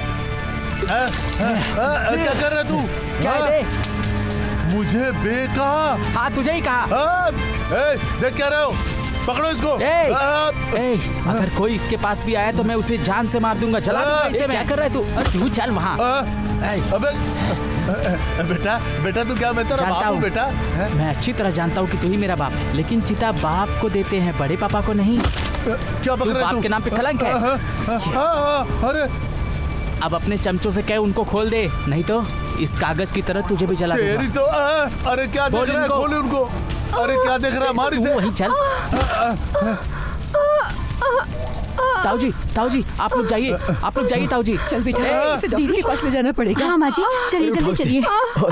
S1: क्या कर रहा तू?
S8: क्या है?
S1: मुझे बेका?
S8: हाँ तुझे ही कहा।
S1: देख क्या रहे हो? पकड़ो इसको।
S8: अगर कोई इसके पास भी आया तो मैं उसे जान से मार दूंगा, जला दूंगा इसे। क्या कर रहा है तू? चल वहाँ।
S1: अबे बेटा बेटा तू क्या, मैं तेरा बाप हूँ बेटा।
S8: मैं अच्छी तरह जानता हूँ कि तू ही मेरा बाप है, लेकिन चिता बाप को देते हैं, बड़े पापा को नहीं।
S1: क्या बक रहा है तू?
S8: बाप के नाम पे कलंक है।
S1: अरे
S8: अब अपने चमचों से कह उनको खोल दे, नहीं तो इस कागज की तरह तुझे भी जला दूंगा।
S1: तेरी तो अरे क्या देख रहा है? खोल उनको। अरे क्या देख रहा है? मार इसे।
S8: वहीं चल। ताऊ जी आप लोग जाइए, ताऊ जी।
S2: चल बेटा, इसे डॉक्टर के पास ले जाना पड़ेगा।
S11: हाँ माँ जी, चलिए जल्दी चलिए,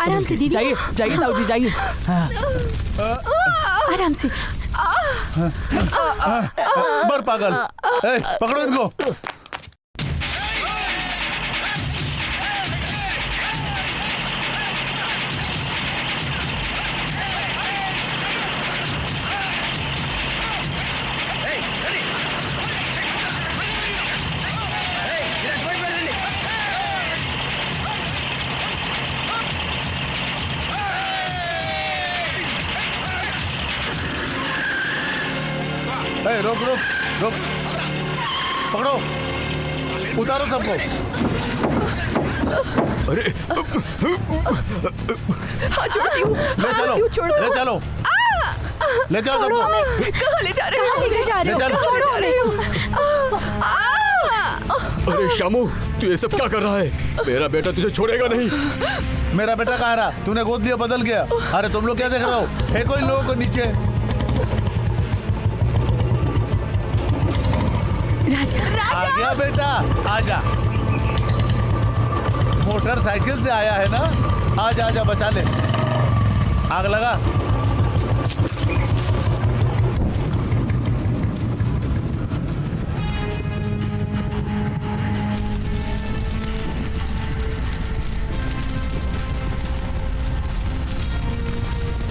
S11: आराम से दीदी।
S8: जाइए ताऊ जी, जाइए।
S11: आराम से।
S1: मर पागल। पकड़ो इनको। रोक रोक रोक, पकड़ो, उतारो सबको।
S3: अरे
S2: हाँ छोड़ती हूँ,
S1: ले चलो, ले चलो, ले जाओ सबको।
S2: कहाँ ले जा रहे हो?
S1: छोड़ो
S2: हमें।
S3: अरे शामू, तू ये सब क्या कर रहा है? मेरा बेटा तुझे छोड़ेगा नहीं।
S1: मेरा बेटा कहाँ रहा? तूने गोद दिया बदल गया। अरे तुम लोग क्या देख रहे हो? फेंको इन लोगों को नीचे।
S2: राजा,
S1: आ गया बेटा, आजा। मोटरसाइकिल से आया है ना? आजा आजा, बचा ले। आग लगा।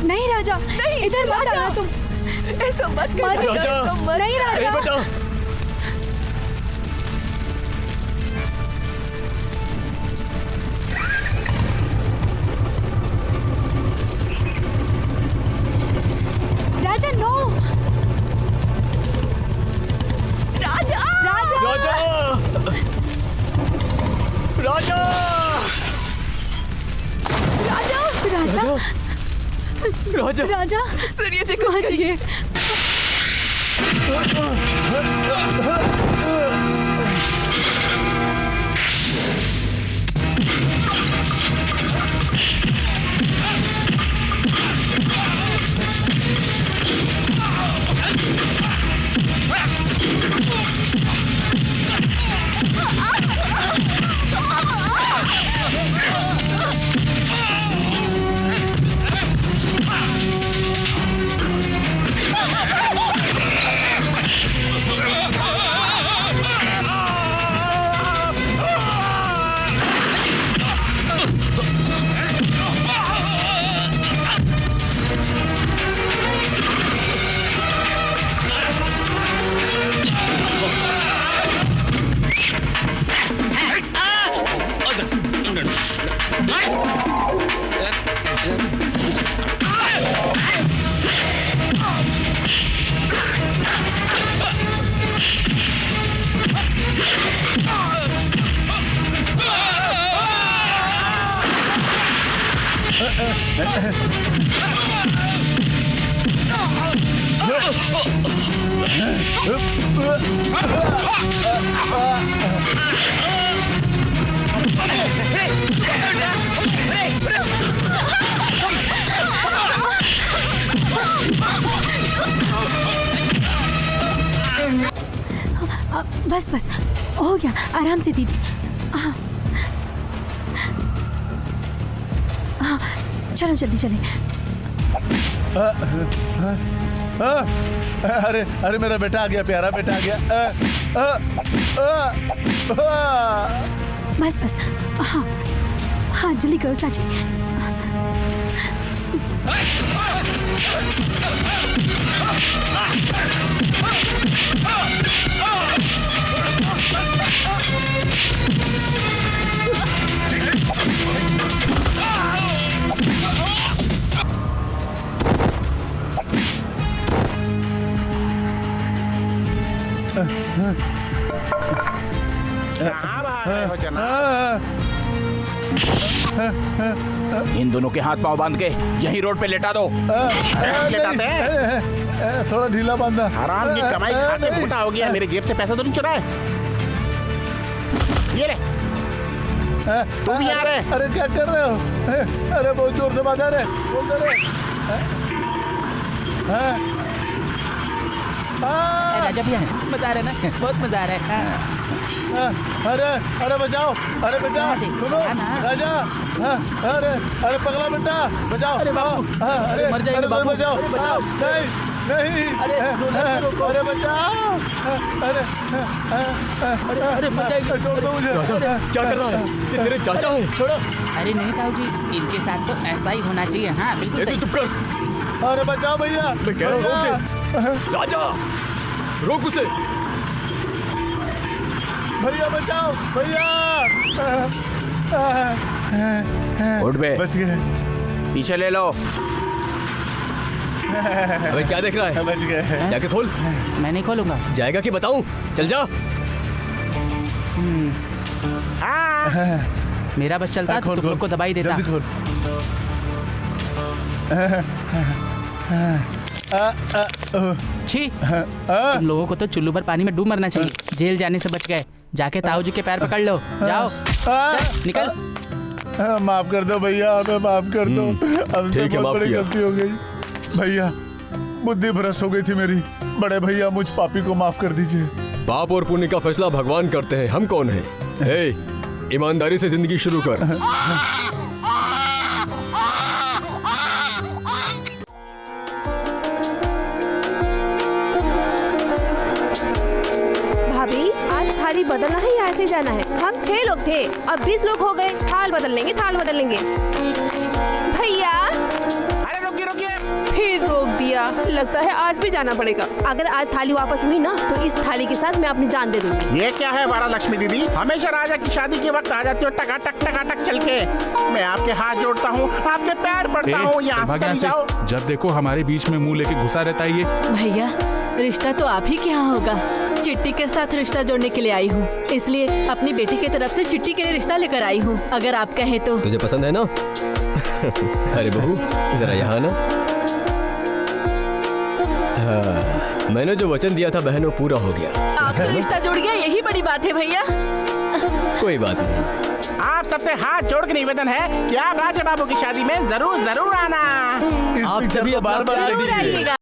S2: नहीं राजा, नहीं, इधर मत आना तुम। ऐसा मत कर राजा। नहीं राजा। राजा नो। राजा, राजा,
S3: राजा, राजा,
S2: राजा,
S3: राजा,
S2: राजा, सूर्य जी को चाहिए।
S11: बस बस हो गया, आराम से दीदी। हाँ हाँ, चलो जल्दी चले।
S1: अरे अरे मेरा बेटा आ गया, प्यारा बेटा आ गया।
S11: बस बस, हाँ हाँ जल्दी करो चाची।
S10: इन दोनों के हाथ पांव बांध के यही रोड पे लेटा दो।
S4: लेटाते हैं?
S1: थोड़ा ढीला बांधा।
S4: हराम की कमाई खा के मोटा हो गया। मेरे जेब से पैसा तो नहीं चुराए? ये ले, तू भी आ रहे?
S1: अरे क्या कर रहे हो? अरे बहुत जोर से बांधा रे, बोल दे रे।
S8: राजा भैया मजा आ रहा है ना, बहुत मजा आ रहा है।
S1: अरे अरे बचाओ, अरे बेटा सुनो राजा। अरे अरे पगला बेटा बचाओ। अरे अरे
S8: मर जाएंगे बाबू।
S1: बचाओ, नहीं नहीं, अरे बचाओ। अरे
S8: अरे मर जाएंगे।
S1: छोड़ दो मुझे।
S3: क्या कर रहा है? ये तेरे चाचा है।
S8: छोड़ो। अरे नहीं ताऊ जी, इनके साथ तो ऐसा ही होना चाहिए। हाँ बिल्कुल सही।
S3: चुप कर।
S1: अरे बचाओ भैया।
S3: मैं कह रहा हूँ रोक दे। राजा रोक उसे।
S1: भैया बचाओ भैया।
S10: उठ बे,
S1: बच गए।
S10: पीछे ले लो।
S3: अबे क्या देख रहा है?
S1: बच गए।
S3: जाके खोल।
S8: मैं नहीं खोलूंगा।
S3: जाएगा कि बताऊं? चल जा।
S8: मेरा बस चलता तो तुम लोग को दबाई देता।
S1: जल्दी खोल।
S8: छी, तुम लोगों को तो चुल्लू पर पानी में डूब मरना चाहिए। जेल जाने से बच गए। जाके ताऊ जी के पैर पकड़ लो। जाओ चल, निकल।
S1: माफ कर दो भैया, हमें माफ कर दो। हमसे बहुत बड़ी गलती हो गई भैया। बुद्धि भ्रष्ट हो गई थी मेरी। बड़े भैया मुझ पापी को माफ कर दीजिए।
S3: पाप और पुण्य का फैसला भगवान करते हैं, हम कौन हैं? हे, ईमानदारी से जिंदगी शुरू कर।
S13: भाभी आज थाली बदलना है या ऐसे जाना है? हम 6 लोग थे, अब 20 लोग हो गए। थाल बदल लेंगे, थाल बदल लेंगे। भैया
S4: अरे रुकिए रुकिए।
S13: फिर रोक दिया। लगता है आज भी जाना पड़ेगा। अगर आज थाली वापस हुई ना तो इस थाली के साथ मैं अपनी जान दे दूंगी।
S4: ये क्या है वारा लक्ष्मी दीदी? हमेशा राजा की शादी के वक्त आ जाती हो टकाटक चल के। मैं आपके हाथ जोड़ता हूँ, आपके पैर पड़ता हूँ, यहाँ से चली जाओ।
S6: जब देखो हमारे बीच में मुंह लेके घुसा रहता है ये।
S14: भैया रिश्ता तो आप ही के यहाँ होगा। चिट्टी के साथ रिश्ता जोड़ने के लिए आई हूँ, इसलिए अपनी बेटी की तरफ से चिट्टी के लिए रिश्ता लेकर आई हूँ। अगर आप कहे तो।
S3: तुझे पसंद है ना? अरे बहू जरा यहाँ ना। हाँ, मैंने जो वचन दिया था बहनों पूरा हो गया।
S14: आपसे रिश्ता जुड़ गया, यही बड़ी बात है भैया।
S3: कोई बात नहीं।
S4: आप सबसे हाथ जोड़ के निवेदन है कि आप राजा बाबू की शादी में जरूर जरूर आना।
S3: आप सभी बार बार
S14: जरूर आइएगा।